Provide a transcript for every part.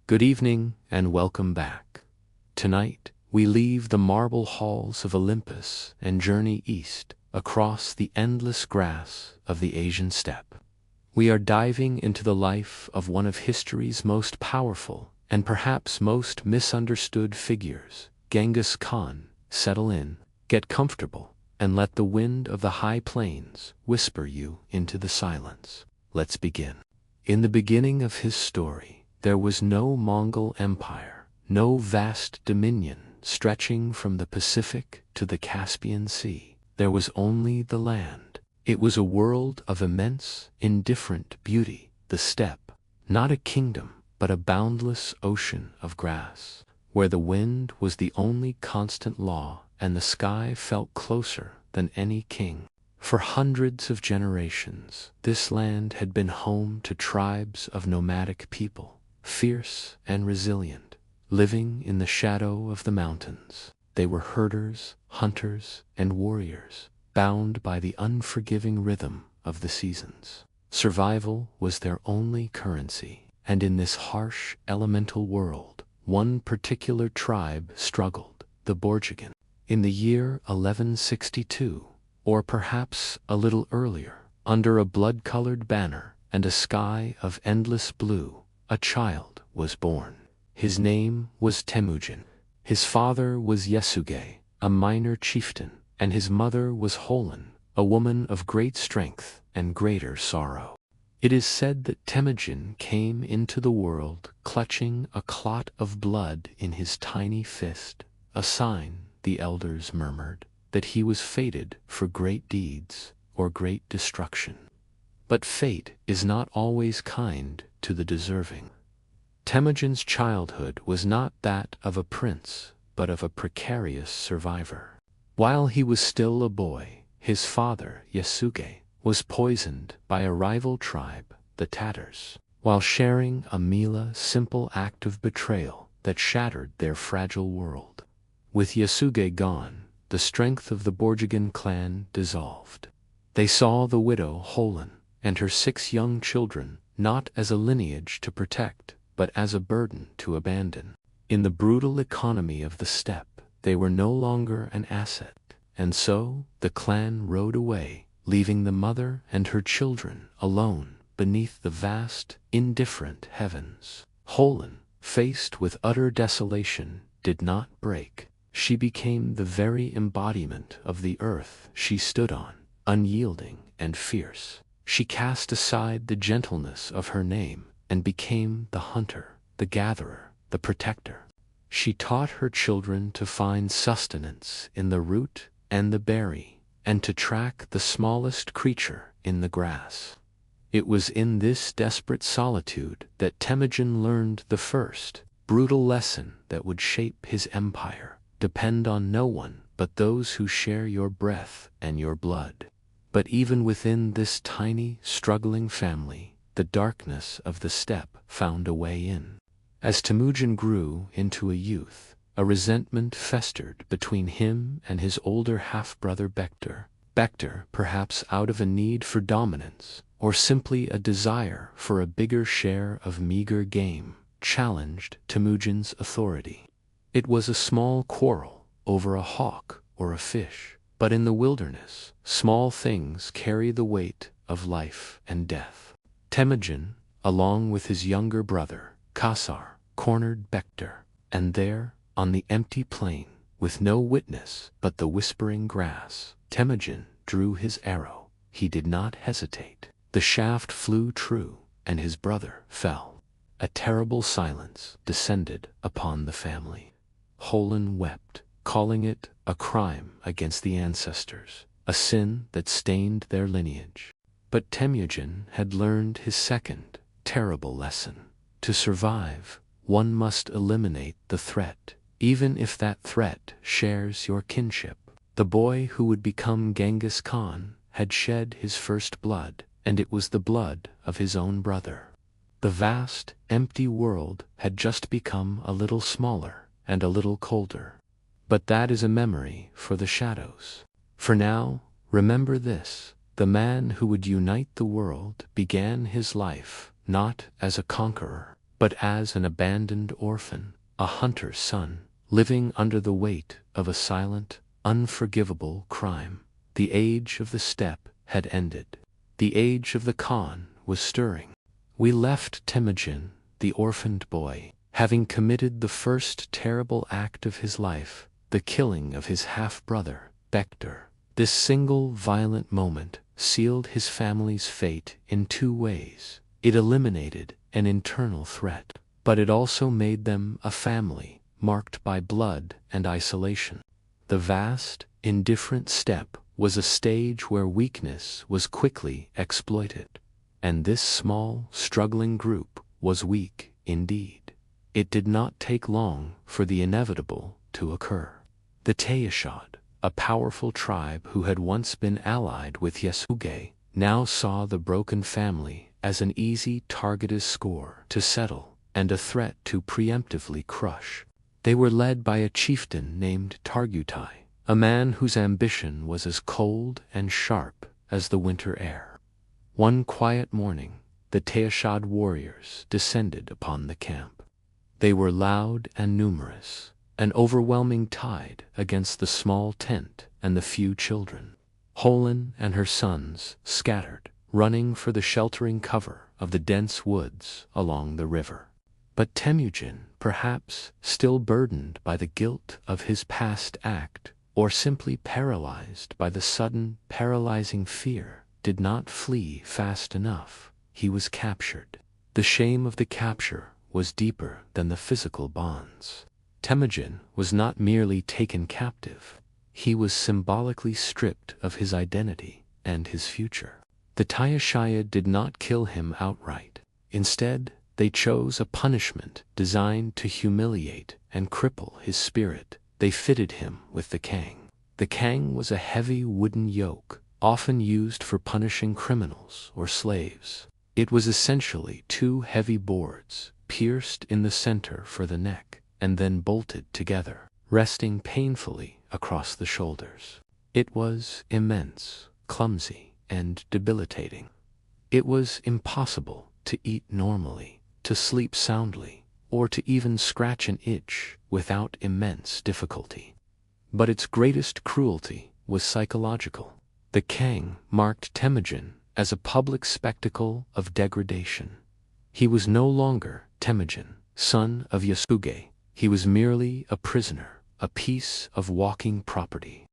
Good evening and welcome back. Tonight, we leave the marble halls of Olympus and journey east across the endless grass of the Asian steppe. We are diving into the life of one of history's most powerful and perhaps most misunderstood figures, Genghis Khan. Settle in, get comfortable, and let the wind of the high plains whisper you into the silence. Let's begin. In the beginning of his story, there was no Mongol Empire, no vast dominion stretching from the Pacific to the Caspian Sea. There was only the land. It was a world of immense, indifferent beauty, the steppe, not a kingdom, but a boundless ocean of grass, where the wind was the only constant law and the sky felt closer than any king. For hundreds of generations, this land had been home to tribes of nomadic people, fierce and resilient, living in the shadow of the mountains. They were herders, hunters, and warriors, bound by the unforgiving rhythm of the seasons. Survival was their only currency, and in this harsh, elemental world, one particular tribe struggled, the Borjigin. In the year 1162, or perhaps a little earlier, under a blood-colored banner and a sky of endless blue, a child was born. His name was Temujin. His father was Yasuge, a minor chieftain, and his mother was Holen, a woman of great strength and greater sorrow. It is said that Temujin came into the world clutching a clot of blood in his tiny fist, a sign, the elders murmured, that he was fated for great deeds or great destruction. But fate is not always kind to the deserving. Temujin's childhood was not that of a prince, but of a precarious survivor. While he was still a boy, his father, Yasuge, was poisoned by a rival tribe, the Tatars, while sharing a simple act of betrayal that shattered their fragile world. With Yasuge gone, the strength of the Borjigin clan dissolved. They saw the widow Holen and her 6 young children not as a lineage to protect, but as a burden to abandon. In the brutal economy of the steppe, they were no longer an asset, and so the clan rode away, leaving the mother and her children alone beneath the vast, indifferent heavens. Holen, faced with utter desolation, did not break. She became the very embodiment of the earth she stood on, unyielding and fierce. She cast aside the gentleness of her name and became the hunter, the gatherer, the protector. She taught her children to find sustenance in the root and the berry, and to track the smallest creature in the grass. It was in this desperate solitude that Temujin learned the first, brutal lesson that would shape his empire: depend on no one but those who share your breath and your blood. But even within this tiny, struggling family, the darkness of the steppe found a way in. As Temujin grew into a youth, a resentment festered between him and his older half-brother Bektar. Bektar, perhaps out of a need for dominance, or simply a desire for a bigger share of meager game, challenged Temujin's authority. It was a small quarrel over a hawk or a fish, but in the wilderness, small things carry the weight of life and death. Temujin, along with his younger brother, Kasar, cornered Bektar, and there, on the empty plain, with no witness but the whispering grass, Temujin drew his arrow. He did not hesitate. The shaft flew true, and his brother fell. A terrible silence descended upon the family. Holen wept, calling it a crime against the ancestors, a sin that stained their lineage. But Temujin had learned his second, terrible lesson. To survive, one must eliminate the threat, even if that threat shares your kinship. The boy who would become Genghis Khan had shed his first blood, and it was the blood of his own brother. The vast, empty world had just become a little smaller and a little colder. But that is a memory for the shadows. For now, remember this: the man who would unite the world began his life not as a conqueror, but as an abandoned orphan, a hunter's son, living under the weight of a silent, unforgivable crime. The age of the steppe had ended. The age of the Khan was stirring. We left Temujin, the orphaned boy, having committed the first terrible act of his life, the killing of his half-brother, Bektar. This single violent moment sealed his family's fate in two ways. It eliminated an internal threat, but it also made them a family marked by blood and isolation. The vast, indifferent steppe was a stage where weakness was quickly exploited, and this small, struggling group was weak indeed. It did not take long for the inevitable to occur. The Taishad, a powerful tribe who had once been allied with Yasuge, now saw the broken family as an easy targeted score to settle and a threat to preemptively crush. They were led by a chieftain named Targutai, a man whose ambition was as cold and sharp as the winter air. One quiet morning, the Taishad warriors descended upon the camp. They were loud and numerous, an overwhelming tide against the small tent and the few children. Holin and her sons scattered, running for the sheltering cover of the dense woods along the river. But Temujin, perhaps still burdened by the guilt of his past act, or simply paralyzed by the sudden, paralyzing fear, did not flee fast enough. He was captured. The shame of the capture was deeper than the physical bonds. Temujin was not merely taken captive. He was symbolically stripped of his identity and his future. The Taishaya did not kill him outright. Instead, they chose a punishment designed to humiliate and cripple his spirit. They fitted him with the kang. The kang was a heavy wooden yoke, often used for punishing criminals or slaves. It was essentially two heavy boards, pierced in the center for the neck, and then bolted together, resting painfully across the shoulders. It was immense, clumsy, and debilitating. It was impossible to eat normally, to sleep soundly, or to even scratch an itch without immense difficulty. But its greatest cruelty was psychological. The kang marked Temujin as a public spectacle of degradation. He was no longer Temujin, son of Yasuge. He was merely a prisoner, a piece of walking property.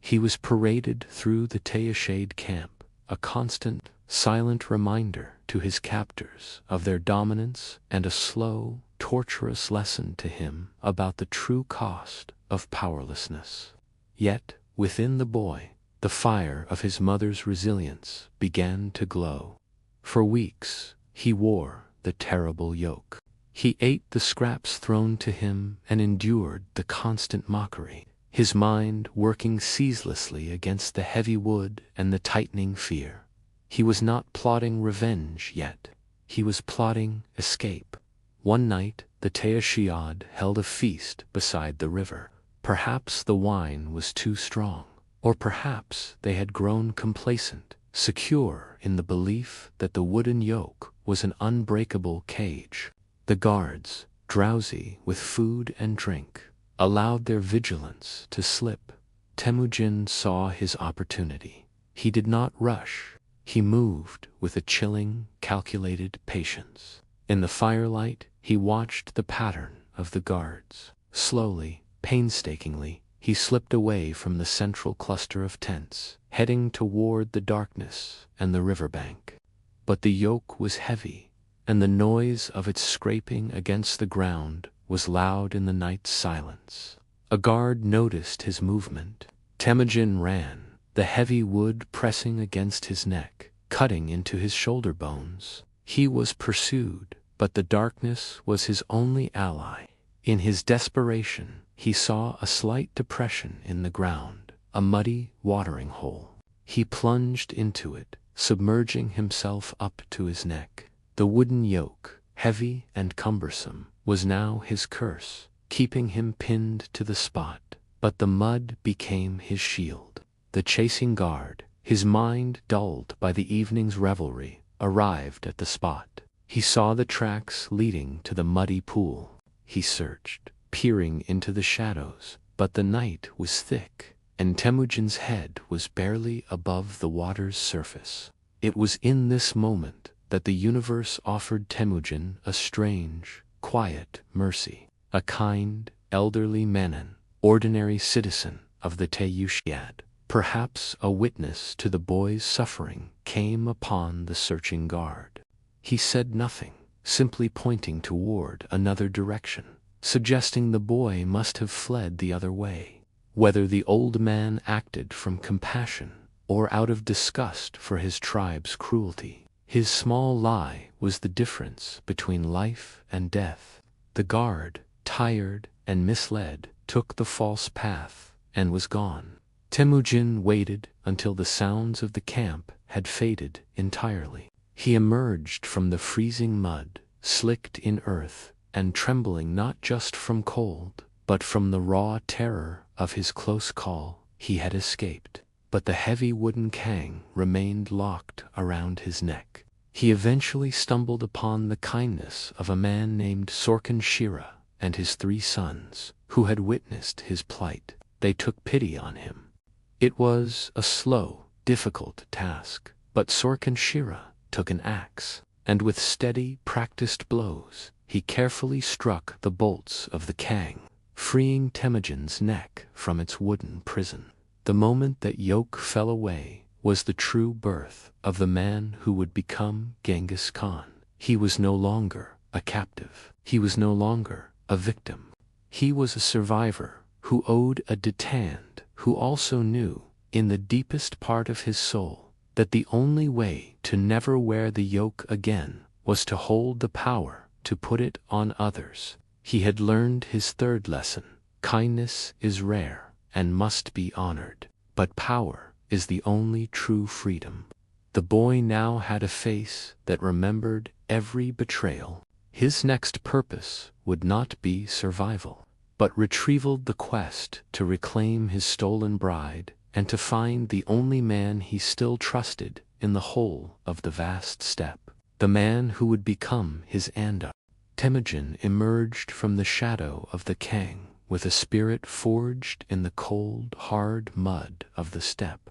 He was paraded through the Taishade camp, a constant, silent reminder to his captors of their dominance and a slow, torturous lesson to him about the true cost of powerlessness. Yet, within the boy, the fire of his mother's resilience began to glow. For weeks, he wore the terrible yoke. He ate the scraps thrown to him and endured the constant mockery, his mind working ceaselessly against the heavy wood and the tightening fear. He was not plotting revenge yet. He was plotting escape. One night, the Taishiad held a feast beside the river. Perhaps the wine was too strong, or perhaps they had grown complacent, secure in the belief that the wooden yoke was an unbreakable cage. The guards, drowsy with food and drink, allowed their vigilance to slip. Temujin saw his opportunity. He did not rush. He moved with a chilling, calculated patience. In the firelight, he watched the pattern of the guards. Slowly, painstakingly, he slipped away from the central cluster of tents, heading toward the darkness and the riverbank. But the yoke was heavy, and the noise of its scraping against the ground was loud in the night's silence. A guard noticed his movement. Temujin ran, the heavy wood pressing against his neck, cutting into his shoulder bones. He was pursued, but the darkness was his only ally. In his desperation, he saw a slight depression in the ground, a muddy watering hole. He plunged into it, submerging himself up to his neck. The wooden yoke, heavy and cumbersome, was now his curse, keeping him pinned to the spot. But the mud became his shield. The chasing guard, his mind dulled by the evening's revelry, arrived at the spot. He saw the tracks leading to the muddy pool. He searched, peering into the shadows, but the night was thick, and Temujin's head was barely above the water's surface. It was in this moment that the universe offered Temujin a strange, quiet mercy. A kind, elderly Manon, ordinary citizen of the Teyushiad, perhaps a witness to the boy's suffering, came upon the searching guard. He said nothing, simply pointing toward another direction, suggesting the boy must have fled the other way. Whether the old man acted from compassion or out of disgust for his tribe's cruelty, his small lie was the difference between life and death. The guard, tired and misled, took the false path and was gone. Temujin waited until the sounds of the camp had faded entirely. He emerged from the freezing mud, slicked in earth, and trembling not just from cold, but from the raw terror of his close call. He had escaped, but the heavy wooden kang remained locked around his neck. He eventually stumbled upon the kindness of a man named Sorkin Shira and his 3 sons, who had witnessed his plight. They took pity on him. It was a slow, difficult task, but Sorkin Shira took an axe, and with steady, practiced blows, he carefully struck the bolts of the kang, freeing Temujin's neck from its wooden prison. The moment that yoke fell away was the true birth of the man who would become Genghis Khan. He was no longer a captive. He was no longer a victim. He was a survivor who owed a hand, who also knew, in the deepest part of his soul, that the only way to never wear the yoke again was to hold the power to put it on others. He had learned his 3rd lesson. Kindness is rare and must be honored, but power is the only true freedom. The boy now had a face that remembered every betrayal. His next purpose would not be survival, but retrieval, the quest to reclaim his stolen bride and to find the only man he still trusted in the whole of the vast steppe, the man who would become his Anda. Temujin emerged from the shadow of the kang with a spirit forged in the cold, hard mud of the steppe.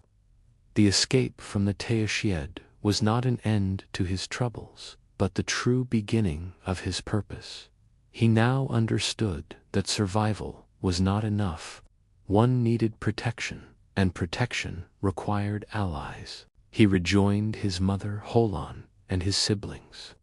The escape from the Teyushiad was not an end to his troubles, but the true beginning of his purpose. He now understood that survival was not enough. One needed protection, and protection required allies. He rejoined his mother Holon and his siblings.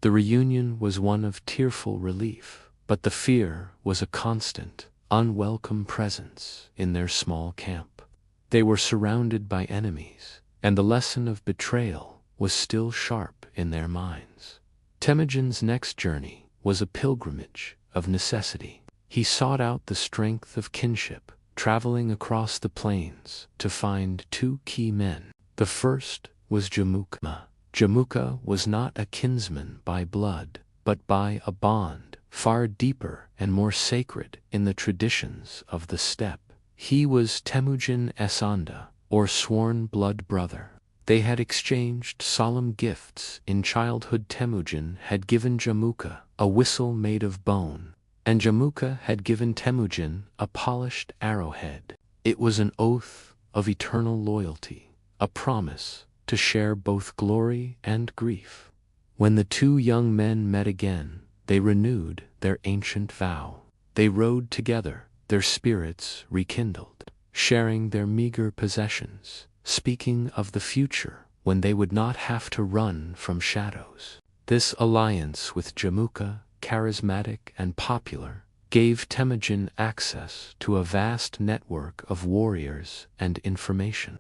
The reunion was one of tearful relief, but the fear was a constant, unwelcome presence in their small camp. They were surrounded by enemies, and the lesson of betrayal was still sharp in their minds. Temujin's next journey was a pilgrimage of necessity. He sought out the strength of kinship, traveling across the plains to find 2 key men. The first was Jamuka. Jamuka was not a kinsman by blood, but by a bond far deeper and more sacred in the traditions of the steppe. He was Temujin Esanda, or sworn blood brother. They had exchanged solemn gifts in childhood. Temujin had given Jamuka a whistle made of bone, and Jamuka had given Temujin a polished arrowhead. It was an oath of eternal loyalty, a promise to share both glory and grief. When the 2 young men met again, they renewed their ancient vow. They rode together, their spirits rekindled, sharing their meager possessions, speaking of the future when they would not have to run from shadows. This alliance with Jamuka, charismatic and popular, gave Temujin access to a vast network of warriors and information.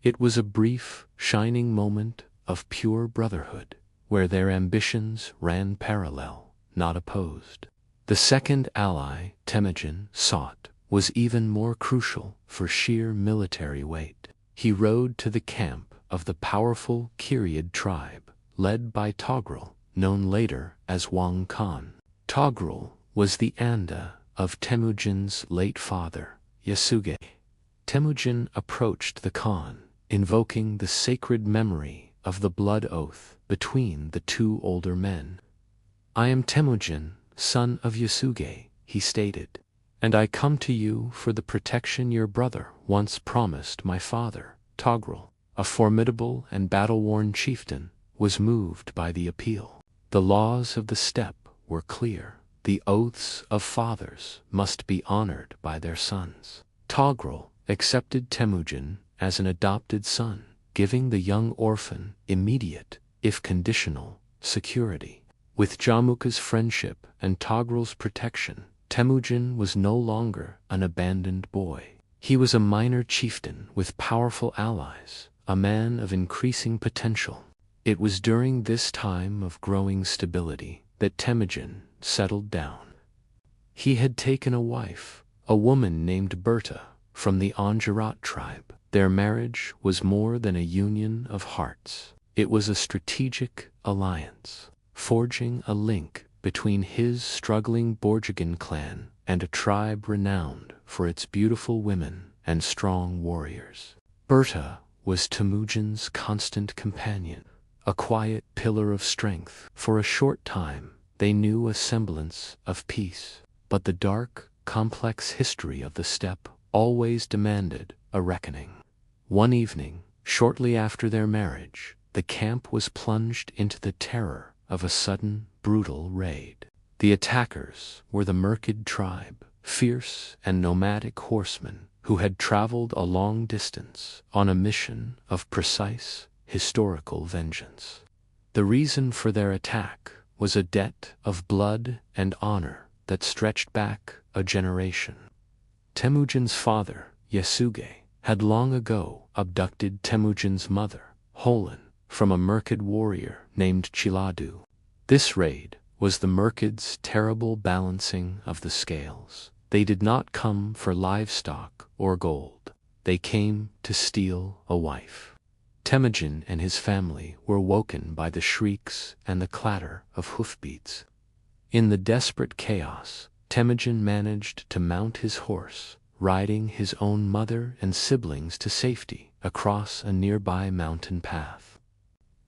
It was a brief, shining moment of pure brotherhood, where their ambitions ran parallel, not opposed. The second ally Temujin sought was even more crucial for sheer military weight. He rode to the camp of the powerful Kiryid tribe, led by Togrul, known later as Wang Khan. Togrul was the Anda of Temujin's late father, Yasuge. Temujin approached the Khan, invoking the sacred memory of the blood oath between the two older men. "I am Temujin, son of Yasuge," he stated, "and I come to you for the protection your brother once promised my father." Togrul, a formidable and battle-worn chieftain, was moved by the appeal. The laws of the steppe were clear. The oaths of fathers must be honored by their sons. Togrul accepted Temujin as an adopted son, giving the young orphan immediate, if conditional, security. With Jamuka's friendship and Togrul's protection, Temujin was no longer an abandoned boy. He was a minor chieftain with powerful allies, a man of increasing potential. It was during this time of growing stability that Temujin settled down. He had taken a wife, a woman named Berta, from the Anjarat tribe. Their marriage was more than a union of hearts. It was a strategic alliance, forging a link between his struggling Borjigin clan and a tribe renowned for its beautiful women and strong warriors. Berta was Temujin's constant companion, a quiet pillar of strength. For a short time, they knew a semblance of peace, but the dark, complex history of the steppe always demanded a reckoning. One evening, shortly after their marriage, the camp was plunged into the terror of a sudden, brutal raid. The attackers were the Merkid tribe, fierce and nomadic horsemen who had traveled a long distance on a mission of precise, historical vengeance. The reason for their attack was a debt of blood and honor that stretched back a generation. Temujin's father, Yasuge, had long ago abducted Temujin's mother, Holan, from a Merkid warrior named Chiladu. This raid was the Merkid's terrible balancing of the scales. They did not come for livestock or gold. They came to steal a wife. Temujin and his family were woken by the shrieks and the clatter of hoofbeats. In the desperate chaos, Temujin managed to mount his horse, riding his own mother and siblings to safety across a nearby mountain path.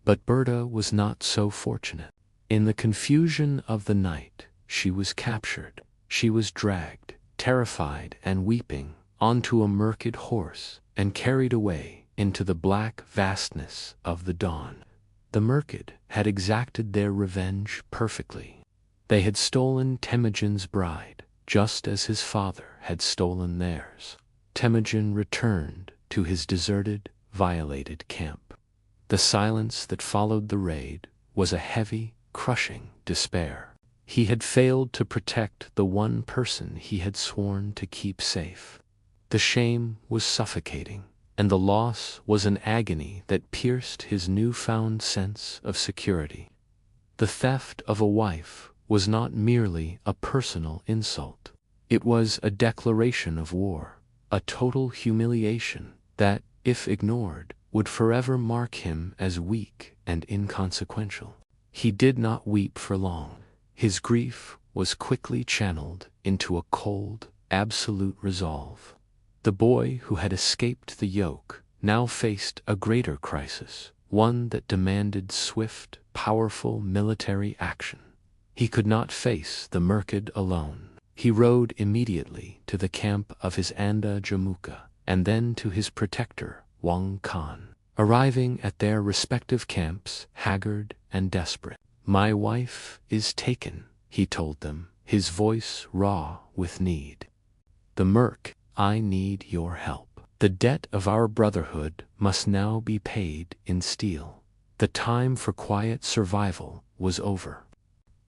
But Berta was not so fortunate. In the confusion of the night, she was captured. She was dragged, terrified and weeping, onto a Merkid horse and carried away into the black vastness of the dawn. The Merkid had exacted their revenge perfectly. They had stolen Temujin's bride, just as his father had stolen theirs. Temujin returned to his deserted, violated camp. The silence that followed the raid was a heavy, crushing despair. He had failed to protect the one person he had sworn to keep safe. The shame was suffocating, and the loss was an agony that pierced his newfound sense of security. The theft of a wife was not merely a personal insult. It was a declaration of war, a total humiliation that, if ignored, would forever mark him as weak and inconsequential. He did not weep for long. His grief was quickly channeled into a cold, absolute resolve. The boy who had escaped the yoke now faced a greater crisis, one that demanded swift, powerful military action. He could not face the Merkid alone. He rode immediately to the camp of his Anda Jamuka, and then to his protector, Wang Khan. Arriving at their respective camps, haggard and desperate. "My wife is taken," he told them, his voice raw with need. "The Merk, I need your help. The debt of our brotherhood must now be paid in steel." The time for quiet survival was over.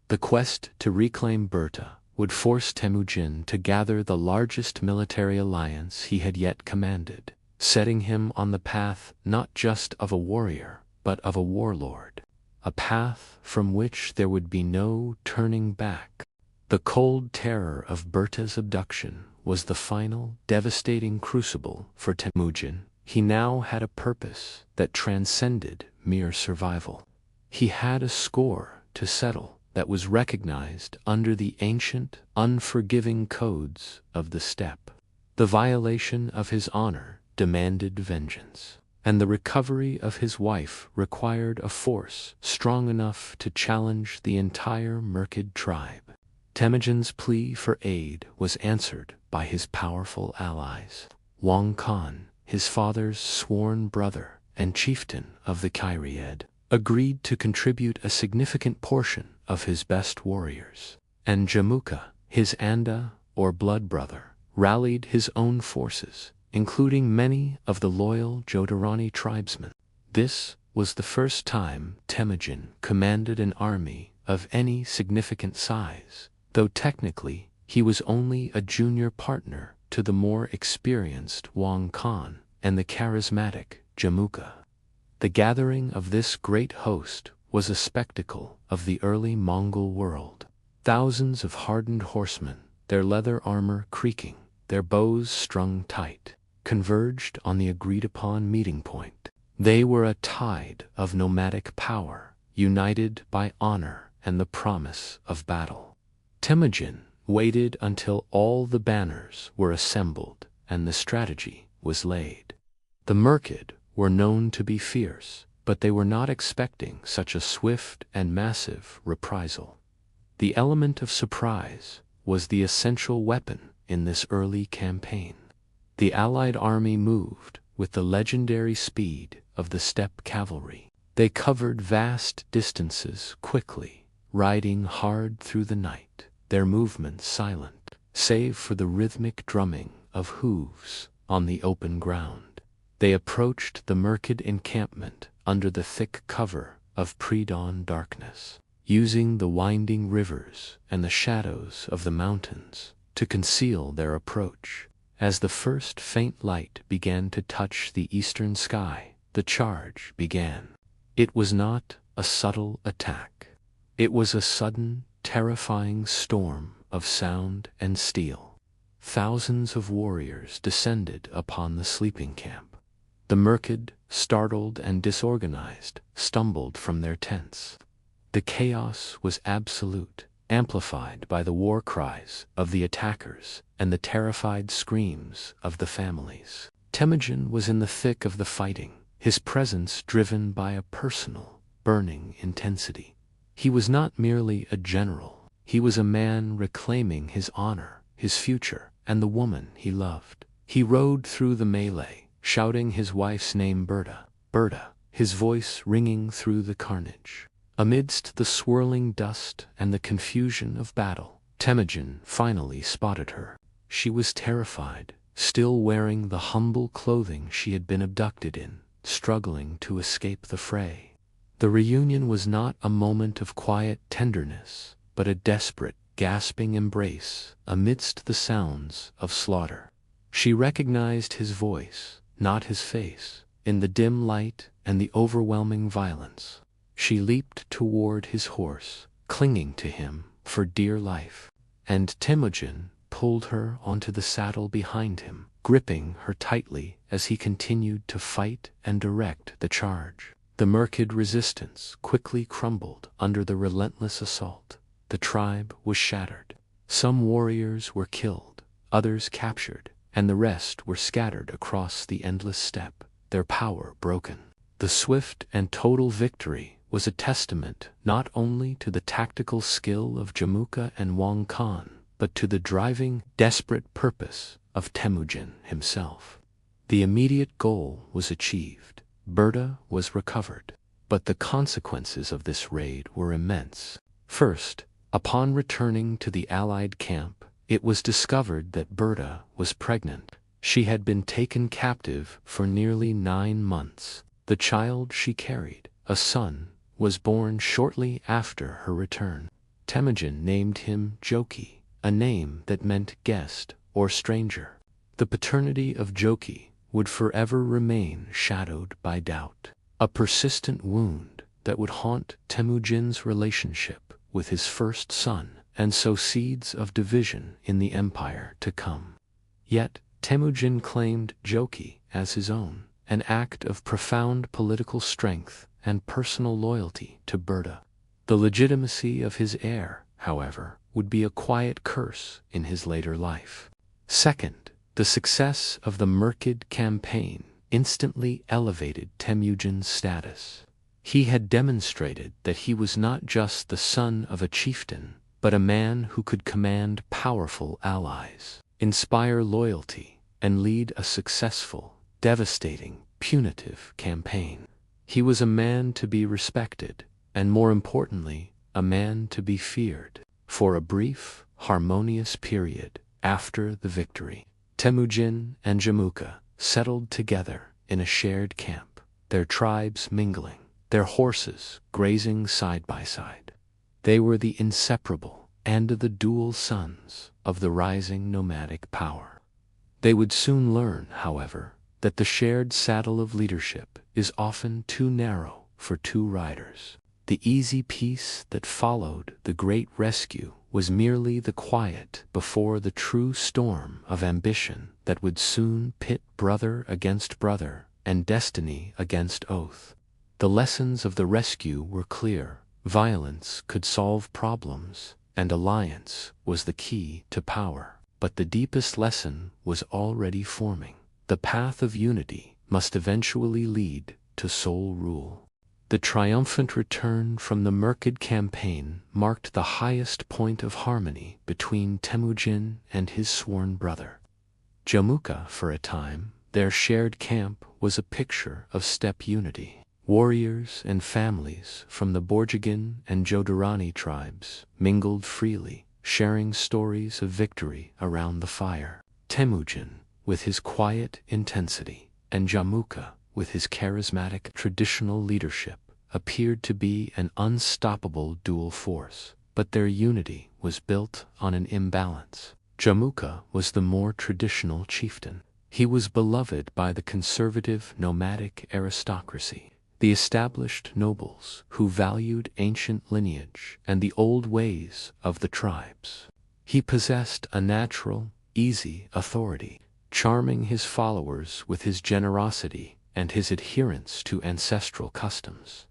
The quest to reclaim Berta would force Temujin to gather the largest military alliance he had yet commanded, setting him on the path not just of a warrior, but of a warlord, a path from which there would be no turning back. The cold terror of Berta's abduction was the final, devastating crucible for Temujin. He now had a purpose that transcended mere survival. He had a score to settle that was recognized under the ancient, unforgiving codes of the steppe. The violation of his honor demanded vengeance. and the recovery of his wife required a force strong enough to challenge the entire Merkid tribe. Temujin's plea for aid was answered by his powerful allies. Wang Khan, his father's sworn brother and chieftain of the Kyriad, agreed to contribute a significant portion of his best warriors, and Jamuka, his Anda or blood brother, rallied his own forces, including many of the loyal Jodharani tribesmen. This was the first time Temujin commanded an army of any significant size, though technically he was only a junior partner to the more experienced Wang Khan and the charismatic Jamuka. The gathering of this great host was a spectacle of the early Mongol world. Thousands of hardened horsemen, their leather armor creaking, their bows strung tight, converged on the agreed-upon meeting point. They were a tide of nomadic power, united by honor and the promise of battle. Temujin waited until all the banners were assembled and the strategy was laid. The Merkid were known to be fierce, but they were not expecting such a swift and massive reprisal. The element of surprise was the essential weapon in this early campaign. The Allied army moved with the legendary speed of the steppe cavalry. They covered vast distances quickly, riding hard through the night, their movements silent, save for the rhythmic drumming of hooves on the open ground. They approached the Merkid encampment under the thick cover of pre-dawn darkness, using the winding rivers and the shadows of the mountains to conceal their approach. As the first faint light began to touch the eastern sky, the charge began. It was not a subtle attack. It was a sudden, terrifying storm of sound and steel. Thousands of warriors descended upon the sleeping camp. The Merkid, startled and disorganized, stumbled from their tents. The chaos was absolute, amplified by the war cries of the attackers and the terrified screams of the families. Temujin was in the thick of the fighting, his presence driven by a personal, burning intensity. He was not merely a general, he was a man reclaiming his honor, his future, and the woman he loved. He rode through the melee, shouting his wife's name Berta, Berta, his voice ringing through the carnage. Amidst the swirling dust and the confusion of battle, Temujin finally spotted her. She was terrified, still wearing the humble clothing she had been abducted in, struggling to escape the fray. The reunion was not a moment of quiet tenderness, but a desperate, gasping embrace amidst the sounds of slaughter. She recognized his voice, not his face, in the dim light and the overwhelming violence. She leaped toward his horse, clinging to him for dear life, and Temujin pulled her onto the saddle behind him, gripping her tightly as he continued to fight and direct the charge. The Merkid resistance quickly crumbled under the relentless assault. The tribe was shattered. Some warriors were killed, others captured, and the rest were scattered across the endless steppe, their power broken. The swift and total victory was a testament not only to the tactical skill of Jamuka and Wang Khan, but to the driving, desperate purpose of Temujin himself. The immediate goal was achieved. Berta was recovered, but the consequences of this raid were immense. First, upon returning to the Allied camp, it was discovered that Berta was pregnant. She had been taken captive for nearly 9 months. The child she carried, a son, was born shortly after her return. Temujin named him Joki, a name that meant guest or stranger. The paternity of Joki would forever remain shadowed by doubt, a persistent wound that would haunt Temujin's relationship with his first son and sow seeds of division in the empire to come. Yet Temujin claimed Joki as his own, an act of profound political strength and personal loyalty to Berta. The legitimacy of his heir, however, would be a quiet curse in his later life. Second, the success of the Merkid campaign instantly elevated Temujin's status. He had demonstrated that he was not just the son of a chieftain, but a man who could command powerful allies, inspire loyalty, and lead a successful, devastating, punitive campaign. He was a man to be respected, and more importantly, a man to be feared. For a brief, harmonious period after the victory, Temujin and Jamuka settled together in a shared camp, their tribes mingling, their horses grazing side by side. They were the inseparable and the dual sons of the rising nomadic power. They would soon learn, however, that the shared saddle of leadership is often too narrow for two riders. The easy peace that followed the great rescue was merely the quiet before the true storm of ambition that would soon pit brother against brother and destiny against oath. The lessons of the rescue were clear. Violence could solve problems, and alliance was the key to power. But the deepest lesson was already forming. The path of unity must eventually lead to sole rule. The triumphant return from the Merkid campaign marked the highest point of harmony between Temujin and his sworn brother. Jamuka, for a time, their shared camp was a picture of steppe unity. Warriors and families from the Borjigin and Jodorani tribes mingled freely, sharing stories of victory around the fire. Temujin, with his quiet intensity, and Jamuka, with his charismatic traditional leadership, appeared to be an unstoppable dual force, but their unity was built on an imbalance. Jamuka was the more traditional chieftain. He was beloved by the conservative nomadic aristocracy, the established nobles who valued ancient lineage and the old ways of the tribes. He possessed a natural, easy authority, charming his followers with his generosity and his adherence to ancestral customs.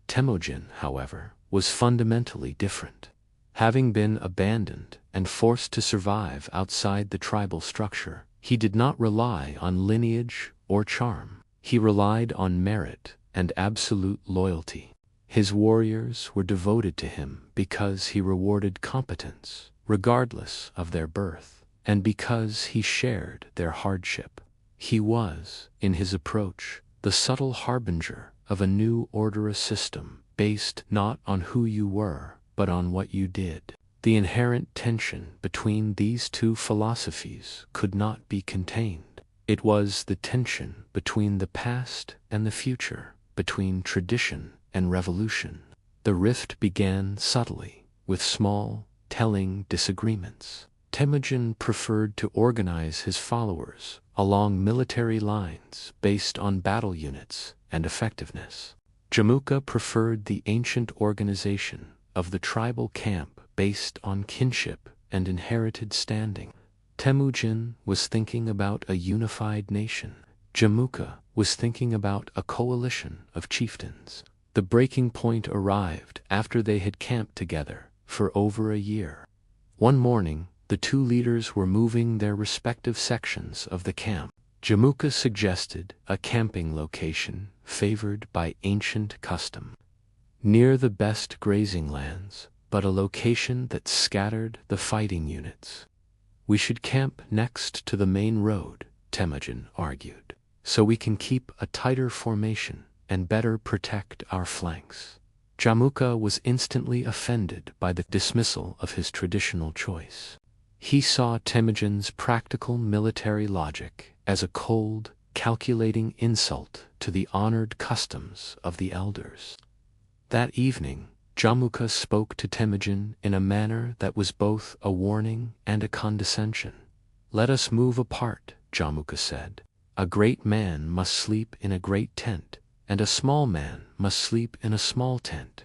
Temujin, however, was fundamentally different. Having been abandoned and forced to survive outside the tribal structure, he did not rely on lineage or charm. He relied on merit and absolute loyalty. His warriors were devoted to him because he rewarded competence, regardless of their birth, and because he shared their hardship. He was, in his approach, the subtle harbinger of a new order system based not on who you were, but on what you did. The inherent tension between these two philosophies could not be contained. It was the tension between the past and the future, between tradition and revolution. The rift began subtly, with small, telling disagreements. Temujin preferred to organize his followers along military lines based on battle units and effectiveness. Jamuka preferred the ancient organization of the tribal camp based on kinship and inherited standing. Temujin was thinking about a unified nation. Jamuka was thinking about a coalition of chieftains. The breaking point arrived after they had camped together for over a year. One morning, the two leaders were moving their respective sections of the camp. Jamuka suggested a camping location favored by ancient custom, near the best grazing lands, but a location that scattered the fighting units. "We should camp next to the main road," Temujin argued, "so we can keep a tighter formation and better protect our flanks." Jamuka was instantly offended by the dismissal of his traditional choice. He saw Temujin's practical military logic as a cold, calculating insult to the honored customs of the elders. That evening, Jamuka spoke to Temujin in a manner that was both a warning and a condescension. "Let us move apart," Jamuka said. "A great man must sleep in a great tent, and a small man must sleep in a small tent.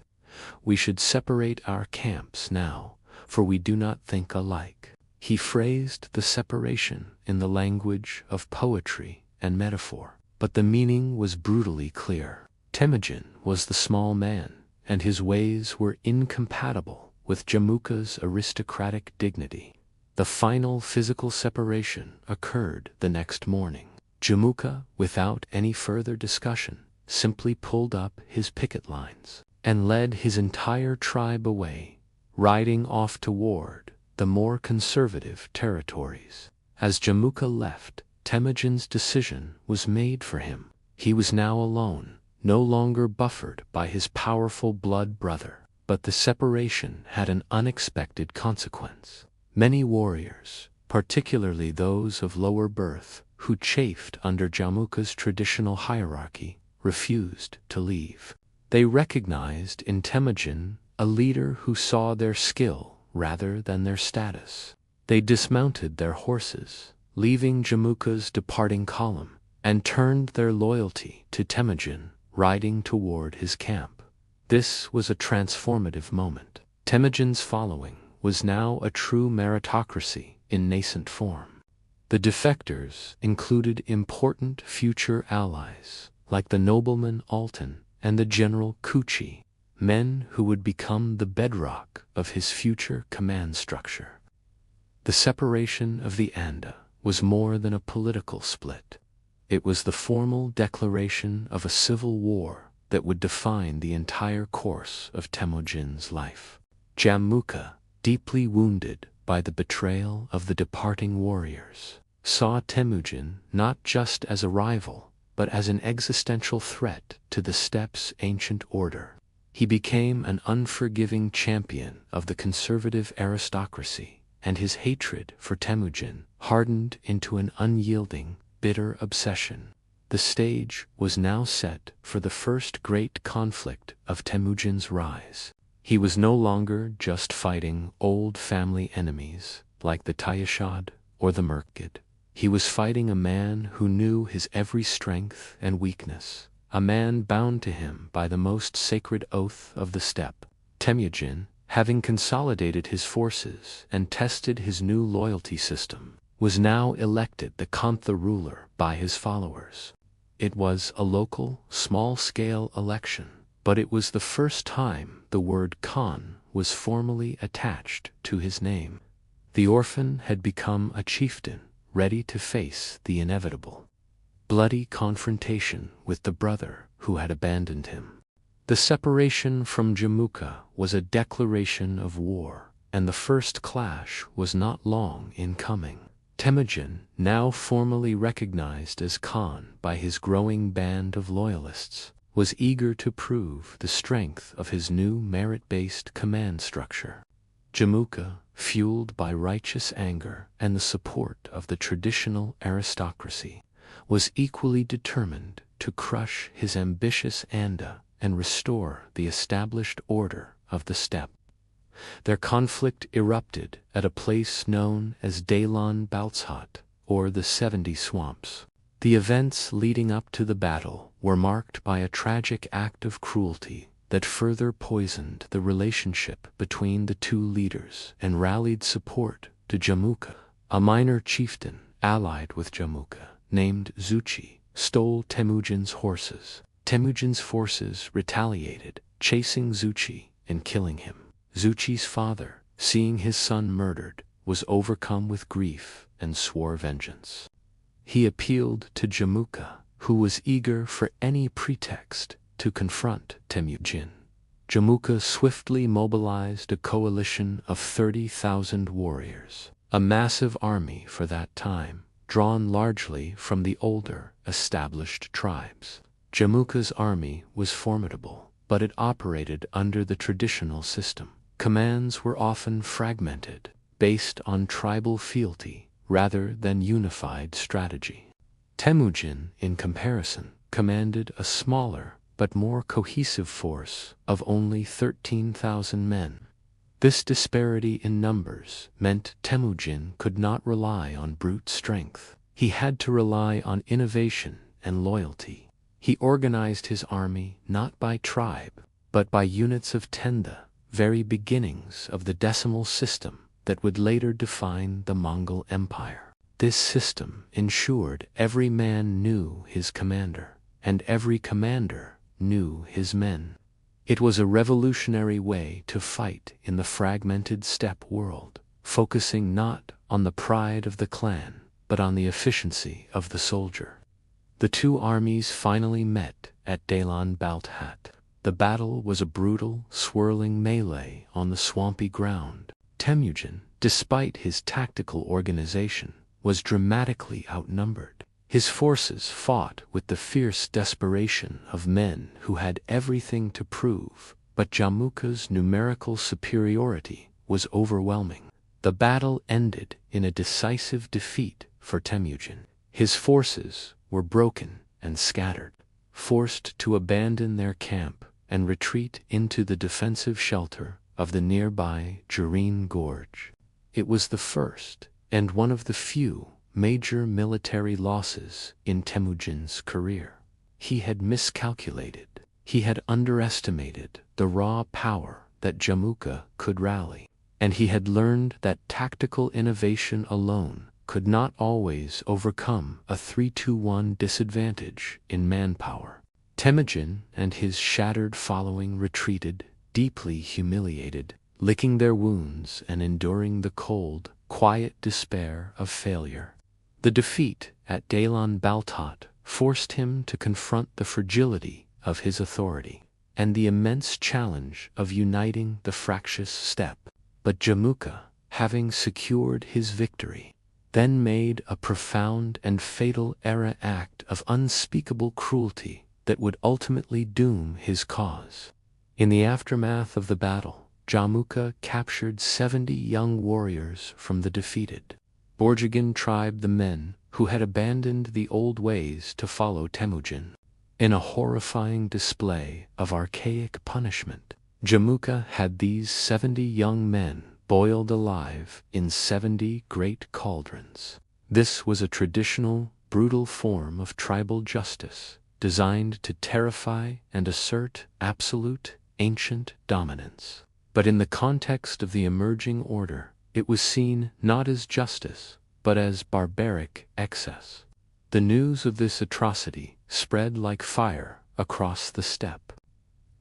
We should separate our camps now, for we do not think alike." He phrased the separation in the language of poetry and metaphor, but the meaning was brutally clear. Temujin was the small man, and his ways were incompatible with Jamuka's aristocratic dignity. The final physical separation occurred the next morning. Jamuka, without any further discussion, simply pulled up his picket lines and led his entire tribe away, riding off toward the more conservative territories. As Jamuka left, Temujin's decision was made for him. He was now alone, no longer buffered by his powerful blood brother. But the separation had an unexpected consequence. Many warriors, particularly those of lower birth, who chafed under Jamuka's traditional hierarchy, refused to leave. They recognized in Temujin a leader who saw their skill rather than their status. They dismounted their horses, leaving Jamuka's departing column, and turned their loyalty to Temujin, riding toward his camp. This was a transformative moment. Temujin's following was now a true meritocracy in nascent form. The defectors included important future allies, like the nobleman Altan and the general Kuchi, men who would become the bedrock of his future command structure. The separation of the Anda was more than a political split. It was the formal declaration of a civil war that would define the entire course of Temujin's life. Jamuka, deeply wounded by the betrayal of the departing warriors, saw Temujin not just as a rival, but as an existential threat to the steppe's ancient order. He became an unforgiving champion of the conservative aristocracy, and his hatred for Temujin hardened into an unyielding, bitter obsession. The stage was now set for the first great conflict of Temujin's rise. He was no longer just fighting old family enemies like the Tayashad or the Merkid. He was fighting a man who knew his every strength and weakness, a man bound to him by the most sacred oath of the steppe. Temujin, having consolidated his forces and tested his new loyalty system, was now elected the Kantha ruler by his followers. It was a local, small-scale election, but it was the first time the word Khan was formally attached to his name. The orphan had become a chieftain, ready to face the inevitable bloody confrontation with the brother who had abandoned him. The separation from Jamuka was a declaration of war, and the first clash was not long in coming. Temujin, now formally recognized as Khan by his growing band of loyalists, was eager to prove the strength of his new merit-based command structure. Jamuka, fueled by righteous anger and the support of the traditional aristocracy, was equally determined to crush his ambitious Anda and restore the established order of the steppe. Their conflict erupted at a place known as Dalan Baltzhat, or the 70 Swamps. The events leading up to the battle were marked by a tragic act of cruelty that further poisoned the relationship between the two leaders and rallied support to Jamuka. A minor chieftain, allied with Jamuka, named Zuchi, stole Temujin's horses. Temujin's forces retaliated, chasing Zuchi and killing him. Zuchi's father, seeing his son murdered, was overcome with grief and swore vengeance. He appealed to Jamuka, who was eager for any pretext to confront Temujin. Jamuka swiftly mobilized a coalition of 30,000 warriors, a massive army for that time, drawn largely from the older, established tribes. Jamuka's army was formidable, but it operated under the traditional system. Commands were often fragmented, based on tribal fealty rather than unified strategy. Temujin, in comparison, commanded a smaller but more cohesive force of only 13,000 men. This disparity in numbers meant Temujin could not rely on brute strength. He had to rely on innovation and loyalty. He organized his army not by tribe, but by units of tenda, very beginnings of the decimal system that would later define the Mongol Empire. This system ensured every man knew his commander, and every commander knew his men. It was a revolutionary way to fight in the fragmented steppe world, focusing not on the pride of the clan, but on the efficiency of the soldier. The two armies finally met at Dalan Balthat. The battle was a brutal, swirling melee on the swampy ground. Temujin, despite his tactical organization, was dramatically outnumbered. His forces fought with the fierce desperation of men who had everything to prove, but Jamuka's numerical superiority was overwhelming. The battle ended in a decisive defeat for Temujin. His forces were broken and scattered, forced to abandon their camp and retreat into the defensive shelter of the nearby Jureen Gorge. It was the first, and one of the few, major military losses in Temujin's career. He had miscalculated. He had underestimated the raw power that Jamuka could rally, and he had learned that tactical innovation alone could not always overcome a 3-1 disadvantage in manpower. Temujin and his shattered following retreated, deeply humiliated, licking their wounds and enduring the cold, quiet despair of failure. The defeat at Dalan Balthat forced him to confront the fragility of his authority and the immense challenge of uniting the fractious steppe. But Jamuka, having secured his victory, then made a profound and fatal act of unspeakable cruelty that would ultimately doom his cause. In the aftermath of the battle, Jamuka captured 70 young warriors from the defeated Borjigin tribe, the men who had abandoned the old ways to follow Temujin. In a horrifying display of archaic punishment, Jamuka had these 70 young men boiled alive in 70 great cauldrons. This was a traditional, brutal form of tribal justice, designed to terrify and assert absolute, ancient dominance. But in the context of the emerging order, it was seen not as justice, but as barbaric excess. The news of this atrocity spread like fire across the steppe.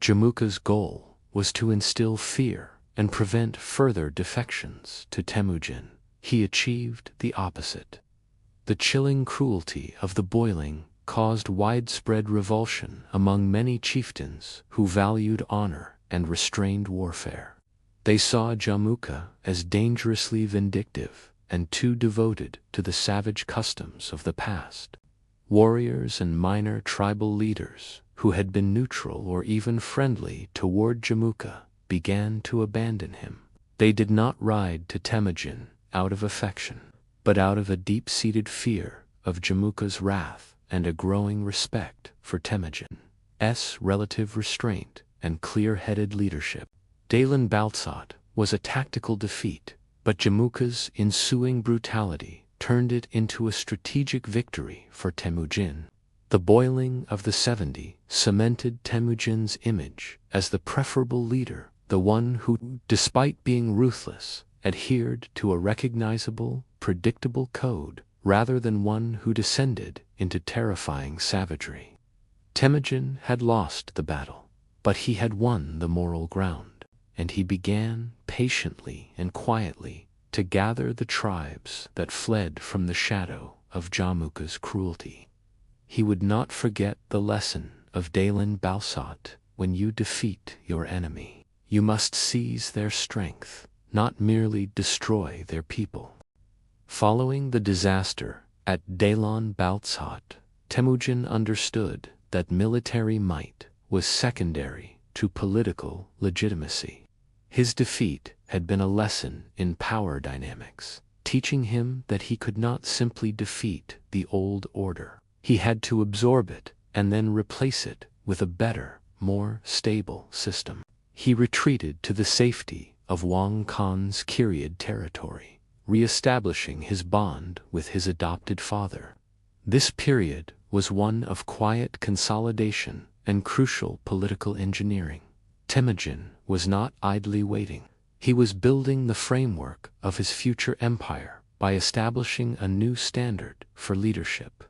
Jamuka's goal was to instill fear and prevent further defections to Temujin. He achieved the opposite. The chilling cruelty of the boiling caused widespread revulsion among many chieftains who valued honor and restrained warfare. They saw Jamuka as dangerously vindictive and too devoted to the savage customs of the past. Warriors and minor tribal leaders who had been neutral or even friendly toward Jamuka began to abandon him. They did not ride to Temujin out of affection, but out of a deep-seated fear of Jamuka's wrath and a growing respect for Temujin's relative restraint and clear-headed leadership. Dalan Balthat was a tactical defeat, but Jamuka's ensuing brutality turned it into a strategic victory for Temujin. The boiling of the 70 cemented Temujin's image as the preferable leader, the one who, despite being ruthless, adhered to a recognizable, predictable code rather than one who descended into terrifying savagery. Temujin had lost the battle, but he had won the moral ground, and he began, patiently and quietly, to gather the tribes that fled from the shadow of Jamuka's cruelty. He would not forget the lesson of Dalan Balthat: when you defeat your enemy, you must seize their strength, not merely destroy their people. Following the disaster at Dalan Balthat, Temujin understood that military might was secondary to political legitimacy. His defeat had been a lesson in power dynamics, teaching him that he could not simply defeat the old order. He had to absorb it and then replace it with a better, more stable system. He retreated to the safety of Wang Khan's Kiryat territory, re-establishing his bond with his adopted father. This period was one of quiet consolidation and crucial political engineering. Temujin was not idly waiting. He was building the framework of his future empire by establishing a new standard for leadership.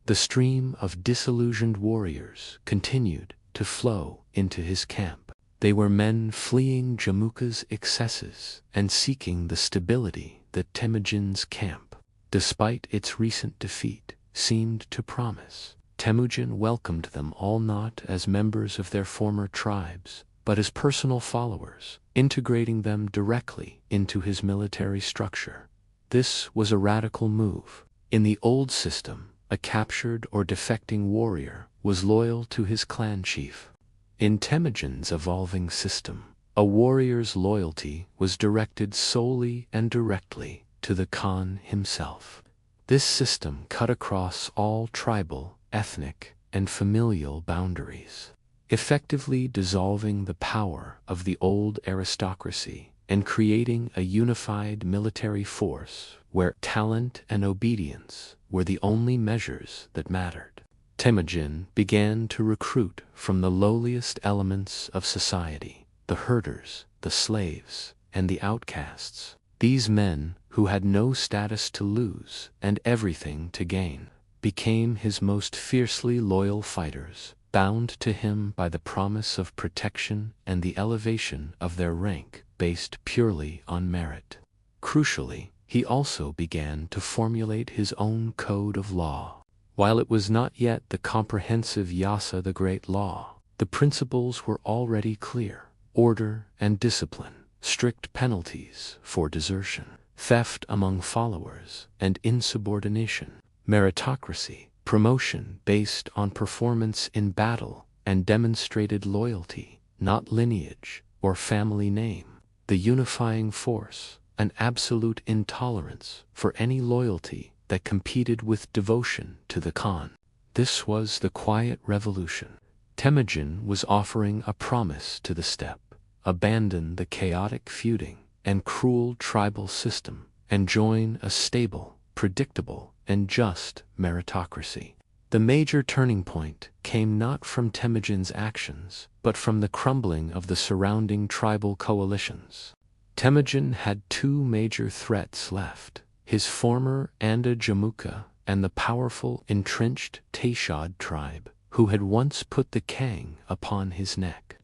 The stream of disillusioned warriors continued to flow into his camp. They were men fleeing Jamuka's excesses and seeking the stability that Temujin's camp, despite its recent defeat, seemed to promise. Temujin welcomed them all not as members of their former tribes, but as personal followers, integrating them directly into his military structure. This was a radical move. In the old system, a captured or defecting warrior was loyal to his clan chief. In Temujin's evolving system, a warrior's loyalty was directed solely and directly to the Khan himself. This system cut across all tribal, ethnic, and familial boundaries, effectively dissolving the power of the old aristocracy and creating a unified military force where talent and obedience were the only measures that mattered. Temujin began to recruit from the lowliest elements of society, the herders, the slaves, and the outcasts. These men, who had no status to lose and everything to gain, became his most fiercely loyal fighters, bound to him by the promise of protection and the elevation of their rank based purely on merit. Crucially, he also began to formulate his own code of law. While it was not yet the comprehensive Yassa, the Great Law, the principles were already clear: order and discipline, strict penalties for desertion, theft among followers, and insubordination, meritocracy, promotion based on performance in battle and demonstrated loyalty, not lineage or family name, the unifying force, an absolute intolerance for any loyalty that competed with devotion to the Khan. This was the quiet revolution. Temujin was offering a promise to the steppe: abandon the chaotic feuding and cruel tribal system and join a stable, predictable, and just meritocracy. The major turning point came not from Temujin's actions, but from the crumbling of the surrounding tribal coalitions. Temujin had two major threats left: his former Anda Jamuka and the powerful entrenched Taishad tribe, who had once put the Kang upon his neck.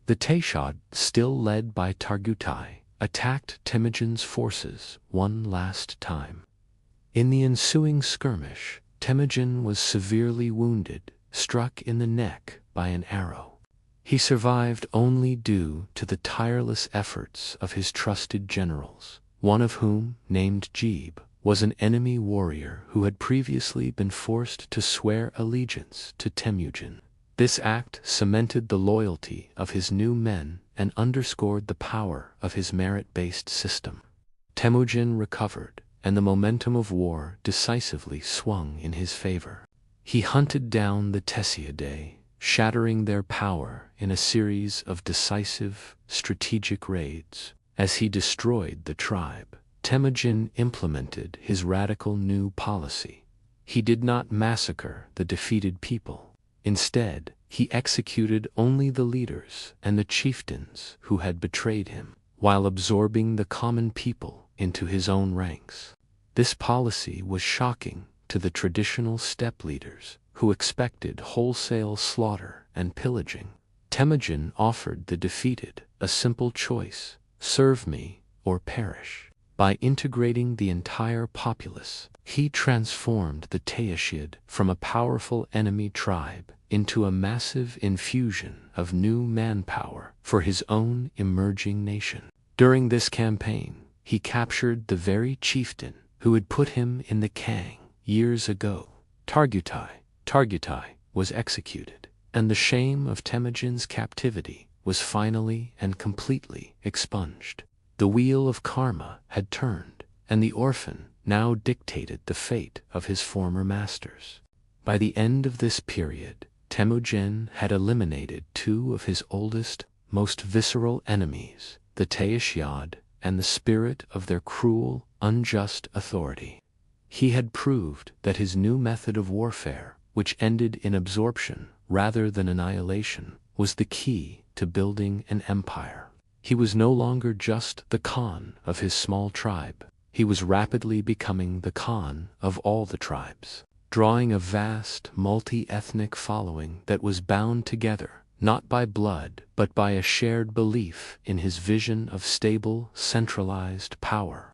The Taishad, still led by Targutai, attacked Temujin's forces one last time. In the ensuing skirmish, Temujin was severely wounded, struck in the neck by an arrow. He survived only due to the tireless efforts of his trusted generals, one of whom, named Jeeb, was an enemy warrior who had previously been forced to swear allegiance to Temujin. This act cemented the loyalty of his new men and underscored the power of his merit-based system. Temujin recovered, and the momentum of war decisively swung in his favor. He hunted down the Tessiadae, shattering their power in a series of decisive, strategic raids. As he destroyed the tribe, Temujin implemented his radical new policy. He did not massacre the defeated people. Instead, he executed only the leaders and the chieftains who had betrayed him, while absorbing the common people into his own ranks. This policy was shocking to the traditional steppe leaders, who expected wholesale slaughter and pillaging. Temujin offered the defeated a simple choice: serve me or perish. By integrating the entire populace, he transformed the Taishad from a powerful enemy tribe into a massive infusion of new manpower for his own emerging nation. During this campaign, he captured the very chieftain who had put him in the Kang years ago. Targutai was executed, and the shame of Temujin's captivity was finally and completely expunged. The wheel of karma had turned, and the orphan now dictated the fate of his former masters. By the end of this period, Temujin had eliminated two of his oldest, most visceral enemies, the Taishad and the spirit of their cruel, unjust authority. He had proved that his new method of warfare, which ended in absorption rather than annihilation, was the key to building an empire. He was no longer just the Khan of his small tribe. He was rapidly becoming the Khan of all the tribes, drawing a vast, multi-ethnic following that was bound together, not by blood, but by a shared belief in his vision of stable, centralized power.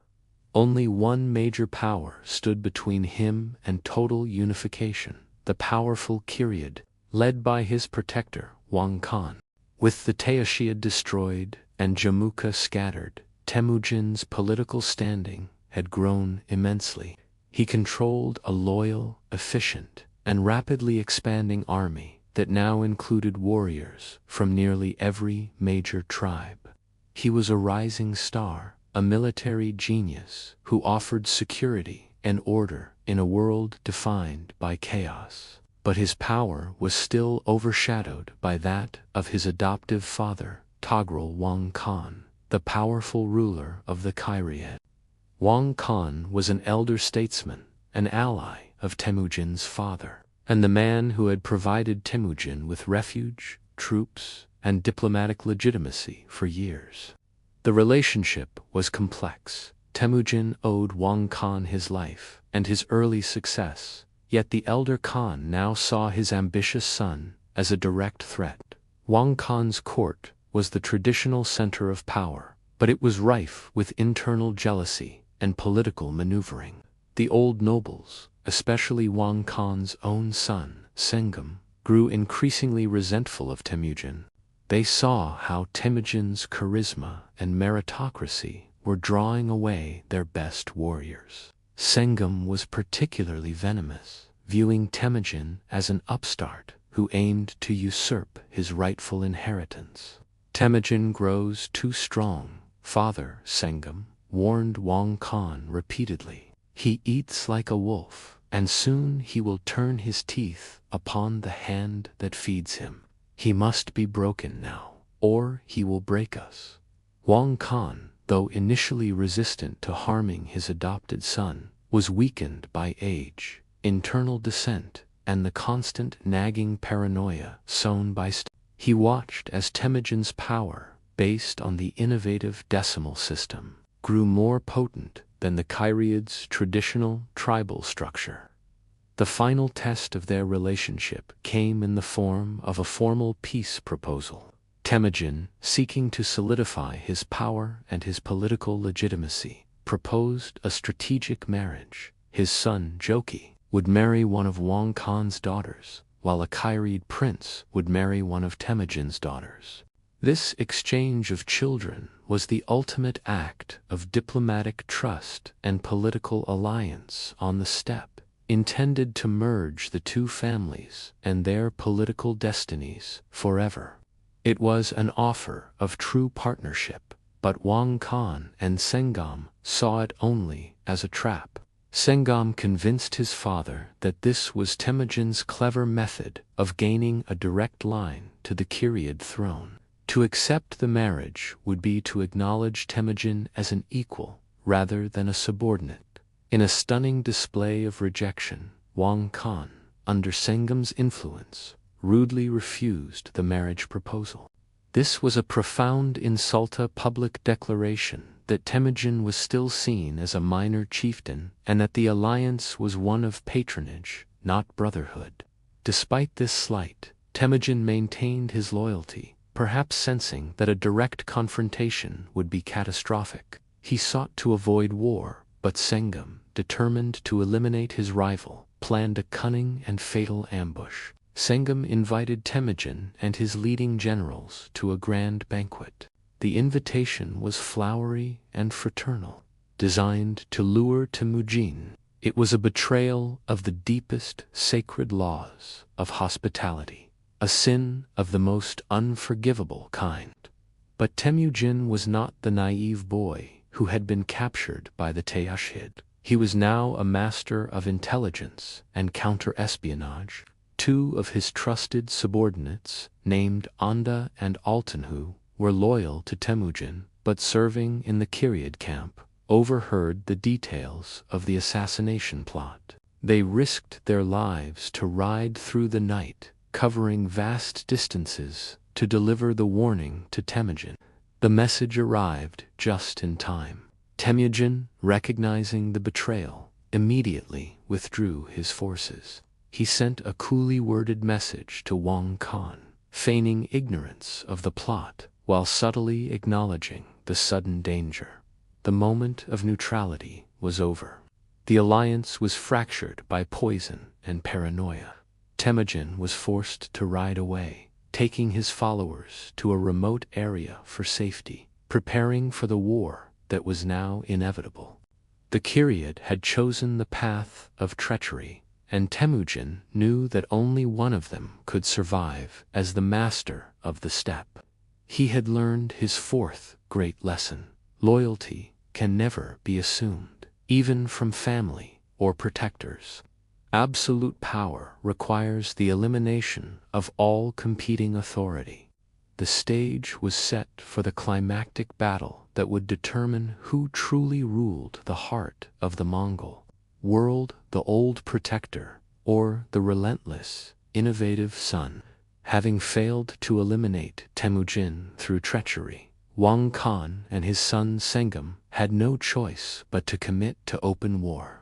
Only one major power stood between him and total unification: the powerful Kirid, led by his protector, Wang Khan. With the Taishid destroyed and Jamukha scattered, Temujin's political standing had grown immensely. He controlled a loyal, efficient, and rapidly expanding army that now included warriors from nearly every major tribe. He was a rising star, a military genius who offered security and order in a world defined by chaos. But his power was still overshadowed by that of his adoptive father, Togrul Wang Khan, the powerful ruler of the Kirid. Wang Khan was an elder statesman, an ally of Temujin's father, and the man who had provided Temujin with refuge, troops, and diplomatic legitimacy for years. The relationship was complex. Temujin owed Wang Khan his life and his early success, yet the elder Khan now saw his ambitious son as a direct threat. Wang Khan's court was the traditional center of power, but it was rife with internal jealousy and political maneuvering. The old nobles, especially Wang Khan's own son, Sengam, grew increasingly resentful of Temujin. They saw how Temujin's charisma and meritocracy were drawing away their best warriors. Sengam was particularly venomous, viewing Temujin as an upstart who aimed to usurp his rightful inheritance. Temujin grows too strong, Father Sengam warned Wang Khan repeatedly. He eats like a wolf, and soon he will turn his teeth upon the hand that feeds him. He must be broken now, or he will break us. Wang Khan, though initially resistant to harming his adopted son, was weakened by age, internal dissent, and the constant nagging paranoia sown by He watched as Temujin's power, based on the innovative decimal system, grew more potent than the Kirid's traditional tribal structure. The final test of their relationship came in the form of a formal peace proposal. Temujin, seeking to solidify his power and his political legitimacy, proposed a strategic marriage. His son, Joki, would marry one of Wang Khan's daughters, while a Kirid prince would marry one of Temujin's daughters. This exchange of children was the ultimate act of diplomatic trust and political alliance on the steppe, intended to merge the two families and their political destinies forever. It was an offer of true partnership, but Wang Khan and Sengam saw it only as a trap. Sengam convinced his father that this was Temujin's clever method of gaining a direct line to the Kirid throne. To accept the marriage would be to acknowledge Temujin as an equal rather than a subordinate. In a stunning display of rejection, Wang Khan, under Sengam's influence, rudely refused the marriage proposal. This was a profound insult, a public declaration that Temujin was still seen as a minor chieftain and that the alliance was one of patronage, not brotherhood. Despite this slight, Temujin maintained his loyalty, perhaps sensing that a direct confrontation would be catastrophic. He sought to avoid war, but Sengam, determined to eliminate his rival, planned a cunning and fatal ambush. Sengam invited Temujin and his leading generals to a grand banquet. The invitation was flowery and fraternal, designed to lure Temujin. It was a betrayal of the deepest sacred laws of hospitality, a sin of the most unforgivable kind. But Temujin was not the naive boy who had been captured by the Taishid. He was now a master of intelligence and counter-espionage. Two of his trusted subordinates, named Anda and Altanhu, were loyal to Temujin, but serving in the Kirid camp, overheard the details of the assassination plot. They risked their lives to ride through the night, covering vast distances, to deliver the warning to Temujin. The message arrived just in time. Temujin, recognizing the betrayal, immediately withdrew his forces. He sent a coolly worded message to Wang Khan, feigning ignorance of the plot while subtly acknowledging the sudden danger. The moment of neutrality was over. The alliance was fractured by poison and paranoia. Temujin was forced to ride away, taking his followers to a remote area for safety, preparing for the war that was now inevitable. The Kiryat had chosen the path of treachery, and Temujin knew that only one of them could survive as the master of the steppe. He had learned his fourth great lesson: loyalty can never be assumed, even from family or protectors. Absolute power requires the elimination of all competing authority. The stage was set for the climactic battle that would determine who truly ruled the heart of the Mongol world, the old protector or the relentless, innovative son. Having failed to eliminate Temujin through treachery, Wang Khan and his son Sengam had no choice but to commit to open war.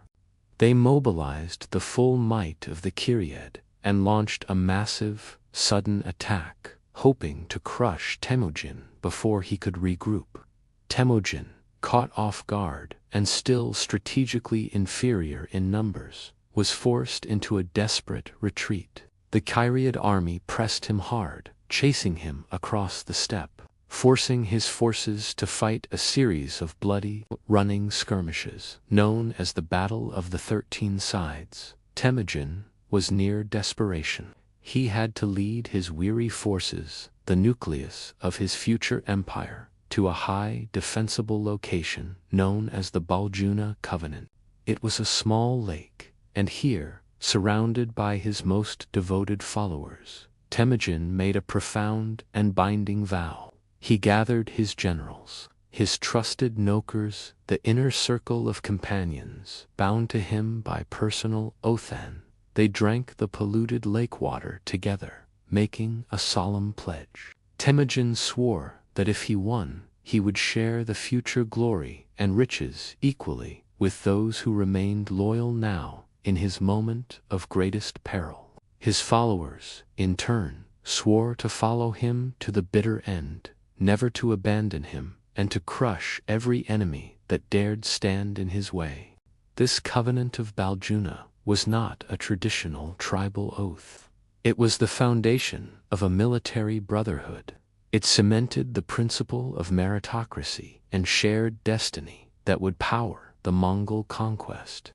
They mobilized the full might of the Kiryat and launched a massive, sudden attack, hoping to crush Temujin before he could regroup. Temujin, caught off guard and still strategically inferior in numbers, was forced into a desperate retreat. The Kiryat army pressed him hard, chasing him across the steppe, forcing his forces to fight a series of bloody, running skirmishes, known as the Battle of the 13 Sides. Temujin was near desperation. He had to lead his weary forces, the nucleus of his future empire, to a high, defensible location known as the Baljuna Covenant. It was a small lake, and here, surrounded by his most devoted followers, Temujin made a profound and binding vow. He gathered his generals, his trusted nokers, the inner circle of companions, bound to him by personal oathan. They drank the polluted lake water together, making a solemn pledge. Temujin swore that if he won, he would share the future glory and riches equally with those who remained loyal now in his moment of greatest peril. His followers, in turn, swore to follow him to the bitter end, never to abandon him, and to crush every enemy that dared stand in his way. This covenant of Baljuna was not a traditional tribal oath. It was the foundation of a military brotherhood. It cemented the principle of meritocracy and shared destiny that would power the Mongol conquest.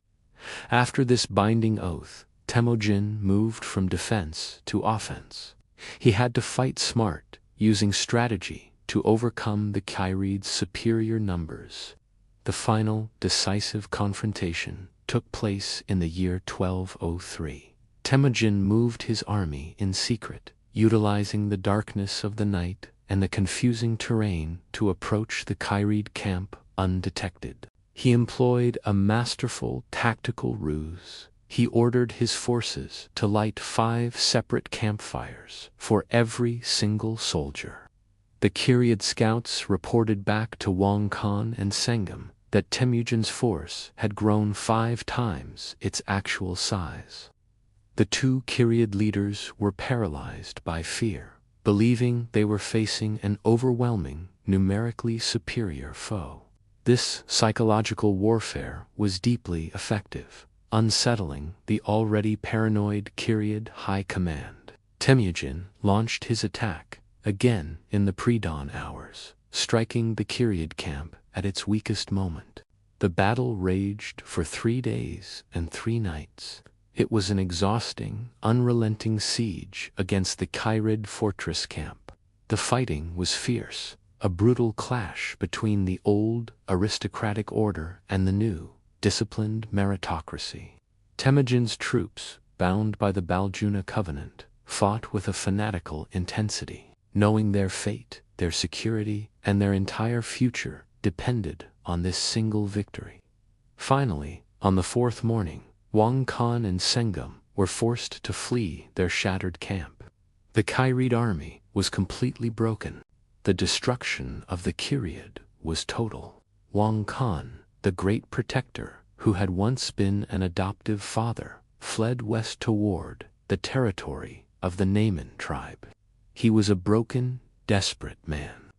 After this binding oath, Temujin moved from defense to offense. He had to fight smart, using strategy to overcome the Kiryat's superior numbers. The final, decisive confrontation took place in the year 1203. Temujin moved his army in secret, utilizing the darkness of the night and the confusing terrain to approach the Kiryat camp undetected. He employed a masterful tactical ruse. He ordered his forces to light 5 separate campfires for every single soldier. The Kiryat scouts reported back to Wang Khan and Sengam that Temujin's force had grown 5 times its actual size. The 2 Kiryat leaders were paralyzed by fear, believing they were facing an overwhelming, numerically superior foe. This psychological warfare was deeply effective, unsettling the already paranoid Kiryat high command. Temujin launched his attack, again in the pre-dawn hours, striking the Kiryat camp at its weakest moment. The battle raged for 3 days and 3 nights. It was an exhausting, unrelenting siege against the Kiryat fortress camp. The fighting was fierce, a brutal clash between the old, aristocratic order and the new, disciplined meritocracy. Temujin's troops, bound by the Baljuna covenant, fought with a fanatical intensity, knowing their fate, their security, and their entire future depended on this single victory. Finally, on the 4th morning, Wang Khan and Sengam were forced to flee their shattered camp. The Kiryat army was completely broken. The destruction of the Kiryat was total. Wang Khan, the great protector, who had once been an adoptive father, fled west toward the territory of the Naiman tribe. He was a broken, desperate man.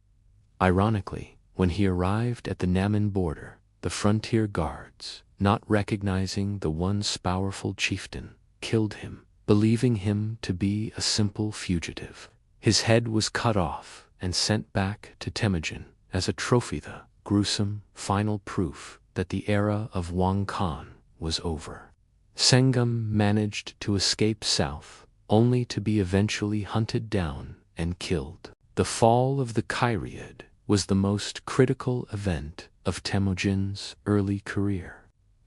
Ironically, when he arrived at the Naiman border, the frontier guards, not recognizing the once powerful chieftain, killed him believing him to be a simple fugitive. His head was cut off and sent back to Temujin as a trophy, the gruesome final proof that the era of Wang Khan was over. Sengam managed to escape south, only to be eventually hunted down and killed. The fall of the Kyriad was the most critical event of Temujin's early career.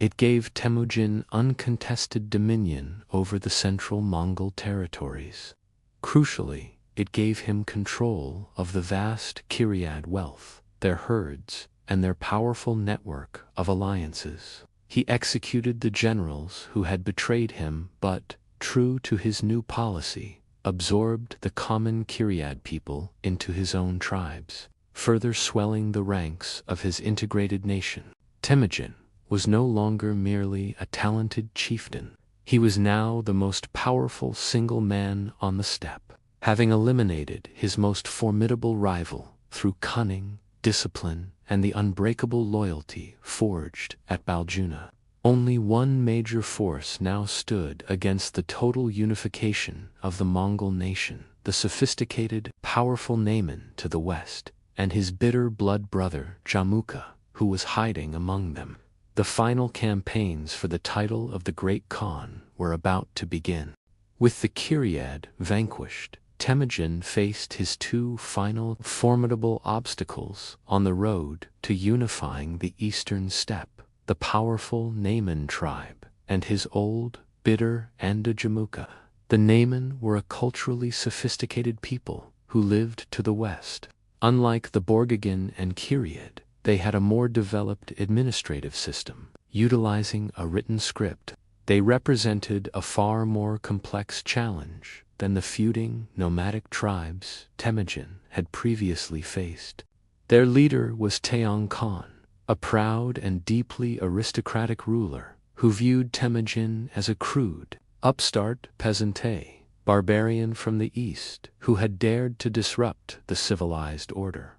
It gave Temujin uncontested dominion over the central Mongol territories. Crucially, it gave him control of the vast Kyriad wealth, their herds, and their powerful network of alliances. He executed the generals who had betrayed him but, true to his new policy, absorbed the common Kyriad people into his own tribes, further swelling the ranks of his integrated nation. Temujin was no longer merely a talented chieftain. He was now the most powerful single man on the steppe, having eliminated his most formidable rival through cunning, discipline, and the unbreakable loyalty forged at Baljuna. Only one major force now stood against the total unification of the Mongol nation: the sophisticated, powerful Nayman to the west, and his bitter blood brother Jamukha, who was hiding among them. The final campaigns for the title of the Great Khan were about to begin. With the Kyriad vanquished, Temujin faced his two final formidable obstacles on the road to unifying the eastern steppe: the powerful Nayman tribe and his old, bitter Anda Jamukha. The Nayman were a culturally sophisticated people who lived to the west. Unlike the Borgigin and Kyriad, they had a more developed administrative system, utilizing a written script. They represented a far more complex challenge than the feuding, nomadic tribes Temujin had previously faced. Their leader was Taiyang Khan, a proud and deeply aristocratic ruler who viewed Temujin as a crude, upstart peasante, barbarian from the east who had dared to disrupt the civilized order.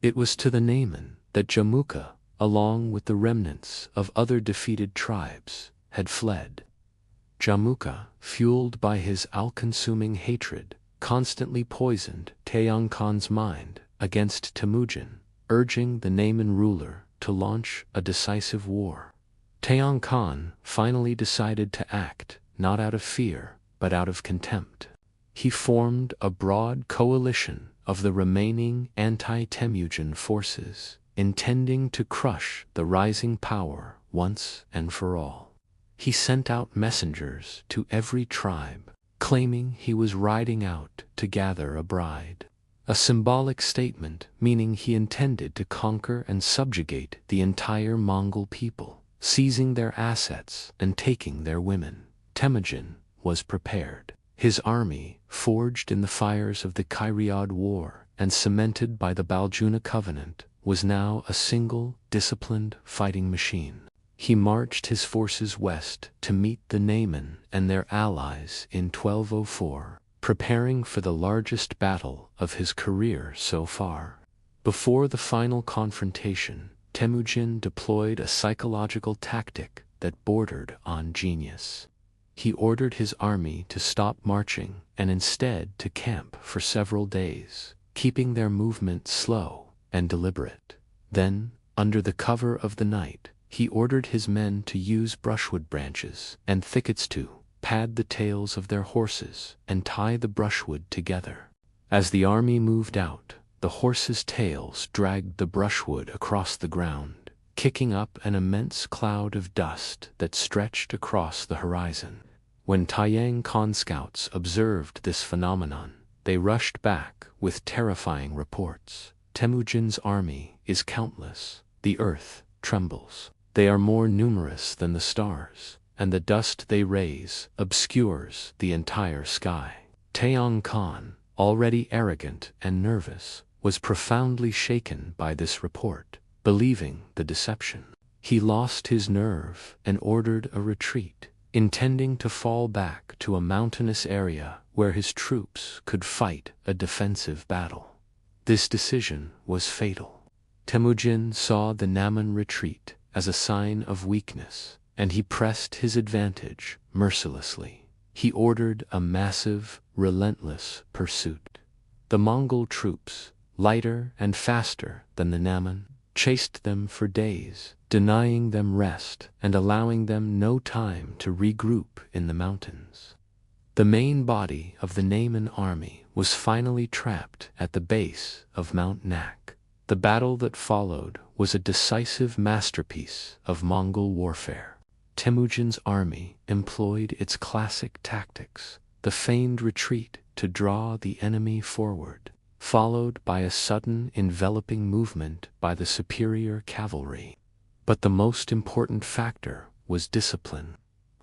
It was to the Nayman that Jamukha, along with the remnants of other defeated tribes, had fled. Jamukha, fueled by his all-consuming hatred, constantly poisoned Taiyang Khan's mind against Temujin, urging the Nayman ruler to launch a decisive war. Taiyang Khan finally decided to act, not out of fear, but out of contempt. He formed a broad coalition of the remaining anti-Temujin forces, intending to crush the rising power once and for all. He sent out messengers to every tribe, claiming he was riding out to gather a bride. A symbolic statement meaning he intended to conquer and subjugate the entire Mongol people, seizing their assets and taking their women. Temujin was prepared. His army, forged in the fires of the Kyriad War and cemented by the Baljuna Covenant, was now a single, disciplined fighting machine. He marched his forces west to meet the Nayman and their allies in 1204, preparing for the largest battle of his career so far. Before the final confrontation, Temujin deployed a psychological tactic that bordered on genius. He ordered his army to stop marching and instead to camp for several days, keeping their movement slow and deliberate. Then, under the cover of the night, he ordered his men to use brushwood branches and thickets to pad the tails of their horses and tie the brushwood together. As the army moved out, the horses' tails dragged the brushwood across the ground, kicking up an immense cloud of dust that stretched across the horizon. When Taiyang Khan scouts observed this phenomenon, they rushed back with terrifying reports. Temujin's army is countless. The earth trembles. They are more numerous than the stars, and the dust they raise obscures the entire sky. Taiyang Khan, already arrogant and nervous, was profoundly shaken by this report, believing the deception. He lost his nerve and ordered a retreat, intending to fall back to a mountainous area where his troops could fight a defensive battle. This decision was fatal. Temujin saw the Nayman retreat as a sign of weakness, and he pressed his advantage mercilessly. he ordered a massive, relentless pursuit. The Mongol troops, lighter and faster than the Naman, chased them for days, denying them rest and allowing them no time to regroup in the mountains. The main body of the Naman army was finally trapped at the base of Mount Nak. The battle that followed was a decisive masterpiece of Mongol warfare. Temujin's army employed its classic tactics, the feigned retreat to draw the enemy forward, followed by a sudden enveloping movement by the superior cavalry. But the most important factor was discipline.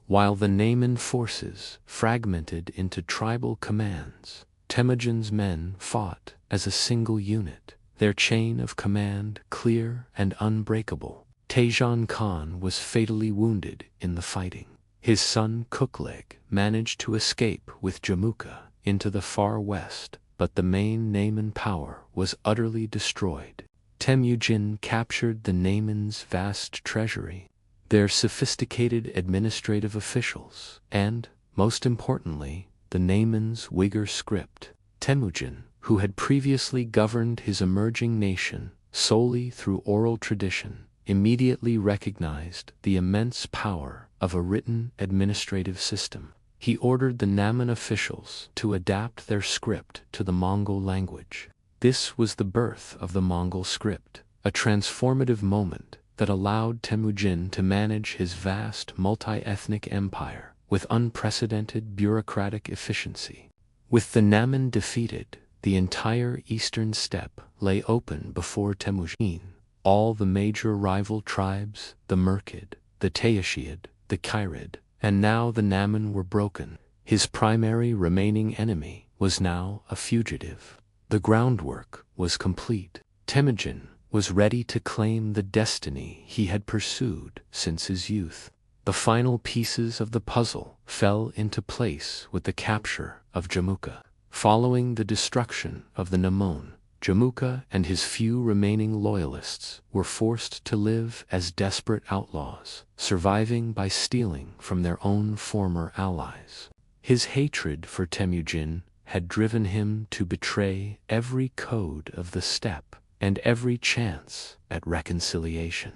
While the Naman forces fragmented into tribal commands, Temujin's men fought as a single unit, their chain of command clear and unbreakable. Genghis Khan was fatally wounded in the fighting. His son Kublai managed to escape with Jamuka into the far west, but the main Naman power was utterly destroyed. Temujin captured the Naman's vast treasury, their sophisticated administrative officials, and, most importantly, the Naman's Uyghur script. Temujin, who had previously governed his emerging nation solely through oral tradition, immediately recognized the immense power of a written administrative system. He ordered the Naman officials to adapt their script to the Mongol language. This was the birth of the Mongol script, a transformative moment that allowed Temujin to manage his vast multi-ethnic empire with unprecedented bureaucratic efficiency. With the Naman defeated, the entire eastern steppe lay open before Temujin. All the major rival tribes, the Merkid, the Tayashid, the Kairid, and now the Naman were broken. His primary remaining enemy was now a fugitive. The groundwork was complete. Temujin was ready to claim the destiny he had pursued since his youth. The final pieces of the puzzle fell into place with the capture of Jamuka. Following the destruction of the Naman, Jamuka and his few remaining loyalists were forced to live as desperate outlaws, surviving by stealing from their own former allies. His hatred for Temujin had driven him to betray every code of the steppe and every chance at reconciliation.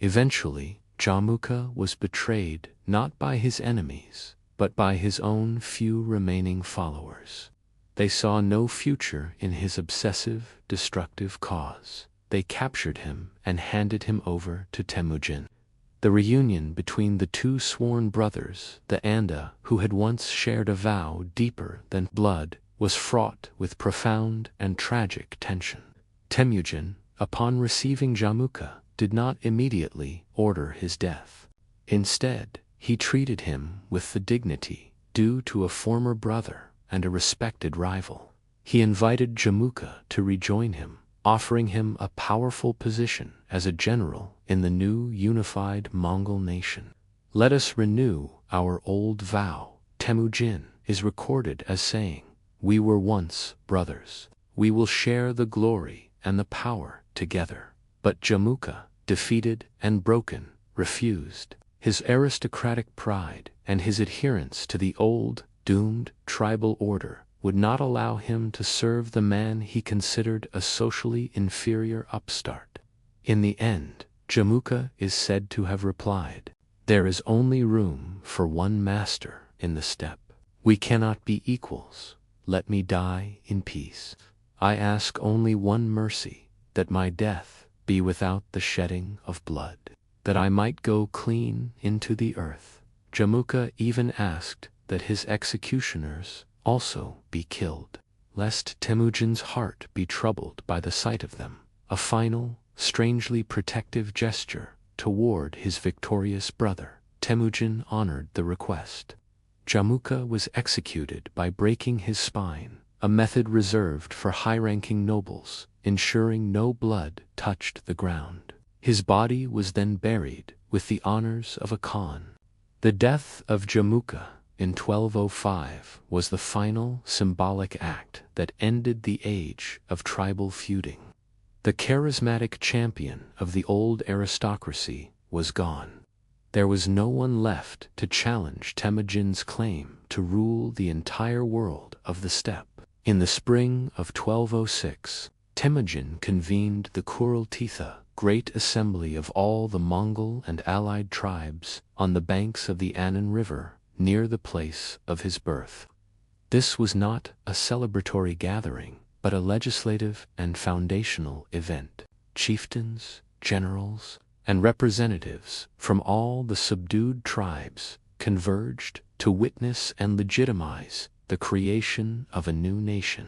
Eventually, Jamuka was betrayed not by his enemies, but by his own few remaining followers. They saw no future in his obsessive, destructive cause. They captured him and handed him over to Temujin. The reunion between the two sworn brothers, the Anda, who had once shared a vow deeper than blood, was fraught with profound and tragic tension. Temujin, upon receiving Jamuka, did not immediately order his death. Instead, he treated him with the dignity due to a former brother and a respected rival. He invited Jamuka to rejoin him, offering him a powerful position as a general in the new unified Mongol nation. "Let us renew our old vow," Temujin is recorded as saying. "We were once brothers. We will share the glory and the power together." But Jamuka, defeated and broken, refused. His aristocratic pride and his adherence to the old, doomed tribal order would not allow him to serve the man he considered a socially inferior upstart. In the end, Jamuka is said to have replied, "There is only room for one master in the steppe. We cannot be equals. Let me die in peace. I ask only one mercy, that my death be without the shedding of blood, that I might go clean into the earth." Jamuka even asked that his executioners also be killed, lest Temujin's heart be troubled by the sight of them, a final, strangely protective gesture toward his victorious brother. Temujin honored the request. Jamuka was executed by breaking his spine, a method reserved for high-ranking nobles, ensuring no blood touched the ground. His body was then buried with the honors of a Khan. The death of Jamuka in 1205 was the final symbolic act that ended the age of tribal feuding. The charismatic champion of the old aristocracy was gone. There was no one left to challenge Temujin's claim to rule the entire world of the steppe. In the spring of 1206, Temujin convened the Kurultitha, great assembly of all the Mongol and allied tribes on the banks of the Anan River, near the place of his birth. This was not a celebratory gathering, but a legislative and foundational event. Chieftains, generals, and representatives from all the subdued tribes converged to witness and legitimize the creation of a new nation.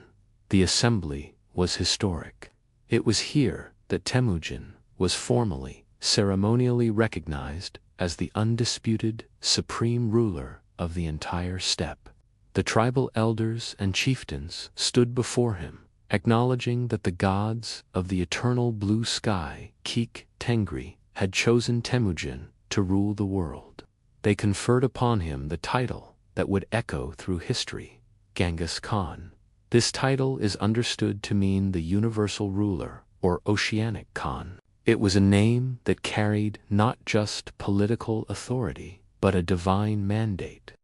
The assembly was historic. It was here that Temujin was formally, ceremonially recognized as the undisputed supreme ruler of the entire steppe. The tribal elders and chieftains stood before him, acknowledging that the gods of the eternal blue sky, Kik Tengri, had chosen Temujin to rule the world. They conferred upon him the title that would echo through history, Genghis Khan. This title is understood to mean the universal ruler, or oceanic Khan. It was a name that carried not just political authority, but a divine mandate.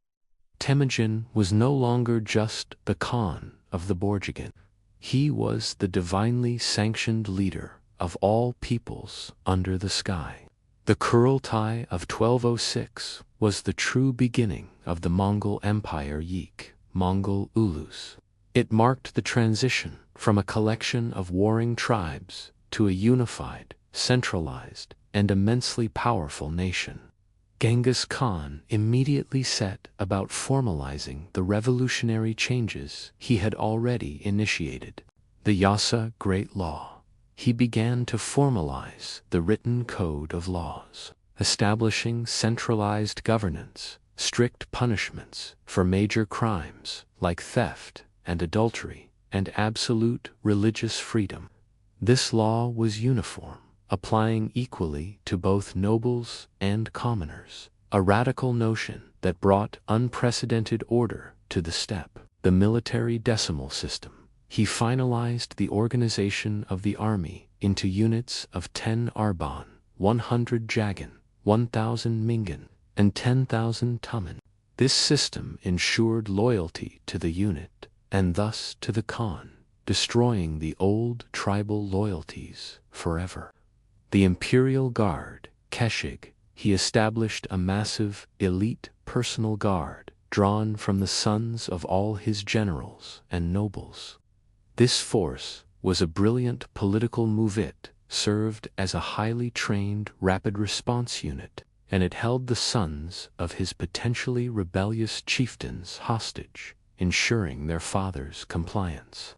Temujin was no longer just the Khan of the Borjigin. He was the divinely sanctioned leader of all peoples under the sky. The Kurultai of 1206 was the true beginning of the Mongol Empire Mongol Ulus. It marked the transition from a collection of warring tribes to a unified, centralized, and immensely powerful nation. Genghis Khan immediately set about formalizing the revolutionary changes he had already initiated. The Yassa Great Law. He began to formalize the written code of laws, establishing centralized governance, strict punishments for major crimes like theft and adultery, and absolute religious freedom. This law was uniform, applying equally to both nobles and commoners, a radical notion that brought unprecedented order to the steppe. The military decimal system. He finalized the organization of the army into units of 10 arban, 100 jagan, 1,000 mingan, and 10,000 tumen. This system ensured loyalty to the unit, and thus to the Khan, destroying the old tribal loyalties forever. The Imperial Guard, Keshig, he established a massive, elite personal guard drawn from the sons of all his generals and nobles. This force was a brilliant political move. It served as a highly trained rapid response unit, and it held the sons of his potentially rebellious chieftains hostage, ensuring their father's compliance.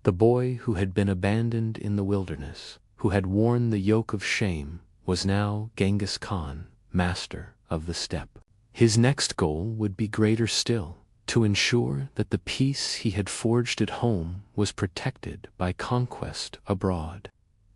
The boy who had been abandoned in the wilderness, who had worn the yoke of shame, was now Genghis Khan, master of the steppe. His next goal would be greater still, to ensure that the peace he had forged at home was protected by conquest abroad.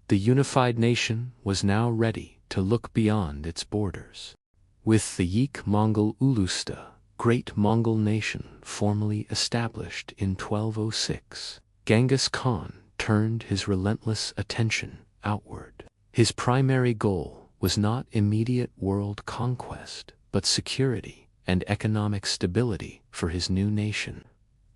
The unified nation was now ready to look beyond its borders. With the Mongol Ulusta, great Mongol nation, formally established in 1206, Genghis Khan turned his relentless attention outward. His primary goal was not immediate world conquest, but security and economic stability for his new nation.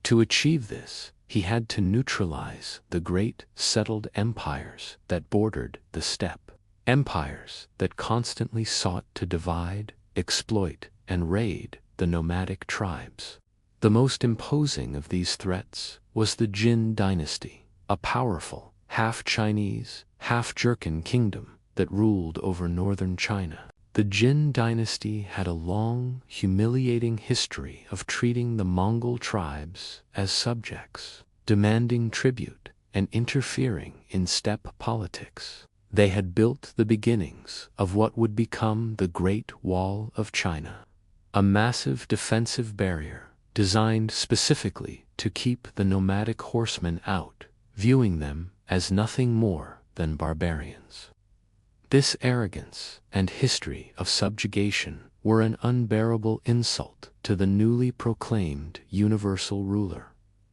To achieve this, he had to neutralize the great settled empires that bordered the steppe, empires that constantly sought to divide, exploit, and raid the nomadic tribes. The most imposing of these threats was the Jin dynasty, a powerful, half-Chinese, half-Jurchen kingdom that ruled over northern China. The Jin dynasty had a long, humiliating history of treating the Mongol tribes as subjects, demanding tribute, and interfering in steppe politics. They had built the beginnings of what would become the Great Wall of China, a massive defensive barrier designed specifically to keep the nomadic horsemen out, viewing them as nothing more than barbarians. This arrogance and history of subjugation were an unbearable insult to the newly proclaimed universal ruler.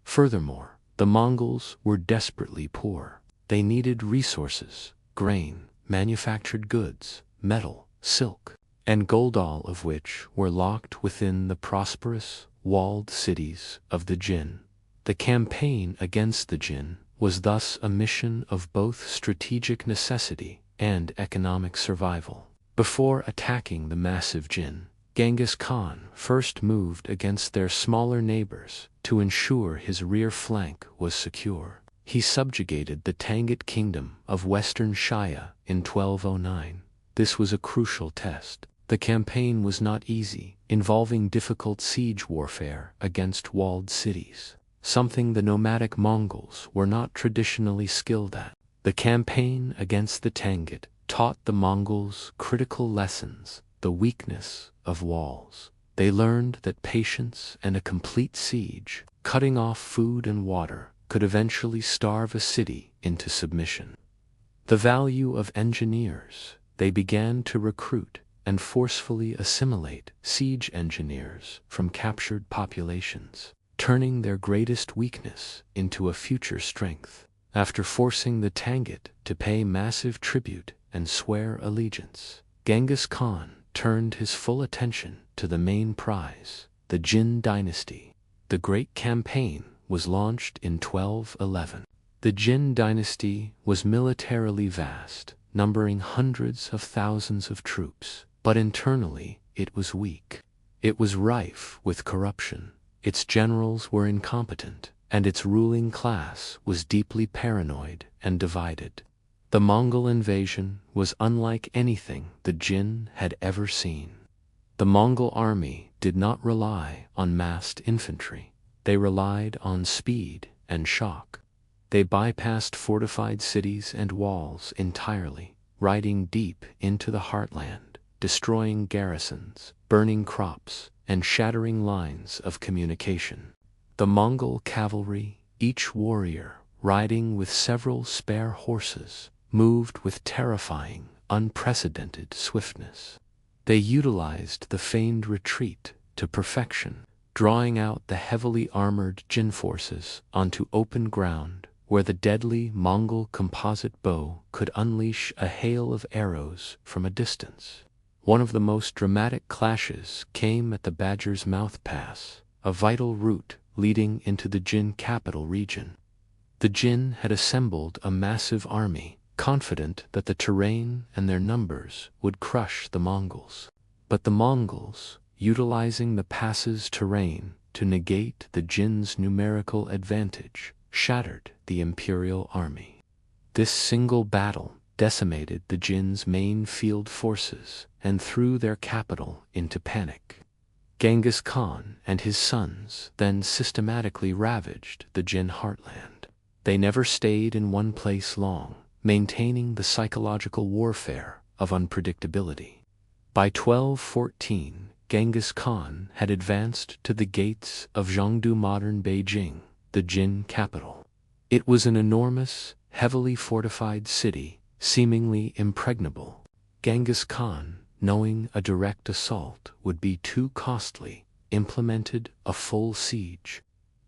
Furthermore, the Mongols were desperately poor. They needed resources, grain, manufactured goods, metal, silk, and Goldal of which were locked within the prosperous, walled cities of the Jin. The campaign against the Jin was thus a mission of both strategic necessity and economic survival. Before attacking the massive Jin, Genghis Khan first moved against their smaller neighbors to ensure his rear flank was secure. He subjugated the Tangut kingdom of Western Shaya in 1209. This was a crucial test. The campaign was not easy, involving difficult siege warfare against walled cities, something the nomadic Mongols were not traditionally skilled at. The campaign against the Tangut taught the Mongols critical lessons: the weakness of walls. They learned that patience and a complete siege, cutting off food and water, could eventually starve a city into submission. The value of engineers. They began to recruit and forcefully assimilate siege engineers from captured populations, turning their greatest weakness into a future strength. After forcing the Tangut to pay massive tribute and swear allegiance, Genghis Khan turned his full attention to the main prize, the Jin dynasty. The great campaign was launched in 1211. The Jin dynasty was militarily vast, numbering hundreds of thousands of troops, but internally it was weak. It was rife with corruption. Its generals were incompetent, and its ruling class was deeply paranoid and divided. The Mongol invasion was unlike anything the Jin had ever seen. The Mongol army did not rely on massed infantry. They relied on speed and shock. They bypassed fortified cities and walls entirely, riding deep into the heartland, destroying garrisons, burning crops, and shattering lines of communication. The Mongol cavalry, each warrior riding with several spare horses, moved with terrifying, unprecedented swiftness. They utilized the feigned retreat to perfection, drawing out the heavily armored Jin forces onto open ground where the deadly Mongol composite bow could unleash a hail of arrows from a distance. One of the most dramatic clashes came at the Badger's Mouth Pass, a vital route leading into the Jin capital region. The Jin had assembled a massive army, confident that the terrain and their numbers would crush the Mongols. But the Mongols, utilizing the pass's terrain to negate the Jin's numerical advantage, shattered the imperial army. This single battle decimated the Jin's main field forces and threw their capital into panic. Genghis Khan and his sons then systematically ravaged the Jin heartland. They never stayed in one place long, maintaining the psychological warfare of unpredictability. By 1214, Genghis Khan had advanced to the gates of Zhengdu, modern Beijing, the Jin capital. It was an enormous, heavily fortified city, seemingly impregnable. Genghis Khan, knowing a direct assault would be too costly, implemented a full siege.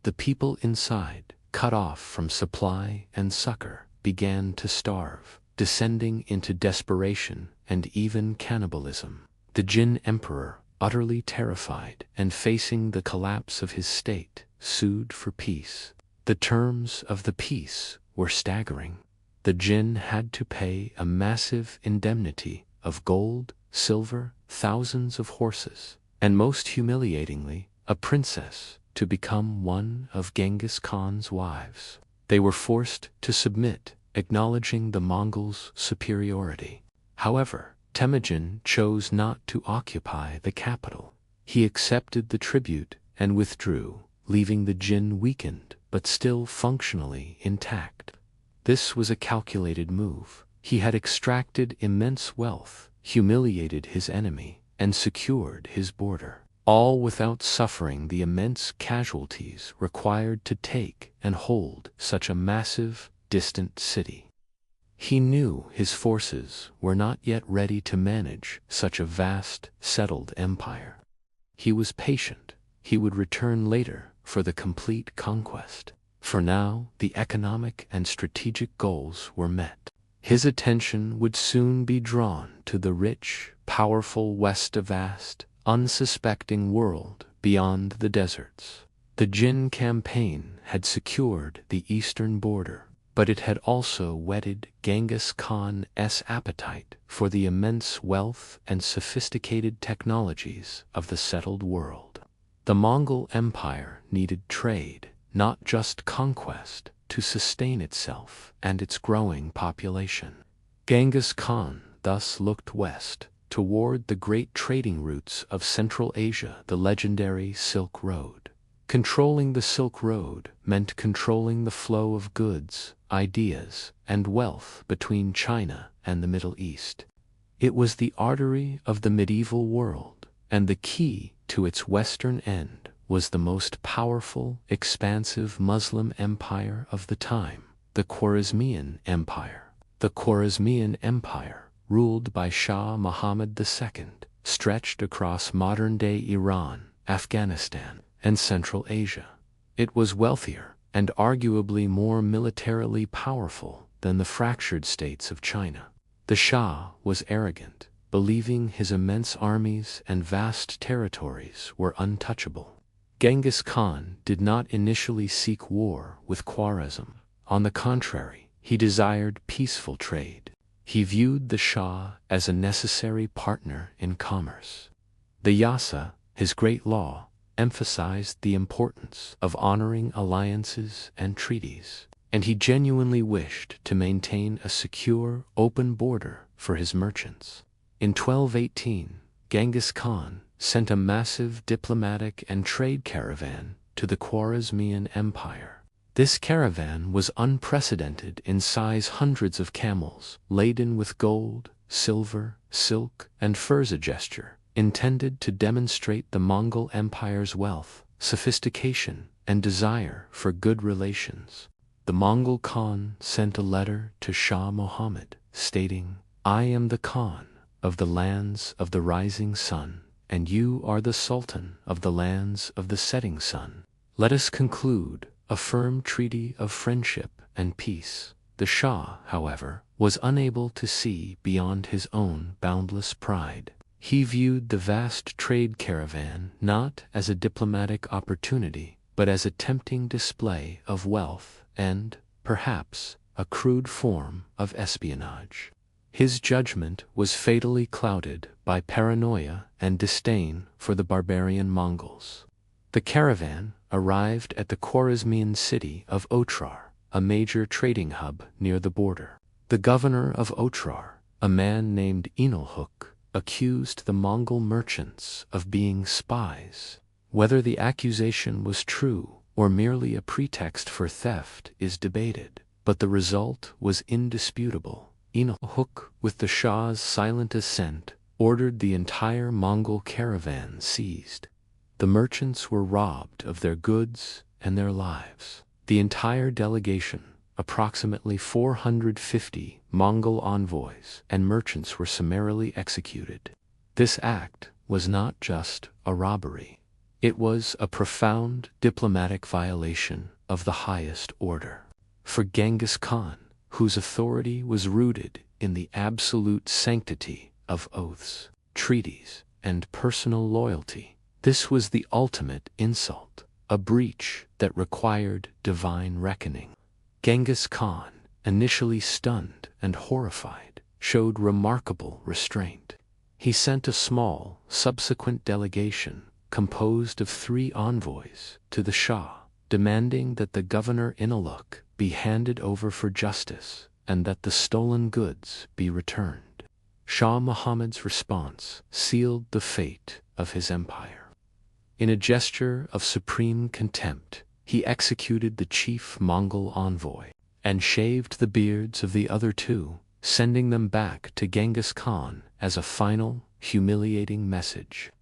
The people inside, cut off from supply and succor, began to starve, descending into desperation and even cannibalism. The Jin emperor, utterly terrified and facing the collapse of his state, sued for peace. The terms of the peace were staggering. The Jin had to pay a massive indemnity of gold, silver, thousands of horses, and most humiliatingly, a princess to become one of Genghis Khan's wives. They were forced to submit, acknowledging the Mongols' superiority. However, Temujin chose not to occupy the capital. He accepted the tribute and withdrew, leaving the Jin weakened but still functionally intact. This was a calculated move. He had extracted immense wealth, humiliated his enemy, and secured his border, all without suffering the immense casualties required to take and hold such a massive, distant city. He knew his forces were not yet ready to manage such a vast, settled empire. He was patient. He would return later for the complete conquest. For now, the economic and strategic goals were met. His attention would soon be drawn to the rich, powerful west, a vast, unsuspecting world beyond the deserts. The Jin campaign had secured the eastern border, but it had also whetted Genghis Khan's appetite for the immense wealth and sophisticated technologies of the settled world. The Mongol Empire needed trade, not just conquest, to sustain itself and its growing population. Genghis Khan thus looked west, toward the great trading routes of Central Asia, the legendary Silk Road. Controlling the Silk Road meant controlling the flow of goods, ideas, and wealth between China and the Middle East. It was the artery of the medieval world, and the key to its western end was the most powerful, expansive Muslim empire of the time, the Khwarezmian Empire. The Khwarezmian Empire, ruled by Shah Muhammad II, stretched across modern-day Iran, Afghanistan, and Central Asia. It was wealthier and arguably more militarily powerful than the fractured states of China. The Shah was arrogant, believing his immense armies and vast territories were untouchable. Genghis Khan did not initially seek war with Khwarezm. On the contrary, he desired peaceful trade. He viewed the Shah as a necessary partner in commerce. The Yassa, his great law, emphasized the importance of honoring alliances and treaties, and he genuinely wished to maintain a secure, open border for his merchants. In 1218, Genghis Khan sent a massive diplomatic and trade caravan to the Khwarezmian Empire. This caravan was unprecedented in size, hundreds of camels, laden with gold, silver, silk, and furs, a gesture intended to demonstrate the Mongol Empire's wealth, sophistication, and desire for good relations. The Mongol Khan sent a letter to Shah Muhammad, stating, "I am the Khan of the lands of the rising sun, and you are the Sultan of the lands of the setting sun. Let us conclude a firm treaty of friendship and peace." The Shah, however, was unable to see beyond his own boundless pride. He viewed the vast trade caravan not as a diplomatic opportunity, but as a tempting display of wealth and, perhaps, a crude form of espionage. His judgment was fatally clouded by paranoia and disdain for the barbarian Mongols. The caravan arrived at the Khwarezmian city of Otrar, a major trading hub near the border. The governor of Otrar, a man named Inalhuk, accused the Mongol merchants of being spies. Whether the accusation was true or merely a pretext for theft is debated, but the result was indisputable. Inalhuk, with the Shah's silent assent, ordered the entire Mongol caravan seized. The merchants were robbed of their goods and their lives. The entire delegation, approximately 450 Mongol envoys and merchants, were summarily executed. This act was not just a robbery. It was a profound diplomatic violation of the highest order. For Genghis Khan, whose authority was rooted in the absolute sanctity of oaths, treaties, and personal loyalty, this was the ultimate insult, a breach that required divine reckoning. Genghis Khan, initially stunned and horrified, showed remarkable restraint. He sent a small, subsequent delegation composed of 3 envoys to the Shah, demanding that the governor Inalhuk be handed over for justice and that the stolen goods be returned. Shah Muhammad's response sealed the fate of his empire. In a gesture of supreme contempt, he executed the chief Mongol envoy and shaved the beards of the other 2, sending them back to Genghis Khan as a final, humiliating message.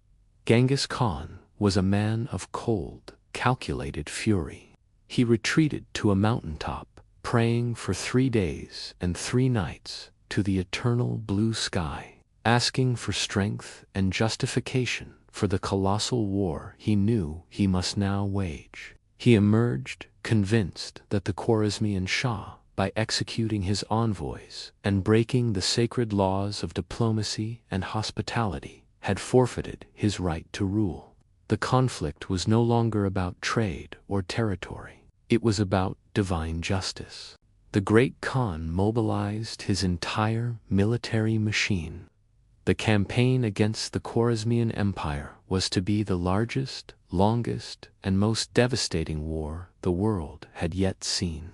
Genghis Khan was a man of cold, calculated fury. He retreated to a mountaintop, praying for 3 days and 3 nights to the eternal blue sky, asking for strength and justification for the colossal war he knew he must now wage. He emerged convinced that the Khwarezmian Shah by executing his envoys and breaking the sacred laws of diplomacy and hospitality, had forfeited his right to rule. The conflict was no longer about trade or territory. It was about divine justice. The great Khan mobilized his entire military machine. The campaign against the Khwarezmian Empire was to be the largest, longest, and most devastating war the world had yet seen.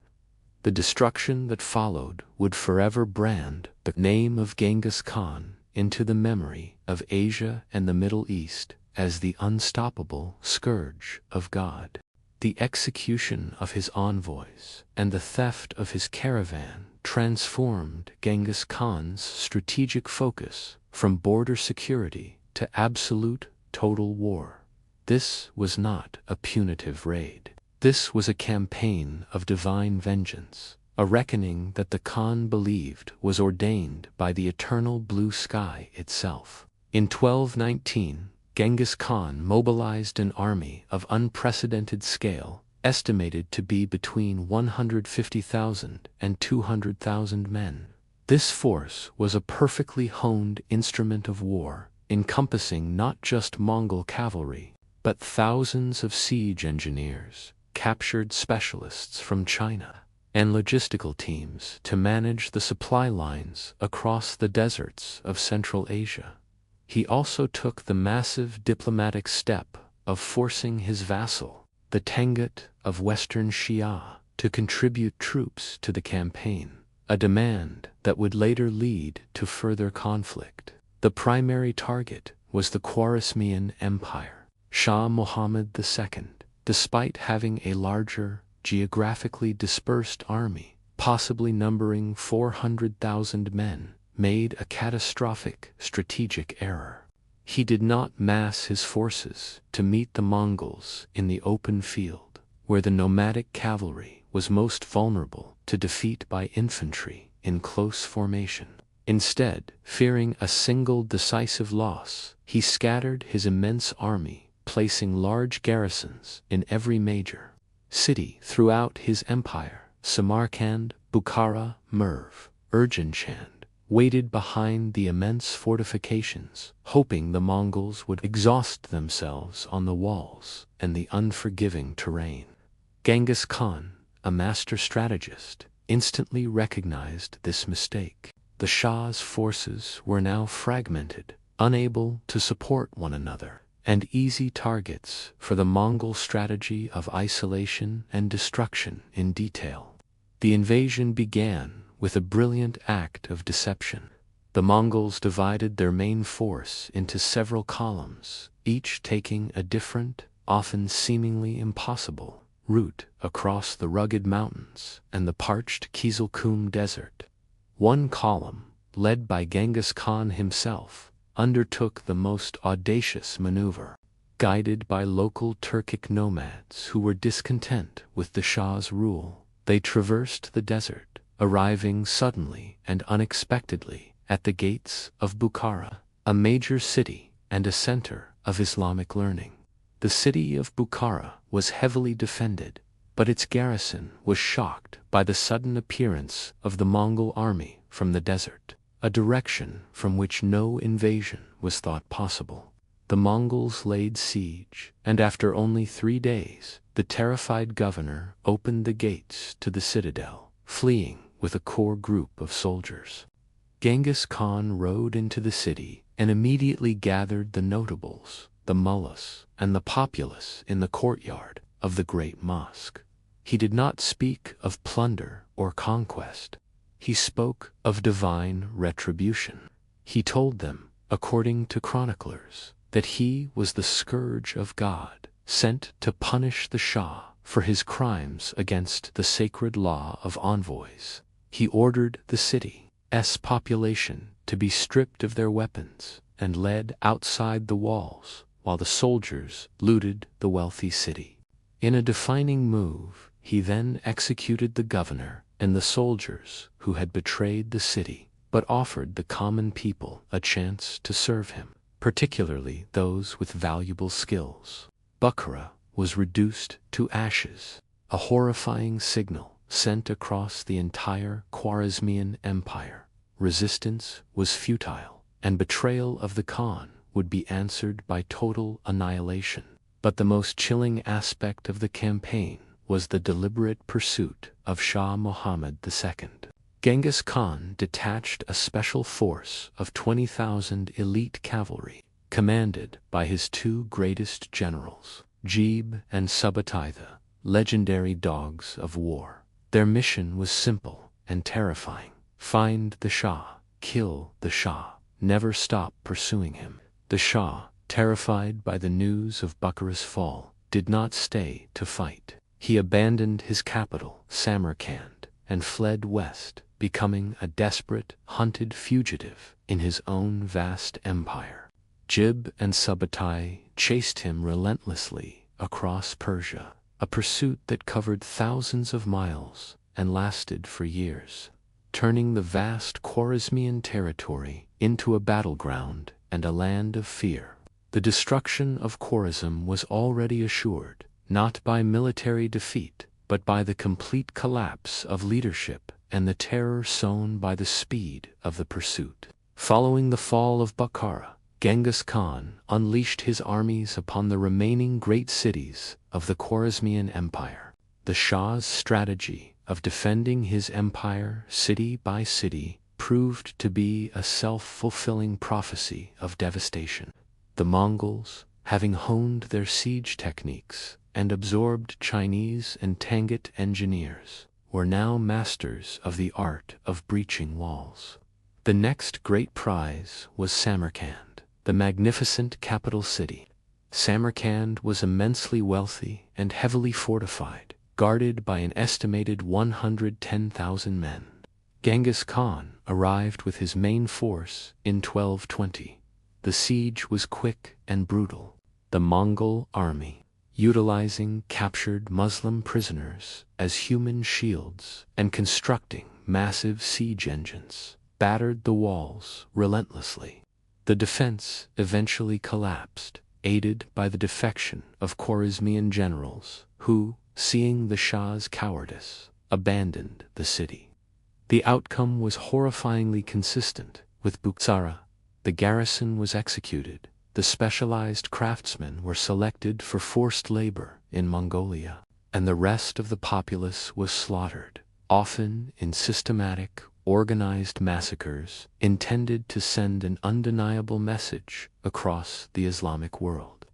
The destruction that followed would forever brand the name of Genghis Khan into the memory of Asia and the Middle East as the unstoppable scourge of God. The execution of his envoys and the theft of his caravan transformed Genghis Khan's strategic focus from border security to absolute total war. This was not a punitive raid. This was a campaign of divine vengeance, a reckoning that the Khan believed was ordained by the eternal blue sky itself. In 1219, Genghis Khan mobilized an army of unprecedented scale, estimated to be between 150,000 and 200,000 men. This force was a perfectly honed instrument of war, encompassing not just Mongol cavalry, but thousands of siege engineers, captured specialists from China, and logistical teams to manage the supply lines across the deserts of Central Asia. He also took the massive diplomatic step of forcing his vassal, the Tengut of Western Xia, to contribute troops to the campaign, a demand that would later lead to further conflict. The primary target was the Khwarezmian Empire. Shah Muhammad II, despite having a larger, geographically dispersed army, possibly numbering 400,000 men, made a catastrophic strategic error. He did not mass his forces to meet the Mongols in the open field, where the nomadic cavalry was most vulnerable to defeat by infantry in close formation. Instead, fearing a single decisive loss, he scattered his immense army, placing large garrisons in every major city throughout his empire. Samarkand, Bukhara, Merv, Urgenchand waited behind the immense fortifications, hoping the Mongols would exhaust themselves on the walls and the unforgiving terrain. Genghis Khan, a master strategist, instantly recognized this mistake. The Shah's forces were now fragmented, unable to support one another, and easy targets for the Mongol strategy of isolation and destruction in detail. The invasion began with a brilliant act of deception. The Mongols divided their main force into several columns, each taking a different, often seemingly impossible, route across the rugged mountains and the parched Kizilkum Desert. One column, led by Genghis Khan himself, undertook the most audacious maneuver. Guided by local Turkic nomads who were discontent with the Shah's rule, they traversed the desert, arriving suddenly and unexpectedly at the gates of Bukhara, a major city and a center of Islamic learning. The city of Bukhara was heavily defended, but its garrison was shocked by the sudden appearance of the Mongol army from the desert, a direction from which no invasion was thought possible. The Mongols laid siege, and after only 3 days, the terrified governor opened the gates to the citadel, fleeing with a core group of soldiers. Genghis Khan rode into the city and immediately gathered the notables, the mullahs, and the populace in the courtyard of the great mosque. He did not speak of plunder or conquest. He spoke of divine retribution. He told them, according to chroniclers, that he was the scourge of God, sent to punish the Shah for his crimes against the sacred law of envoys. He ordered the city's population to be stripped of their weapons and led outside the walls, while the soldiers looted the wealthy city. In a defining move, he then executed the governor and the soldiers who had betrayed the city, but offered the common people a chance to serve him, particularly those with valuable skills. Bukhara was reduced to ashes, a horrifying signal sent across the entire Khwarezmian Empire. Resistance was futile, and betrayal of the Khan would be answered by total annihilation. But the most chilling aspect of the campaign was the deliberate pursuit of Shah Muhammad II. Genghis Khan detached a special force of 20,000 elite cavalry, commanded by his two greatest generals, Jib and Subataitha, legendary dogs of war. Their mission was simple and terrifying: find the Shah, kill the Shah, never stop pursuing him. The Shah, terrified by the news of Bukhara's fall, did not stay to fight. He abandoned his capital, Samarkand, and fled west, becoming a desperate, hunted fugitive in his own vast empire. Jib and Subutai chased him relentlessly across Persia, a pursuit that covered thousands of miles and lasted for years, turning the vast Khwarezmian territory into a battleground and a land of fear. The destruction of Khwarezm was already assured, not by military defeat, but by the complete collapse of leadership and the terror sown by the speed of the pursuit. Following the fall of Bukhara, Genghis Khan unleashed his armies upon the remaining great cities of the Khwarezmian Empire. The Shah's strategy of defending his empire city by city proved to be a self-fulfilling prophecy of devastation. The Mongols, having honed their siege techniques and absorbed Chinese and Tangut engineers, were now masters of the art of breaching walls. The next great prize was Samarkand, the magnificent capital city. Samarkand was immensely wealthy and heavily fortified, guarded by an estimated 110,000 men. Genghis Khan arrived with his main force in 1220. The siege was quick and brutal. The Mongol army, utilizing captured Muslim prisoners as human shields and constructing massive siege engines, battered the walls relentlessly. The defense eventually collapsed, aided by the defection of Khwarezmian generals who, seeing the Shah's cowardice, abandoned the city. The outcome was horrifyingly consistent with Bukhara. The garrison was executed. The specialized craftsmen were selected for forced labor in Mongolia, and the rest of the populace was slaughtered, often in systematic, organized massacres intended to send an undeniable message across the Islamic world.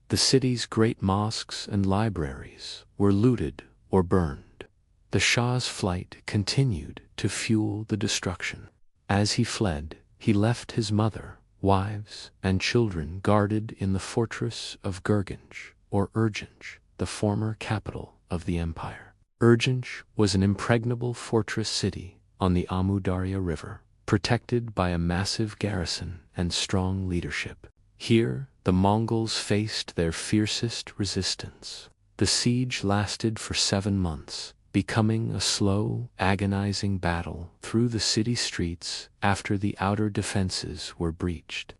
The city's great mosques and libraries were looted or burned. The Shah's flight continued to fuel the destruction. As he fled, he left his mother, wives, and children guarded in the fortress of Gurganj, or Urgench, the former capital of the empire. Urgench was an impregnable fortress city on the Amu Darya River, protected by a massive garrison and strong leadership. Here, the Mongols faced their fiercest resistance. The siege lasted for 7 months, becoming a slow, agonizing battle through the city streets after the outer defenses were breached.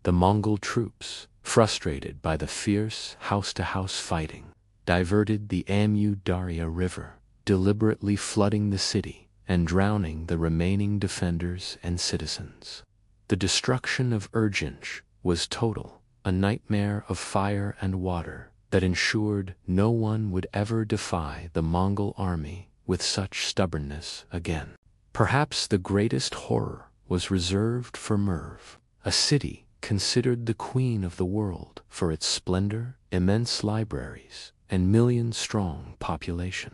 The Mongol troops, frustrated by the fierce house-to-house fighting, diverted the Amu Darya River, deliberately flooding the city and drowning the remaining defenders and citizens. The destruction of Urgench was total, a nightmare of fire and water that ensured no one would ever defy the Mongol army with such stubbornness again. Perhaps the greatest horror was reserved for Merv, a city considered the queen of the world for its splendor, immense libraries, and million-strong population.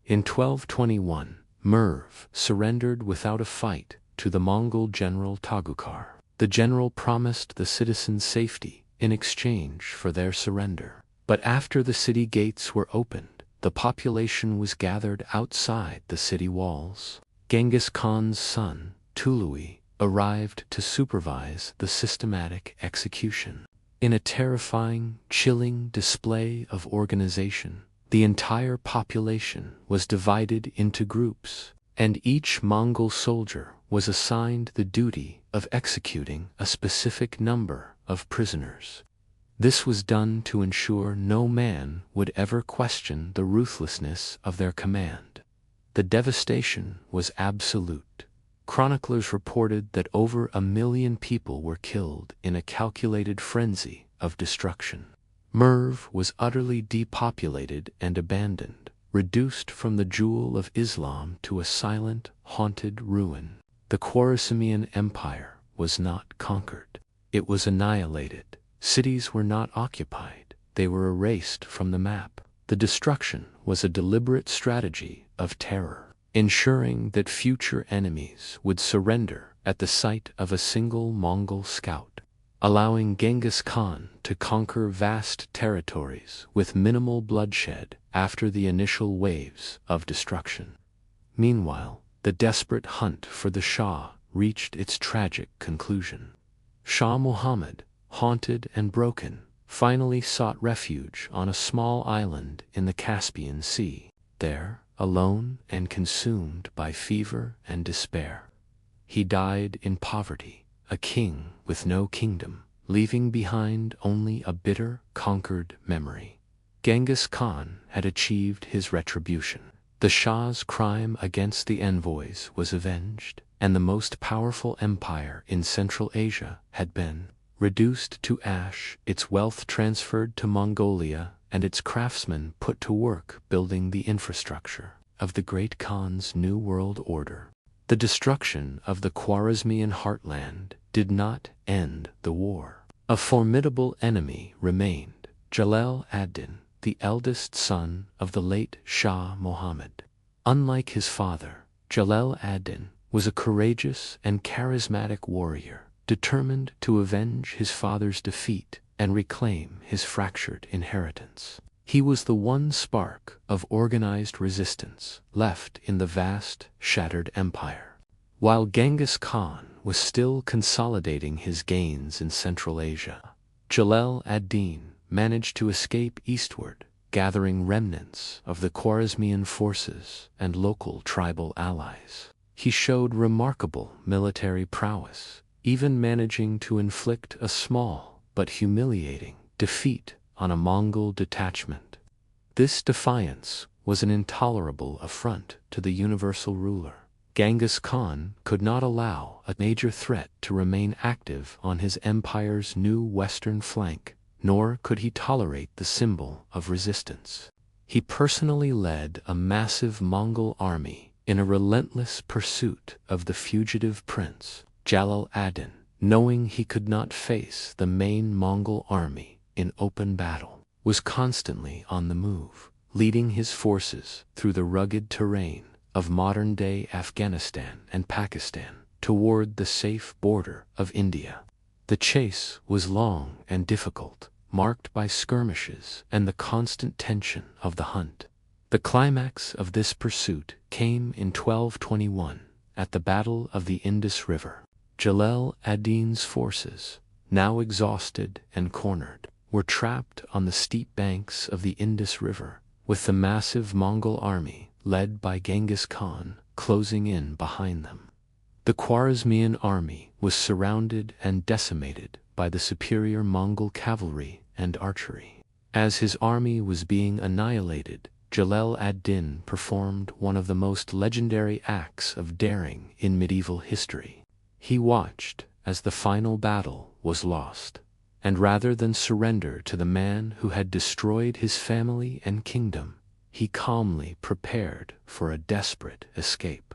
In 1221, Merv surrendered without a fight to the Mongol general Tagukar. The general promised the citizens safety in exchange for their surrender. But after the city gates were opened, the population was gathered outside the city walls. Genghis Khan's son, Tului, arrived to supervise the systematic execution. In a terrifying, chilling display of organization, the entire population was divided into groups, and each Mongol soldier was assigned the duty of executing a specific number of prisoners. This was done to ensure no man would ever question the ruthlessness of their command. The devastation was absolute. Chroniclers reported that over 1 million people were killed in a calculated frenzy of destruction. Merv was utterly depopulated and abandoned, reduced from the jewel of Islam to a silent, haunted ruin. The Khwarezmian Empire was not conquered. It was annihilated. Cities were not occupied. They were erased from the map. The destruction was a deliberate strategy of terror, ensuring that future enemies would surrender at the sight of a single Mongol scout, allowing Genghis Khan to conquer vast territories with minimal bloodshed after the initial waves of destruction. Meanwhile, the desperate hunt for the Shah reached its tragic conclusion. Shah Muhammad, haunted and broken, finally sought refuge on a small island in the Caspian Sea. There, alone and consumed by fever and despair, he died in poverty, a king with no kingdom, leaving behind only a bitter, conquered memory. Genghis Khan had achieved his retribution. The Shah's crime against the envoys was avenged, and the most powerful empire in Central Asia had been reduced to ash, its wealth transferred to Mongolia, and its craftsmen put to work building the infrastructure of the great Khan's New World Order. The destruction of the Khwarezmian heartland did not end the war. A formidable enemy remained: Jalal ad-Din, the eldest son of the late Shah Muhammad. Unlike his father, Jalal ad-Din was a courageous and charismatic warrior, determined to avenge his father's defeat and reclaim his fractured inheritance. He was the one spark of organized resistance left in the vast, shattered empire. While Genghis Khan was still consolidating his gains in Central Asia, Jalal ad-Din managed to escape eastward, gathering remnants of the Khwarezmian forces and local tribal allies. He showed remarkable military prowess, even managing to inflict a small but humiliating defeat on a Mongol detachment. This defiance was an intolerable affront to the universal ruler. Genghis Khan could not allow a major threat to remain active on his empire's new western flank, nor could he tolerate the symbol of resistance. He personally led a massive Mongol army in a relentless pursuit of the fugitive prince, Jalal ad-Din, knowing he could not face the main Mongol army in open battle, was constantly on the move, leading his forces through the rugged terrain of modern-day Afghanistan and Pakistan toward the safe border of India. The chase was long and difficult, marked by skirmishes and the constant tension of the hunt. The climax of this pursuit came in 1221 at the Battle of the Indus River. Jalal ad-Din's forces, now exhausted and cornered, were trapped on the steep banks of the Indus River, with the massive Mongol army, led by Genghis Khan, closing in behind them. The Khwarezmian army was surrounded and decimated by the superior Mongol cavalry and archery. As his army was being annihilated, Jalal ad-Din performed one of the most legendary acts of daring in medieval history. He watched as the final battle was lost, and rather than surrender to the man who had destroyed his family and kingdom, he calmly prepared for a desperate escape.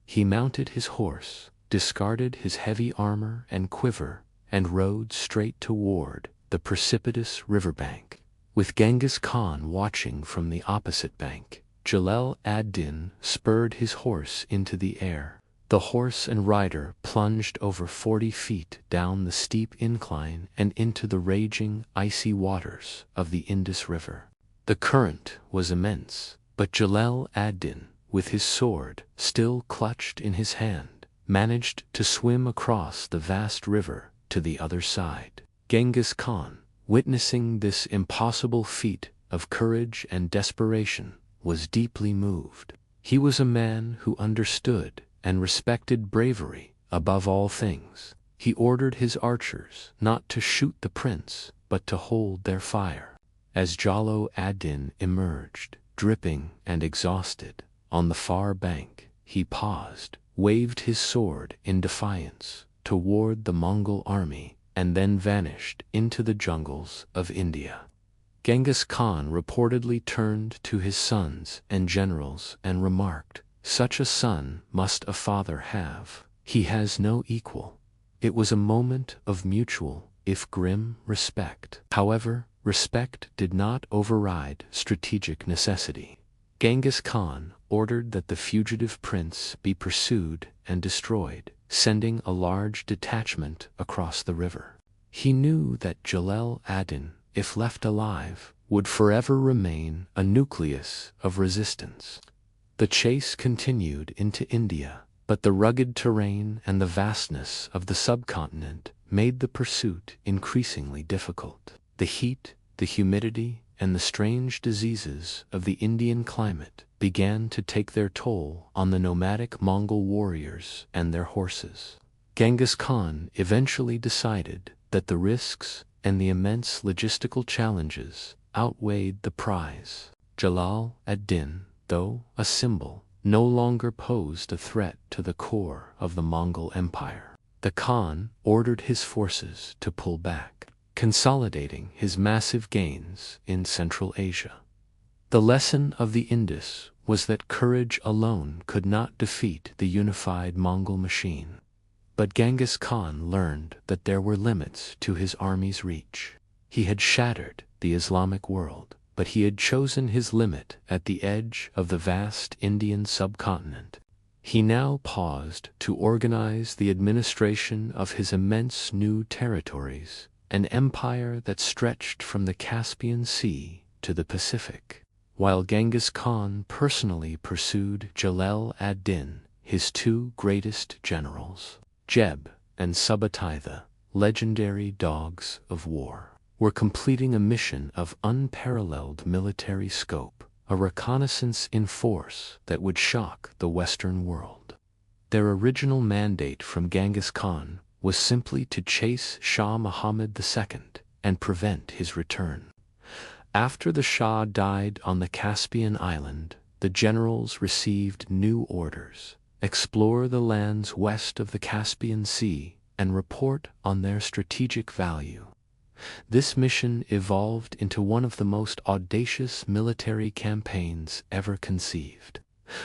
He mounted his horse, discarded his heavy armor and quiver, and rode straight toward the precipitous riverbank. With Genghis Khan watching from the opposite bank, Jalal ad-Din spurred his horse into the air. The horse and rider plunged over 40 feet down the steep incline and into the raging, icy waters of the Indus River. The current was immense, but Jalal ad-Din, with his sword still clutched in his hand, managed to swim across the vast river to the other side. Genghis Khan, witnessing this impossible feat of courage and desperation, was deeply moved. He was a man who understood and respected bravery above all things. He ordered his archers not to shoot the prince, but to hold their fire. As Jalal ad-Din emerged, dripping and exhausted, On the far bank, he paused, waved his sword in defiance toward the Mongol army, and then vanished into the jungles of India. Genghis Khan reportedly turned to his sons and generals and remarked, "Such a son must a father have. He has no equal." It was a moment of mutual, if grim, respect. However, respect did not override strategic necessity. Genghis Khan ordered that the fugitive prince be pursued and destroyed, sending a large detachment across the river. He knew that Jalal ad-Din, if left alive, would forever remain a nucleus of resistance. The chase continued into India, but the rugged terrain and the vastness of the subcontinent made the pursuit increasingly difficult. The heat, the humidity, and the strange diseases of the Indian climate began to take their toll on the nomadic Mongol warriors and their horses. Genghis Khan eventually decided that the risks and the immense logistical challenges outweighed the prize. Jalal ad-Din, though a symbol, no longer posed a threat to the core of the Mongol Empire. The Khan ordered his forces to pull back, consolidating his massive gains in Central Asia. The lesson of the Indus was that courage alone could not defeat the unified Mongol machine. But Genghis Khan learned that there were limits to his army's reach. He had shattered the Islamic world, but he had chosen his limit at the edge of the vast Indian subcontinent. He now paused to organize the administration of his immense new territories, an empire that stretched from the Caspian Sea to the Pacific. While Genghis Khan personally pursued Jalal ad-Din, his two greatest generals, Jeb and Subutai, the legendary dogs of war, were completing a mission of unparalleled military scope, a reconnaissance in force that would shock the Western world. Their original mandate from Genghis Khan was simply to chase Shah Muhammad II and prevent his return. After the Shah died on the Caspian island, the generals received new orders: explore the lands west of the Caspian Sea and report on their strategic value. This mission evolved into one of the most audacious military campaigns ever conceived.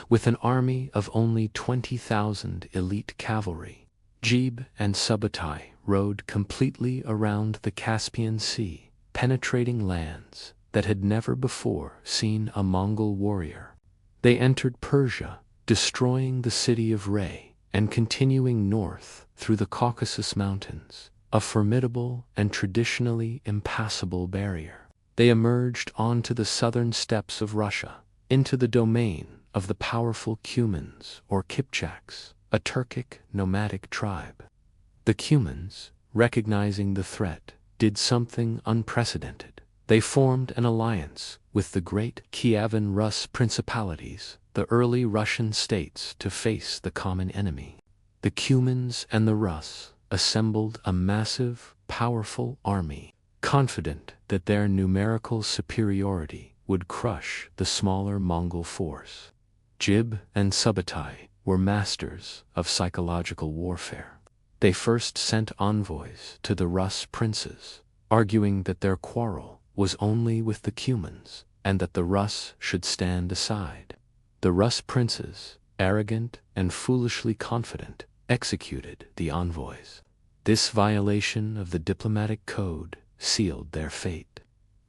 With an army of only 20,000 elite cavalry, Jeb and Subutai rode completely around the Caspian Sea, penetrating lands that had never before seen a Mongol warrior. They entered Persia, destroying the city of Ray, and continuing north through the Caucasus Mountains, a formidable and traditionally impassable barrier. They emerged onto the southern steppes of Russia, into the domain of the powerful Cumans or Kipchaks, a Turkic nomadic tribe. The Cumans, recognizing the threat, did something unprecedented. They formed an alliance with the great Kievan Rus principalities, the early Russian states, to face the common enemy. The Cumans and the Rus assembled a massive, powerful army, confident that their numerical superiority would crush the smaller Mongol force. Jeb and Subutai were masters of psychological warfare. They first sent envoys to the Rus princes, arguing that their quarrel was only with the Cumans, and that the Rus should stand aside. The Rus princes, arrogant and foolishly confident, executed the envoys. This violation of the diplomatic code sealed their fate.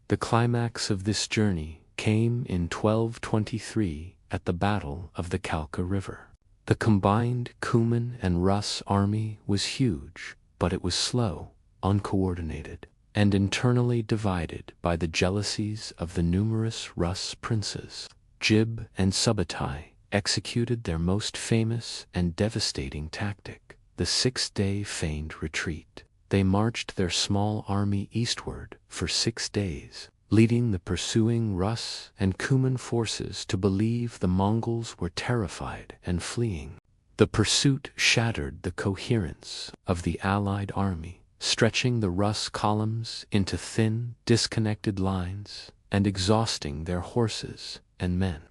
The climax of this journey came in 1223 at the Battle of the Kalka River. The combined Cuman and Rus army was huge, but it was slow, uncoordinated, and internally divided by the jealousies of the numerous Rus princes. Jeb and Subutai executed their most famous and devastating tactic, the 6-day feigned retreat. They marched their small army eastward for 6 days, leading the pursuing Rus and Cuman forces to believe the Mongols were terrified and fleeing. The pursuit shattered the coherence of the allied army, stretching the Rus columns into thin, disconnected lines and exhausting their horses and men.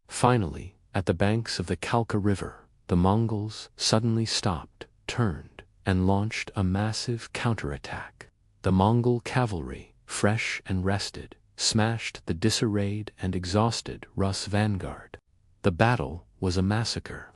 Finally, At the banks of the Khalkha River, the Mongols suddenly stopped, turned, and launched a massive counterattack. The Mongol cavalry, fresh and rested, smashed the disarrayed and exhausted Rus vanguard. The battle was a massacre.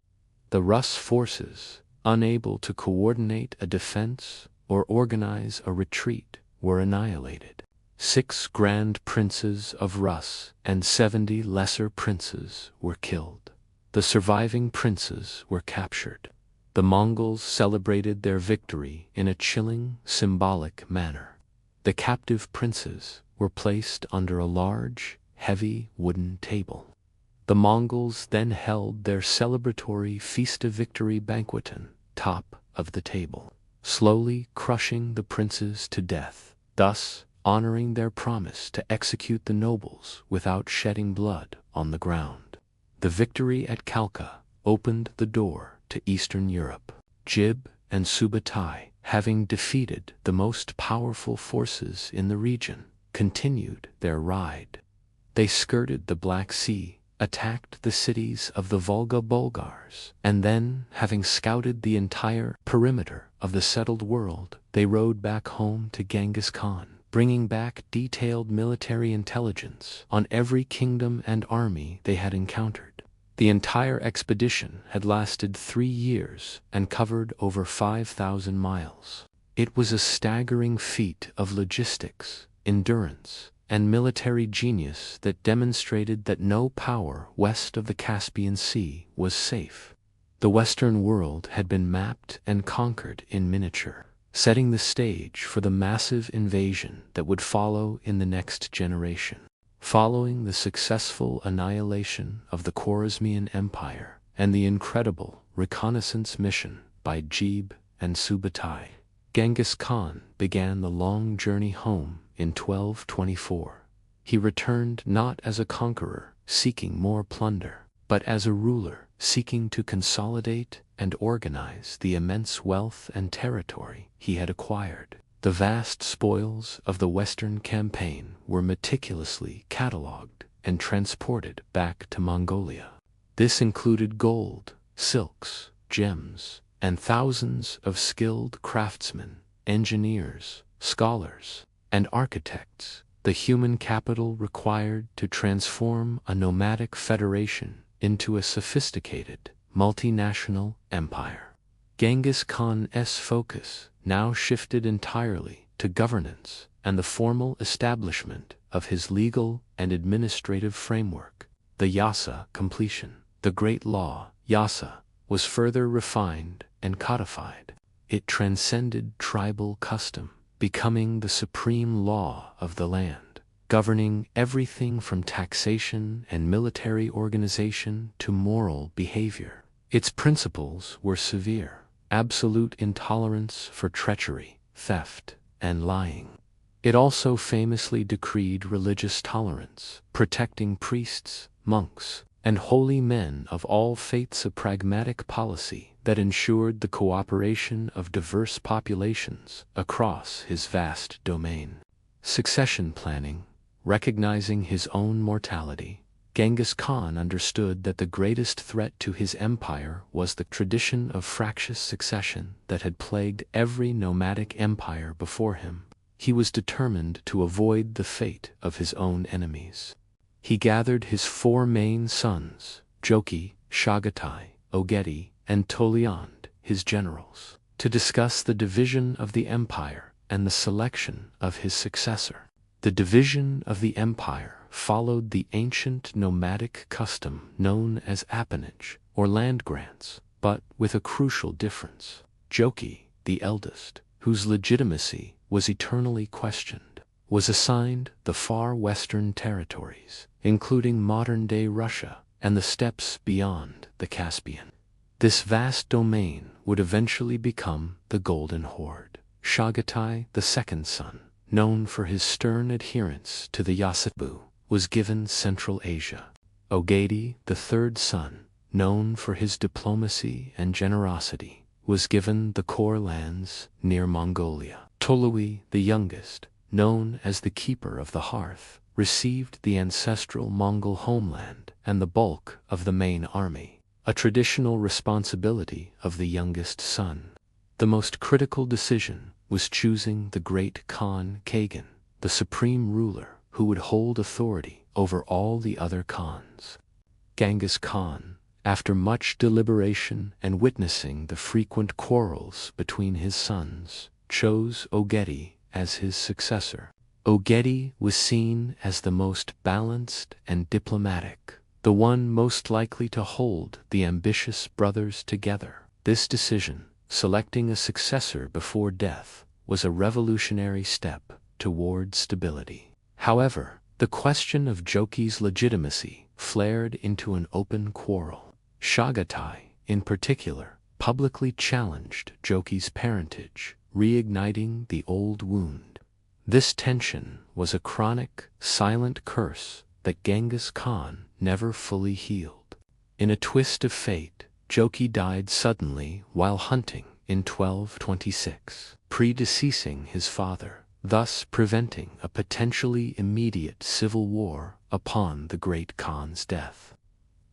The Rus forces, unable to coordinate a defense or organize a retreat, were annihilated. 6 grand princes of Rus and 70 lesser princes were killed. The surviving princes were captured. The Mongols celebrated their victory in a chilling, symbolic manner. The captive princes were placed under a large, heavy wooden table. The Mongols then held their celebratory Feast of Victory banquet on top of the table, slowly crushing the princes to death, thus honoring their promise to execute the nobles without shedding blood on the ground. The victory at Khalkha opened the door to Eastern Europe. Jib and Subutai, having defeated the most powerful forces in the region, continued their ride. They skirted the Black Sea, attacked the cities of the Volga Bulgars, and then, having scouted the entire perimeter of the settled world, they rode back home to Genghis Khan, bringing back detailed military intelligence on every kingdom and army they had encountered. The entire expedition had lasted 3 years and covered over 5,000 miles. It was a staggering feat of logistics, endurance, and military genius that demonstrated that no power west of the Caspian Sea was safe. The Western world had been mapped and conquered in miniature, setting the stage for the massive invasion that would follow in the next generation. Following the successful annihilation of the Khwarezmian Empire and the incredible reconnaissance mission by Jib and Subutai, Genghis Khan began the long journey home in 1224. He returned not as a conqueror seeking more plunder, but as a ruler seeking to consolidate and organize the immense wealth and territory he had acquired. The vast spoils of the Western campaign were meticulously catalogued and transported back to Mongolia. This included gold, silks, gems, and thousands of skilled craftsmen, engineers, scholars, and architects, the human capital required to transform a nomadic federation into a sophisticated, multinational empire. Genghis Khan's focus now shifted entirely to governance and the formal establishment of his legal and administrative framework. The Yassa completion, the great law, Yassa, was further refined and codified. It transcended tribal custom, becoming the supreme law of the land, governing everything from taxation and military organization to moral behavior. Its principles were severe: absolute intolerance for treachery, theft, and lying. It also famously decreed religious tolerance, protecting priests, monks, and holy men of all faiths, a pragmatic policy that ensured the cooperation of diverse populations across his vast domain. Succession planning. Recognizing his own mortality, Genghis Khan understood that the greatest threat to his empire was the tradition of fractious succession that had plagued every nomadic empire before him. He was determined to avoid the fate of his own enemies. He gathered his 4 main sons, Joki, Chagatai, Ogedi, and Toliand, his generals, to discuss the division of the empire and the selection of his successor. The division of the empire followed the ancient nomadic custom known as appanage, or land grants, but with a crucial difference. Joki, the eldest, whose legitimacy was eternally questioned, was assigned the far western territories, including modern-day Russia and the steppes beyond the Caspian. This vast domain would eventually become the Golden Horde. Chagatai, the second son, known for his stern adherence to the Yassa, was given Central Asia. Ogedi, the third son, known for his diplomacy and generosity, was given the core lands near Mongolia. Tolui, the youngest, known as the Keeper of the Hearth, received the ancestral Mongol homeland and the bulk of the main army, a traditional responsibility of the youngest son. The most critical decision was choosing the great Khan Kagan, the supreme ruler who would hold authority over all the other Khans. Genghis Khan, after much deliberation and witnessing the frequent quarrels between his sons, chose Ogeddi as his successor. Ogeddi was seen as the most balanced and diplomatic, the one most likely to hold the ambitious brothers together. This decision, selecting a successor before death, was a revolutionary step toward stability. However, the question of Joki's legitimacy flared into an open quarrel. Chagatai, in particular, publicly challenged Joki's parentage, reigniting the old wound. This tension was a chronic, silent curse that Genghis Khan never fully healed. In a twist of fate, Joki died suddenly while hunting in 1226, predeceasing his father, thus preventing a potentially immediate civil war upon the great Khan's death.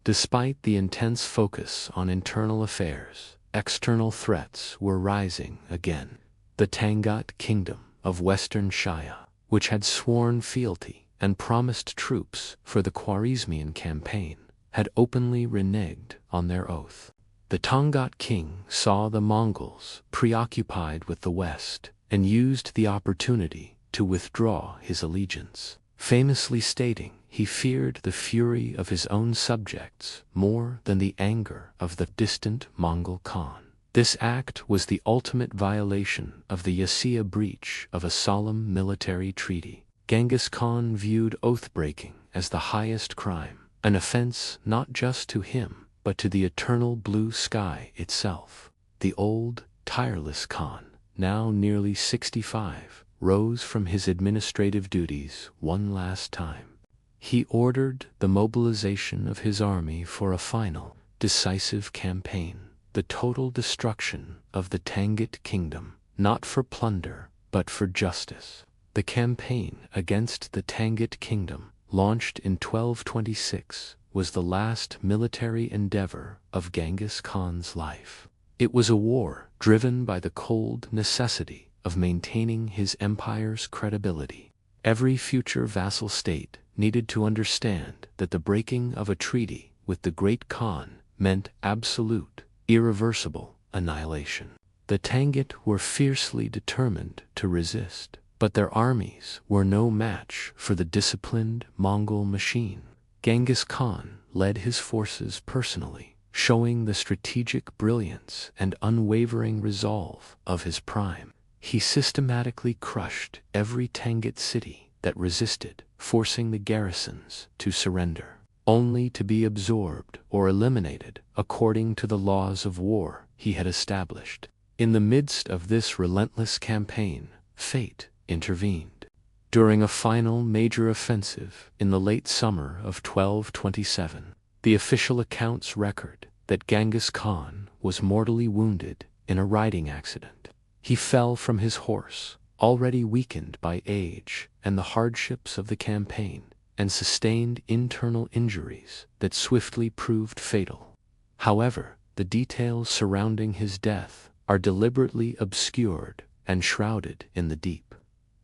Despite the intense focus on internal affairs, external threats were rising again. The Tangut Kingdom of Western Shaya, which had sworn fealty and promised troops for the Khwarezmian campaign, had openly reneged on their oath. The Tangut king saw the Mongols preoccupied with the West and used the opportunity to withdraw his allegiance, famously stating he feared the fury of his own subjects more than the anger of the distant Mongol Khan. This act was the ultimate violation of the Yassa breach of a solemn military treaty. Genghis Khan viewed oath-breaking as the highest crime, an offense not just to him, but to the eternal blue sky itself. The old, tireless Khan, now nearly 65, rose from his administrative duties one last time. He ordered the mobilization of his army for a final, decisive campaign, the total destruction of the Tangut Kingdom, not for plunder, but for justice. The campaign against the Tangut Kingdom, launched in 1226, was the last military endeavor of Genghis Khan's life. It was a war driven by the cold necessity of maintaining his empire's credibility. Every future vassal state needed to understand that the breaking of a treaty with the great Khan meant absolute, irreversible annihilation. The Tangut were fiercely determined to resist, but their armies were no match for the disciplined Mongol machine. Genghis Khan led his forces personally, showing the strategic brilliance and unwavering resolve of his prime. He systematically crushed every Tangut city that resisted, forcing the garrisons to surrender, only to be absorbed or eliminated according to the laws of war he had established. In the midst of this relentless campaign, fate intervened. During a final major offensive in the late summer of 1227, the official accounts record that Genghis Khan was mortally wounded in a riding accident. He fell from his horse, already weakened by age and the hardships of the campaign, and sustained internal injuries that swiftly proved fatal. However, the details surrounding his death are deliberately obscured and shrouded in the deep,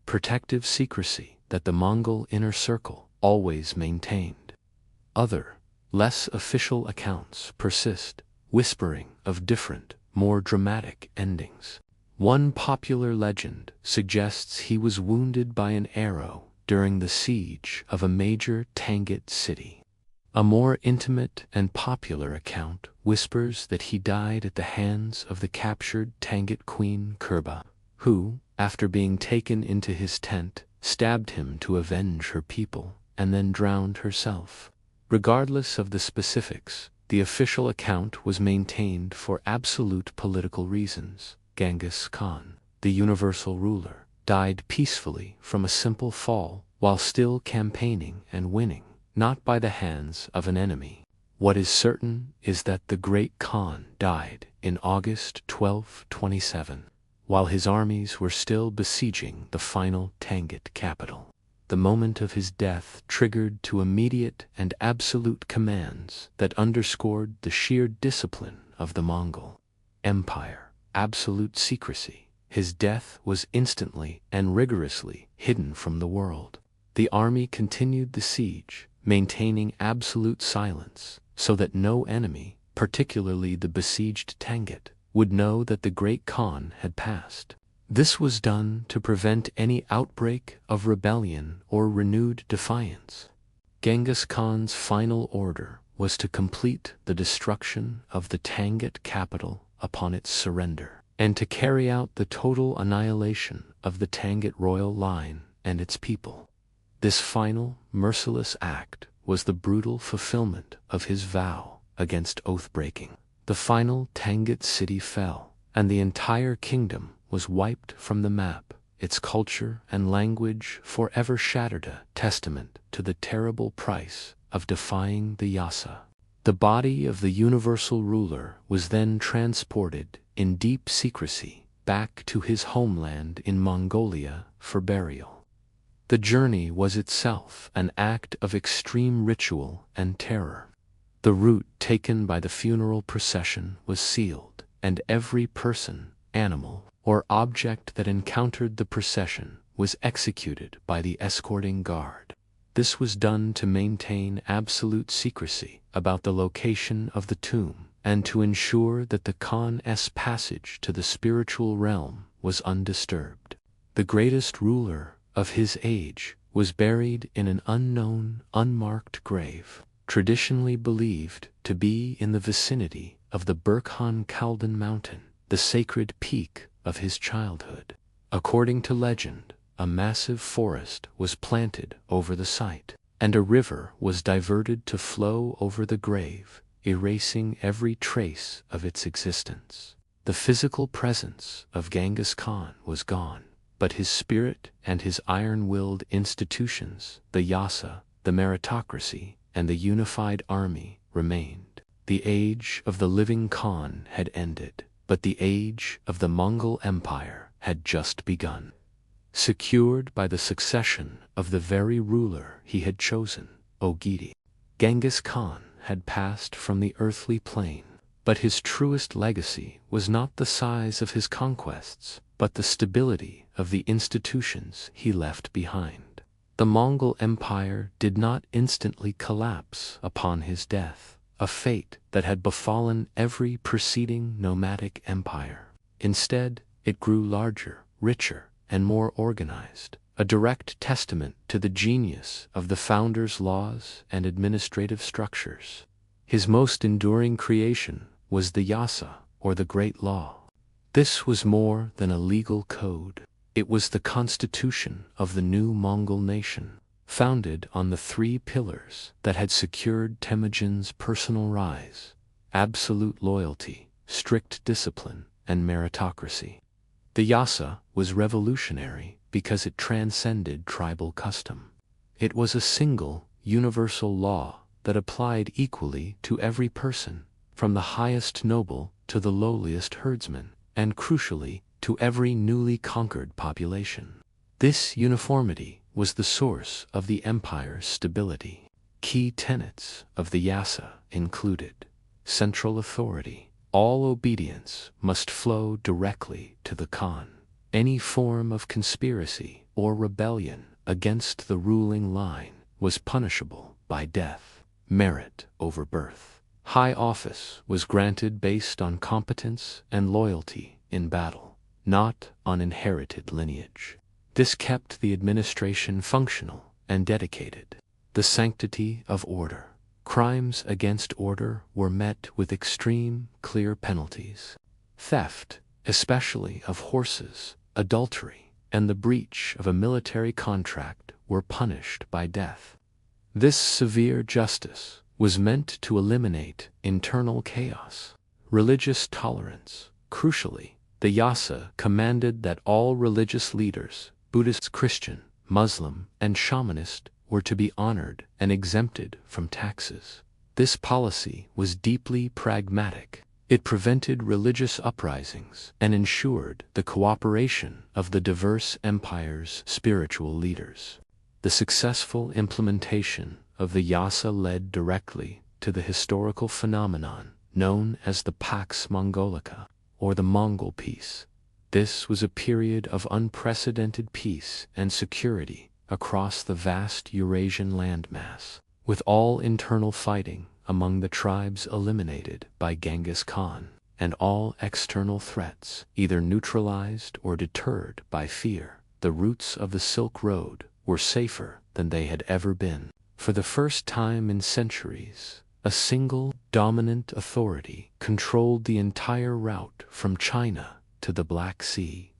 protective secrecy that the Mongol inner circle always maintained. Other, less official accounts persist, whispering of different, more dramatic endings. One popular legend suggests he was wounded by an arrow during the siege of a major Tangut city. A more intimate and popular account whispers that he died at the hands of the captured Tangut queen Kurba, who, after being taken into his tent, stabbed him to avenge her people and then drowned herself. Regardless of the specifics, the official account was maintained for absolute political reasons. Genghis Khan, the universal ruler, died peacefully from a simple fall while still campaigning and winning, not by the hands of an enemy. What is certain is that the great Khan died in August 1227, while his armies were still besieging the final Tangut capital. the moment of his death triggered to immediate and absolute commands that underscored the sheer discipline of the Mongol Empire. Absolute secrecy. His death was instantly and rigorously hidden from the world. The army continued the siege, maintaining absolute silence, so that no enemy, particularly the besieged Tangut, would know that the great Khan had passed. This was done to prevent any outbreak of rebellion or renewed defiance. Genghis Khan's final order was to complete the destruction of the Tangut capital upon its surrender, and to carry out the total annihilation of the Tangut royal line and its people. This final, merciless act was the brutal fulfillment of his vow against oath-breaking. The final Tangut city fell, and the entire kingdom was wiped from the map, its culture and language forever shattered, a testament to the terrible price of defying the Yassa. The body of the universal ruler was then transported in deep secrecy back to his homeland in Mongolia for burial. The journey was itself an act of extreme ritual and terror. The route taken by the funeral procession was sealed, and every person, animal, or object that encountered the procession was executed by the escorting guard. This was done to maintain absolute secrecy about the location of the tomb and to ensure that the Khan's passage to the spiritual realm was undisturbed. The greatest ruler of his age was buried in an unknown, unmarked grave, traditionally believed to be in the vicinity of the Burkhan Khaldan mountain, the sacred peak of his childhood. According to legend, a massive forest was planted over the site, and a river was diverted to flow over the grave, erasing every trace of its existence. The physical presence of Genghis Khan was gone, but his spirit and his iron-willed institutions, the Yassa, the meritocracy, and the unified army, remained. The age of the living Khan had ended, but the age of the Mongol Empire had just begun. Secured by the succession of the very ruler he had chosen, Ogidi, Genghis Khan had passed from the earthly plane, but his truest legacy was not the size of his conquests, but the stability of the institutions he left behind. The Mongol Empire did not instantly collapse upon his death, a fate that had befallen every preceding nomadic empire. Instead, it grew larger, richer, and more organized, a direct testament to the genius of the founder's laws and administrative structures. His most enduring creation was the Yassa, or the Great Law. This was more than a legal code. It was the constitution of the new Mongol nation, founded on the three pillars that had secured Temujin's personal rise: absolute loyalty, strict discipline, and meritocracy. The Yassa was revolutionary because it transcended tribal custom. It was a single, universal law that applied equally to every person, from the highest noble to the lowliest herdsman, and crucially, to every newly conquered population. This uniformity was the source of the empire's stability. Key tenets of the Yassa included central authority. All obedience must flow directly to the Khan. Any form of conspiracy or rebellion against the ruling line was punishable by death. Merit over birth. High office was granted based on competence and loyalty in battle, not on inherited lineage. This kept the administration functional and dedicated. The sanctity of order. Crimes against order were met with extreme, clear penalties. Theft, especially of horses, adultery, and the breach of a military contract were punished by death. This severe justice was meant to eliminate internal chaos. Religious tolerance. Crucially, the Yassa commanded that all religious leaders, Buddhist, Christian, Muslim, and shamanist, were to be honored and exempted from taxes. This policy was deeply pragmatic. It prevented religious uprisings and ensured the cooperation of the diverse empire's spiritual leaders. The successful implementation of the Yassa led directly to the historical phenomenon known as the Pax Mongolica, or the Mongol Peace. This was a period of unprecedented peace and security across the vast Eurasian landmass, with all internal fighting among the tribes eliminated by Genghis Khan, and all external threats either neutralized or deterred by fear. The routes of the Silk Road were safer than they had ever been. For the first time in centuries, a single dominant authority controlled the entire route from China to the Black Sea.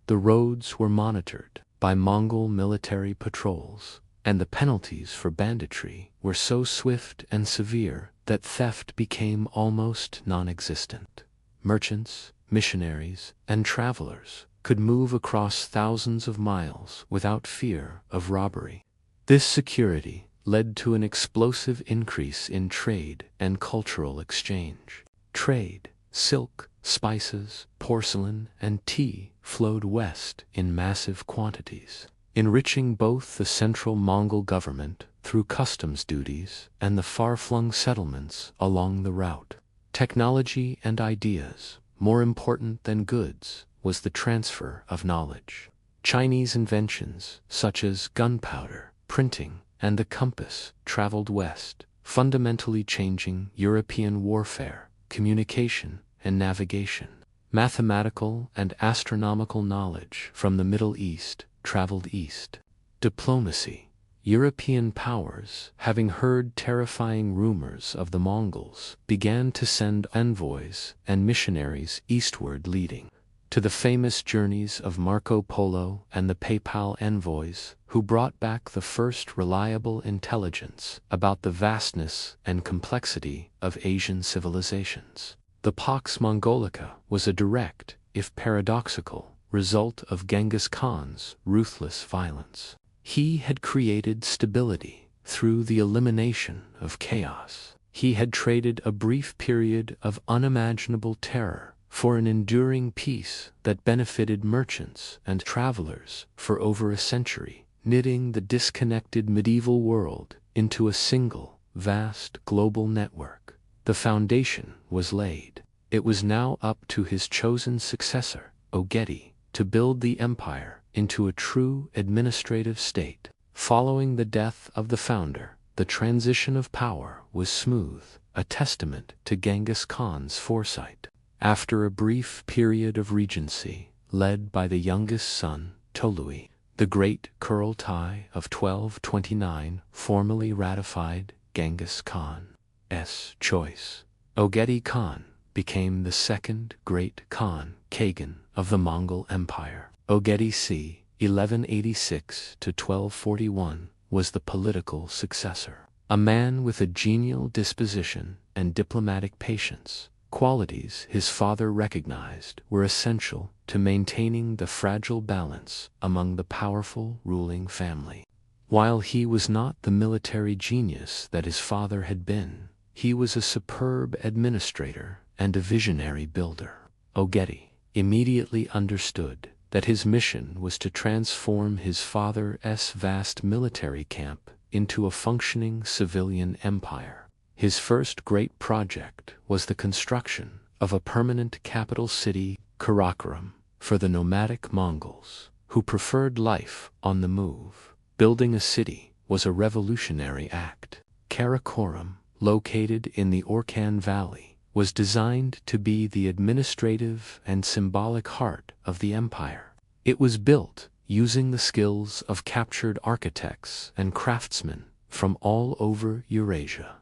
The roads were monitored by Mongol military patrols, and the penalties for banditry were so swift and severe that theft became almost non-existent. Merchants, missionaries, and travelers could move across thousands of miles without fear of robbery. This security led to an explosive increase in trade and cultural exchange. Trade, silk, spices, porcelain, and tea flowed west in massive quantities, enriching both the central Mongol government through customs duties and the far-flung settlements along the route. Technology and ideas, more important than goods, was the transfer of knowledge. Chinese inventions such as gunpowder, printing, and the compass traveled west, fundamentally changing European warfare, communication, and navigation. Mathematical and astronomical knowledge from the Middle East traveled east. Diplomacy. European powers, having heard terrifying rumors of the Mongols, began to send envoys and missionaries eastward, leading to the famous journeys of Marco Polo and the Papal envoys, who brought back the first reliable intelligence about the vastness and complexity of Asian civilizations. The Pax Mongolica was a direct, if paradoxical, result of Genghis Khan's ruthless violence. He had created stability through the elimination of chaos. He had traded a brief period of unimaginable terror for an enduring peace that benefited merchants and travelers for over a century, knitting the disconnected medieval world into a single, vast global network. The foundation was laid. It was now up to his chosen successor, Ogeddi, to build the empire into a true administrative state. Following the death of the founder, the transition of power was smooth, a testament to Genghis Khan's foresight. After a brief period of regency, led by the youngest son, Tolui, the Great Kurultai of 1229 formally ratified Genghis Khan's choice. Ogeddi Khan became the second Great Khan Kagan of the Mongol Empire. Ogeddi c. 1186 to 1241 was the political successor. A man with a genial disposition and diplomatic patience, qualities his father recognized were essential to maintaining the fragile balance among the powerful ruling family. While he was not the military genius that his father had been, he was a superb administrator and a visionary builder. Ogeddi immediately understood that his mission was to transform his father's vast military camp into a functioning civilian empire. His first great project was the construction of a permanent capital city, Karakoram, for the nomadic Mongols, who preferred life on the move. Building a city was a revolutionary act. Karakoram, located in the Orkhan Valley, was designed to be the administrative and symbolic heart of the empire. It was built using the skills of captured architects and craftsmen from all over Eurasia.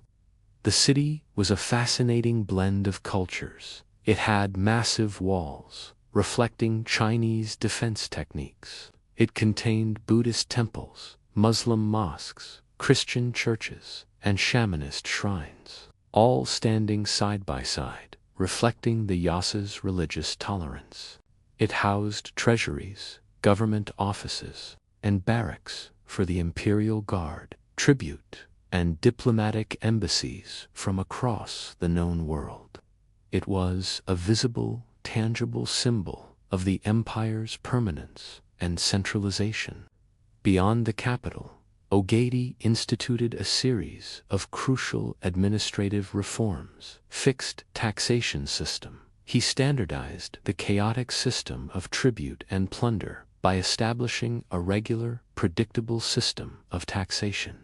The city was a fascinating blend of cultures. It had massive walls, reflecting Chinese defense techniques. It contained Buddhist temples, Muslim mosques, Christian churches, and shamanist shrines, all standing side by side, reflecting the Yassa's religious tolerance. It housed treasuries, government offices, and barracks for the imperial guard, tribute, and diplomatic embassies from across the known world. It was a visible, tangible symbol of the empire's permanence and centralization. Beyond the capital, Ogedei instituted a series of crucial administrative reforms. Fixed taxation system. He standardized the chaotic system of tribute and plunder by establishing a regular, predictable system of taxation.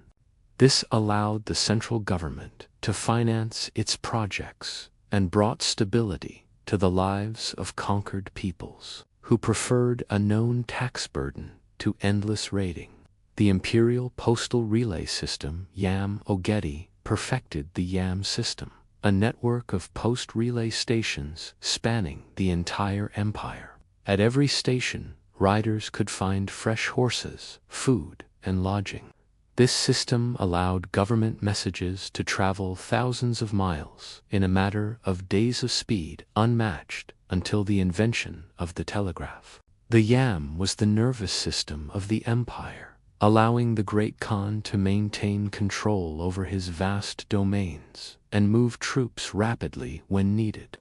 This allowed the central government to finance its projects and brought stability to the lives of conquered peoples, who preferred a known tax burden to endless raiding. The imperial postal relay system, Yam Ogedei, perfected the Yam system, a network of post relay stations spanning the entire empire. At every station, riders could find fresh horses, food, and lodging. This system allowed government messages to travel thousands of miles in a matter of days of speed unmatched until the invention of the telegraph. The Yam was the nervous system of the empire, allowing the great Khan to maintain control over his vast domains and move troops rapidly when needed.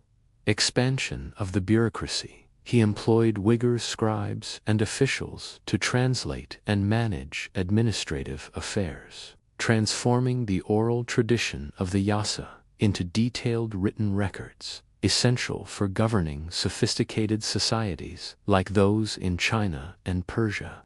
Expansion of the bureaucracy. He employed Uyghur scribes and officials to translate and manage administrative affairs, transforming the oral tradition of the Yassa into detailed written records, essential for governing sophisticated societies like those in China and Persia.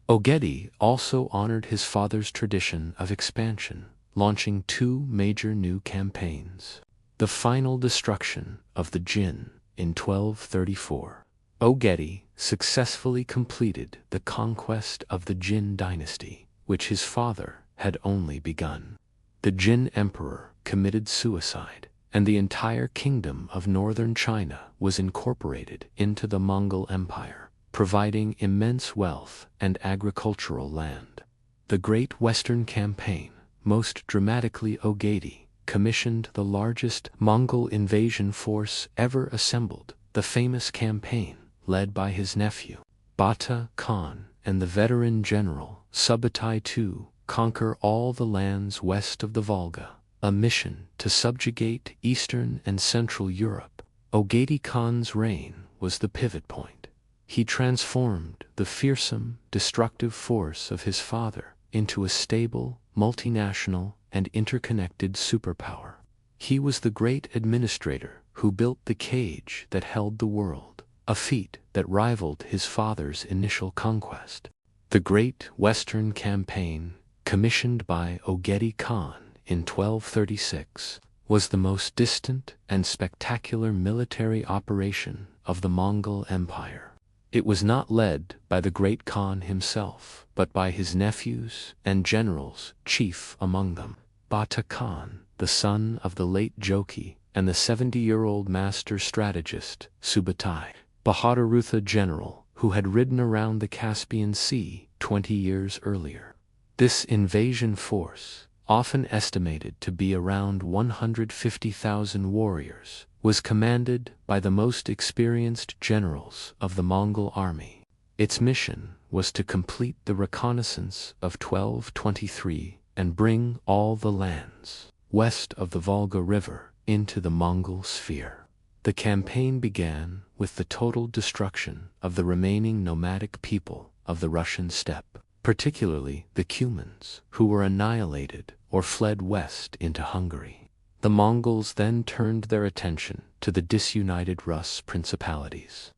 Ogedei also honored his father's tradition of expansion, launching two major new campaigns. The final destruction of the Jin in 1234. Ogedei successfully completed the conquest of the Jin dynasty, which his father had only begun. The Jin emperor committed suicide, and the entire kingdom of northern China was incorporated into the Mongol Empire, providing immense wealth and agricultural land. The Great Western Campaign, most dramatically Ogedei, commissioned the largest Mongol invasion force ever assembled, the famous campaign led by his nephew, Bata Khan, and the veteran general Subutai to conquer all the lands west of the Volga, a mission to subjugate Eastern and Central Europe. Ogedei Khan's reign was the pivot point. He transformed the fearsome, destructive force of his father into a stable, multinational, and interconnected superpower. He was the great administrator who built the cage that held the world, a feat that rivaled his father's initial conquest. The Great Western Campaign, commissioned by Ogedei Khan in 1236, was the most distant and spectacular military operation of the Mongol Empire. It was not led by the great Khan himself, but by his nephews and generals, chief among them, Bata Khan, the son of the late Joki, and the 70-year-old master strategist, Subutai, Bahadurutha general, who had ridden around the Caspian Sea 20 years earlier. This invasion force, often estimated to be around 150,000 warriors, was commanded by the most experienced generals of the Mongol army. Its mission was to complete the reconnaissance of 1223 and bring all the lands west of the Volga River into the Mongol sphere. The campaign began with the total destruction of the remaining nomadic people of the Russian steppe, particularly the Cumans, who were annihilated or fled west into Hungary. The Mongols then turned their attention to the disunited Rus principalities.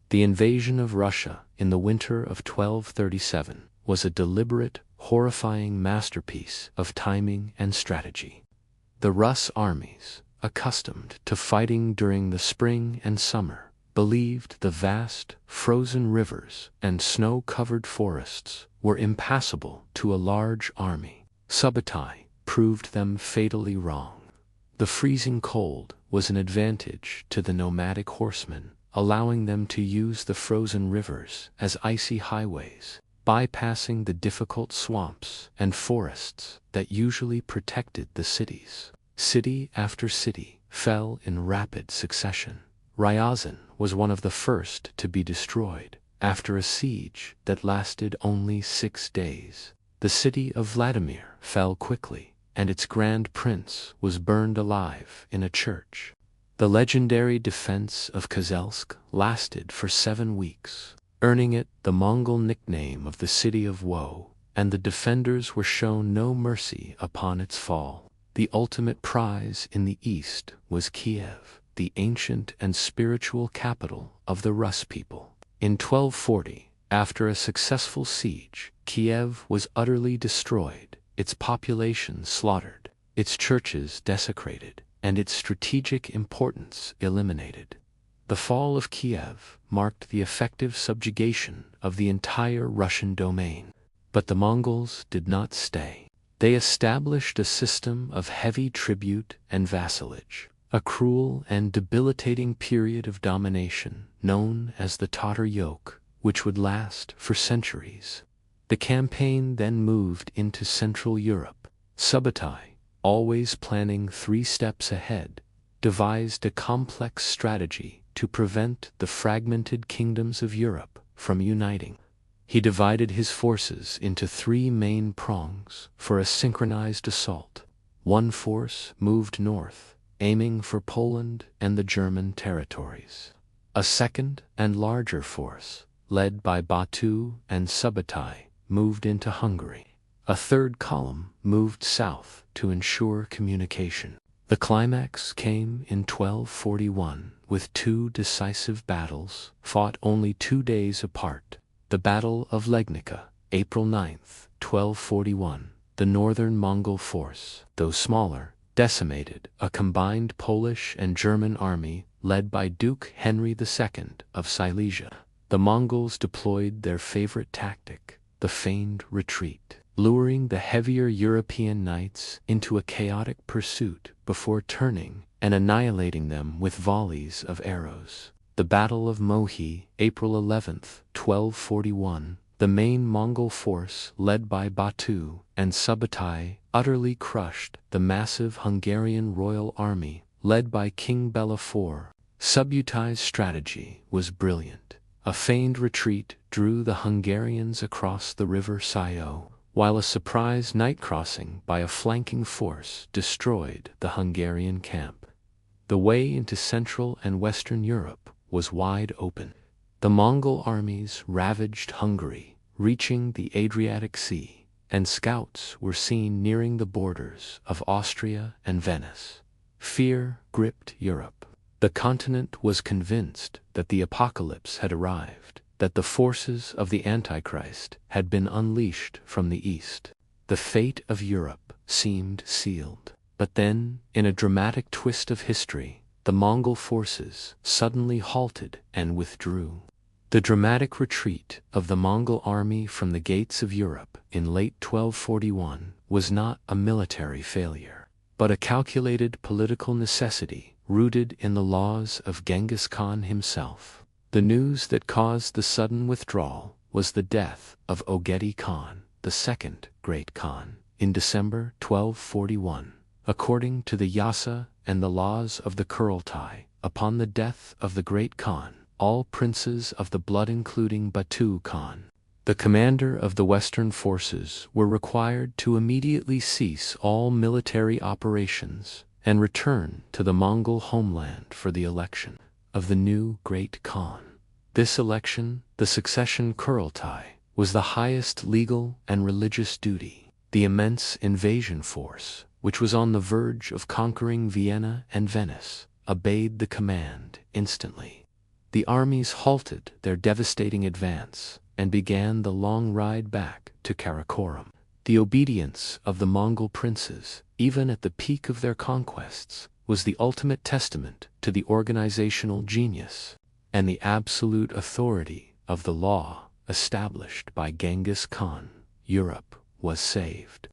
The invasion of Russia in the winter of 1237 was a deliberate, horrifying masterpiece of timing and strategy. The Rus armies, accustomed to fighting during the spring and summer, believed the vast, frozen rivers and snow-covered forests were impassable to a large army. Subutai proved them fatally wrong. The freezing cold was an advantage to the nomadic horsemen, allowing them to use the frozen rivers as icy highways, bypassing the difficult swamps and forests that usually protected the cities. City after city fell in rapid succession. Ryazan was one of the first to be destroyed, after a siege that lasted only 6 days. The city of Vladimir fell quickly, and its grand prince was burned alive in a church. The legendary defense of Kozelsk lasted for 7 weeks, earning it the Mongol nickname of the City of Woe. and the defenders were shown no mercy upon its fall. The ultimate prize in the east was Kiev, the ancient and spiritual capital of the Rus people. In 1240, after a successful siege, Kiev was utterly destroyed, its population slaughtered, its churches desecrated, and its strategic importance eliminated. The fall of Kiev marked the effective subjugation of the entire Russian domain. But the Mongols did not stay. They established a system of heavy tribute and vassalage, a cruel and debilitating period of domination known as the Tatar yoke, which would last for centuries. The campaign then moved into Central Europe. Subutai, always planning 3 steps ahead, devised a complex strategy to prevent the fragmented kingdoms of Europe from uniting. He divided his forces into 3 main prongs for a synchronized assault. One force moved north, aiming for Poland and the German territories. A second and larger force, led by Batu and Subutai, moved into Hungary. A third column moved south to ensure communication. The climax came in 1241 with 2 decisive battles fought only 2 days apart. The Battle of Legnica, April 9, 1241. The northern Mongol force, though smaller, decimated a combined Polish and German army led by Duke Henry II of Silesia. The Mongols deployed their favorite tactic, the feigned retreat, luring the heavier European knights into a chaotic pursuit before turning and annihilating them with volleys of arrows. The Battle of Mohi, April 11, 1241. The main Mongol force, led by Batu and Subutai, utterly crushed the massive Hungarian royal army, led by King Bela IV. Subutai's strategy was brilliant. A feigned retreat drew the Hungarians across the river Sayo, while a surprise night crossing by a flanking force destroyed the Hungarian camp. The way into Central and Western Europe was wide open. The Mongol armies ravaged Hungary, reaching the Adriatic Sea, and scouts were seen nearing the borders of Austria and Venice. Fear gripped Europe. The continent was convinced that the apocalypse had arrived, that the forces of the Antichrist had been unleashed from the east. The fate of Europe seemed sealed. But then, in a dramatic twist of history, the Mongol forces suddenly halted and withdrew. The dramatic retreat of the Mongol army from the gates of Europe in late 1241 was not a military failure, but a calculated political necessity rooted in the laws of Genghis Khan himself. The news that caused the sudden withdrawal was the death of Ögedi Khan, the second Great Khan, in December 1241. According to the Yassa and the laws of the Kurultai, upon the death of the Great Khan, all princes of the blood including Batu Khan, the commander of the Western forces, were required to immediately cease all military operations and return to the Mongol homeland for the election of the new Great Khan. This election, the succession Kurultai, was the highest legal and religious duty. The immense invasion force, which was on the verge of conquering Vienna and Venice, obeyed the command instantly. The armies halted their devastating advance and began the long ride back to Karakorum. The obedience of the Mongol princes, even at the peak of their conquests, was the ultimate testament to the organizational genius and the absolute authority of the law established by Genghis Khan. Europe was saved,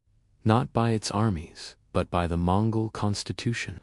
not by its armies, but by the Mongol constitution.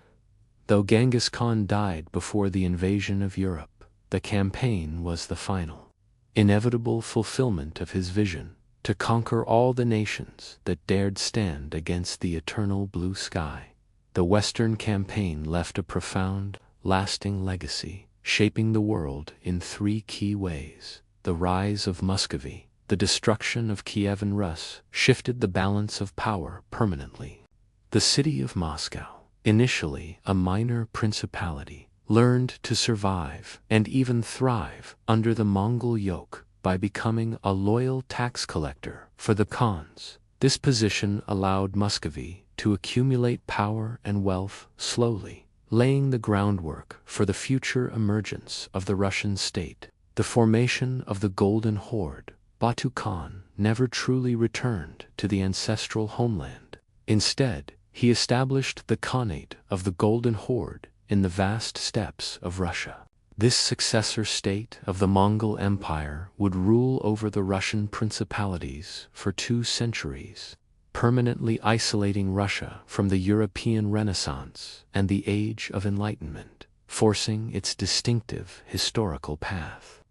Though Genghis Khan died before the invasion of Europe, the campaign was the final, inevitable fulfillment of his vision to conquer all the nations that dared stand against the eternal blue sky. The Western campaign left a profound, lasting legacy, shaping the world in 3 key ways. The rise of Muscovy, the destruction of Kievan Rus, shifted the balance of power permanently. The city of Moscow, initially a minor principality, learned to survive and even thrive under the Mongol yoke. by becoming a loyal tax collector for the Khans. This position allowed Muscovy to accumulate power and wealth slowly, laying the groundwork for the future emergence of the Russian state. The formation of the Golden Horde, Batu Khan never truly returned to the ancestral homeland. Instead, he established the Khanate of the Golden Horde in the vast steppes of Russia. This successor state of the Mongol Empire would rule over the Russian principalities for 2 centuries, permanently isolating Russia from the European Renaissance and the Age of Enlightenment, forcing its distinctive historical path.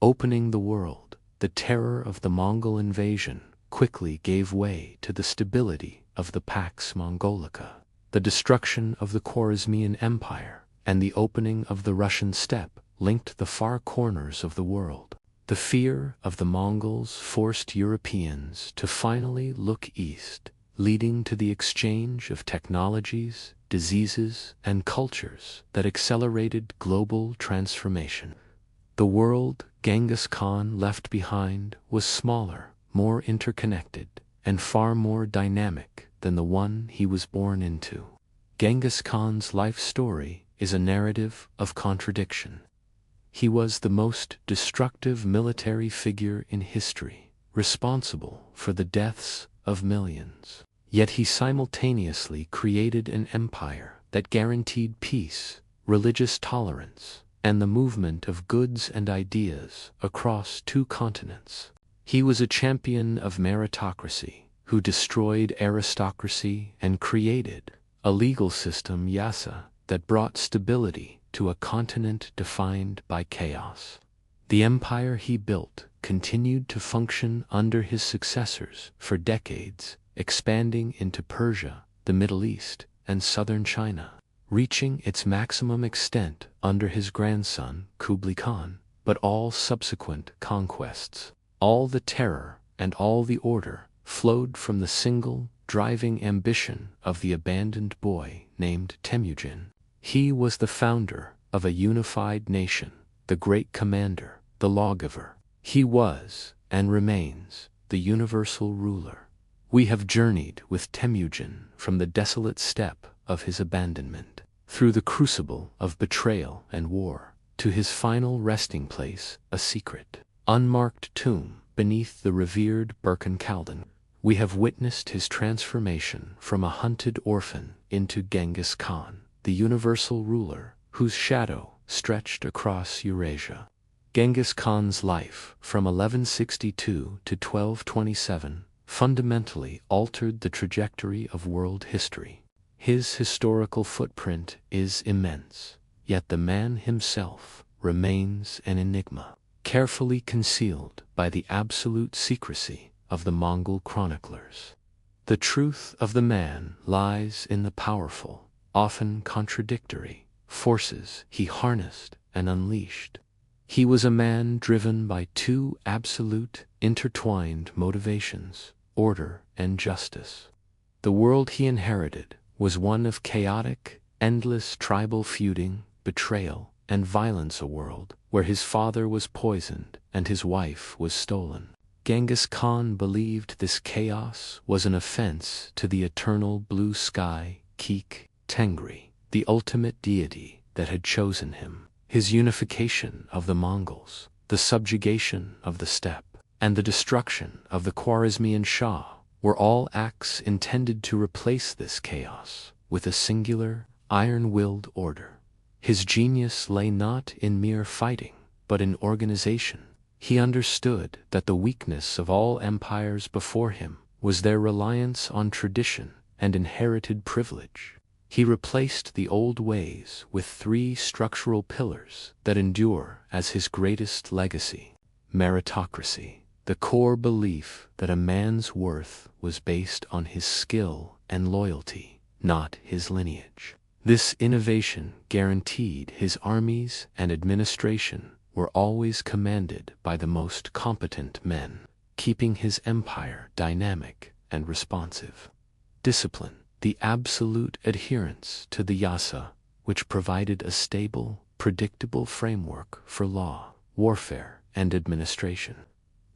Opening the world, the terror of the Mongol invasion quickly gave way to the stability of the Pax Mongolica. The destruction of the Khwarezmian Empire and the opening of the Russian steppe linked the far corners of the world. The fear of the Mongols forced Europeans to finally look east, leading to the exchange of technologies, diseases, and cultures that accelerated global transformation. The world Genghis Khan left behind was smaller, more interconnected, and far more dynamic than the one he was born into. Genghis Khan's life story is a narrative of contradiction. He was the most destructive military figure in history, responsible for the deaths of millions. Yet he simultaneously created an empire that guaranteed peace, religious tolerance, and the movement of goods and ideas across 2 continents. He was a champion of meritocracy, who destroyed aristocracy and created a legal system, Yassa, that brought stability to a continent defined by chaos. The empire he built continued to function under his successors for decades, expanding into Persia, the Middle East, and southern China, reaching its maximum extent under his grandson Kublai Khan. But all subsequent conquests, all the terror and all the order, flowed from the single, driving ambition of the abandoned boy named Temujin. He was the founder of a unified nation, the great commander, the lawgiver. He was, and remains, the universal ruler. We have journeyed with Temujin from the desolate steppe of his abandonment, through the crucible of betrayal and war, to his final resting place, a secret, unmarked tomb beneath the revered Berken-Kaldon. We have witnessed his transformation from a hunted orphan into Genghis Khan, the universal ruler whose shadow stretched across Eurasia. Genghis Khan's life from 1162 to 1227 fundamentally altered the trajectory of world history. His historical footprint is immense, yet the man himself remains an enigma, carefully concealed by the absolute secrecy of the Mongol chroniclers. The truth of the man lies in the powerful, often contradictory, forces he harnessed and unleashed. He was a man driven by 2 absolute, intertwined motivations: order and justice. The world he inherited was one of chaotic, endless tribal feuding, betrayal, and violence, a world where his father was poisoned and his wife was stolen. Genghis Khan believed this chaos was an offense to the eternal blue sky, Kik, Tengri, the ultimate deity that had chosen him. His unification of the Mongols, the subjugation of the steppe, and the destruction of the Khwarezmian Shah were all acts intended to replace this chaos with a singular, iron-willed order. His genius lay not in mere fighting, but in organization. He understood that the weakness of all empires before him was their reliance on tradition and inherited privilege. He replaced the old ways with 3 structural pillars that endure as his greatest legacy: meritocracy, the core belief that a man's worth was based on his skill and loyalty, not his lineage. This innovation guaranteed his armies and administration were always commanded by the most competent men, keeping his empire dynamic and responsive. Discipline, the absolute adherence to the Yassa, which provided a stable, predictable framework for law, warfare, and administration.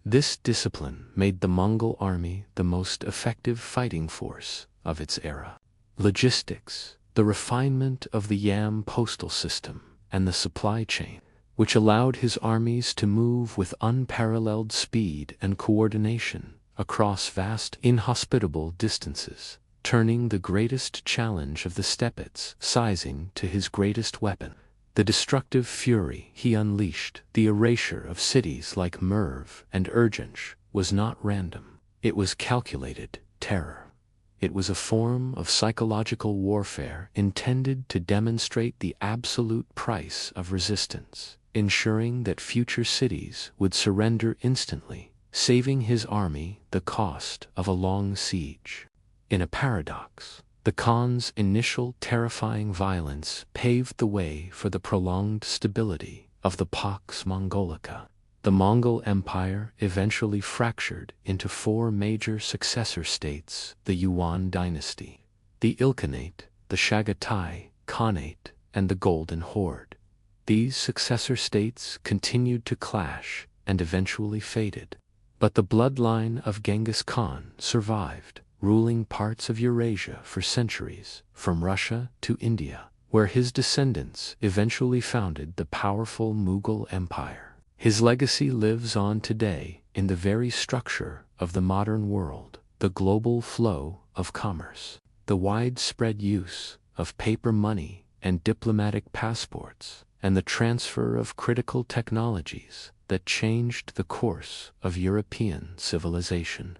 This discipline made the Mongol army the most effective fighting force of its era. Logistics, the refinement of the Yam postal system, and the supply chain, which allowed his armies to move with unparalleled speed and coordination across vast, inhospitable distances, turning the greatest challenge of the steppes sizing to his greatest weapon. The destructive fury he unleashed, the erasure of cities like Merv and Urgench, was not random. It was calculated terror. It was a form of psychological warfare intended to demonstrate the absolute price of resistance, ensuring that future cities would surrender instantly, saving his army the cost of a long siege. In a paradox, the Khan's initial terrifying violence paved the way for the prolonged stability of the Pax Mongolica. The Mongol Empire eventually fractured into four major successor states: the Yuan dynasty, the Ilkhanate, the Chagatai Khanate, and the Golden Horde. These successor states continued to clash and eventually faded. But the bloodline of Genghis Khan survived, ruling parts of Eurasia for centuries, from Russia to India, where his descendants eventually founded the powerful Mughal Empire. His legacy lives on today in the very structure of the modern world: the global flow of commerce, the widespread use of paper money and diplomatic passports, and the transfer of critical technologies that changed the course of European civilization.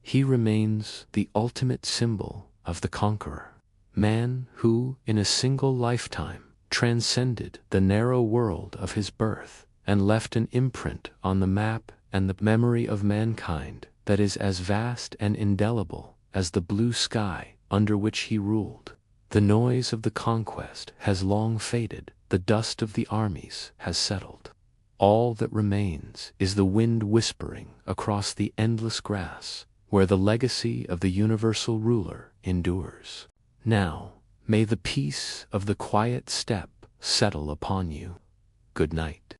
He remains the ultimate symbol of the conqueror, man who, in a single lifetime, transcended the narrow world of his birth and left an imprint on the map and the memory of mankind that is as vast and indelible as the blue sky under which he ruled. The noise of the conquest has long faded, the dust of the armies has settled. All that remains is the wind whispering across the endless grass, where the legacy of the universal ruler endures. Now, may the peace of the quiet steppe settle upon you. Good night.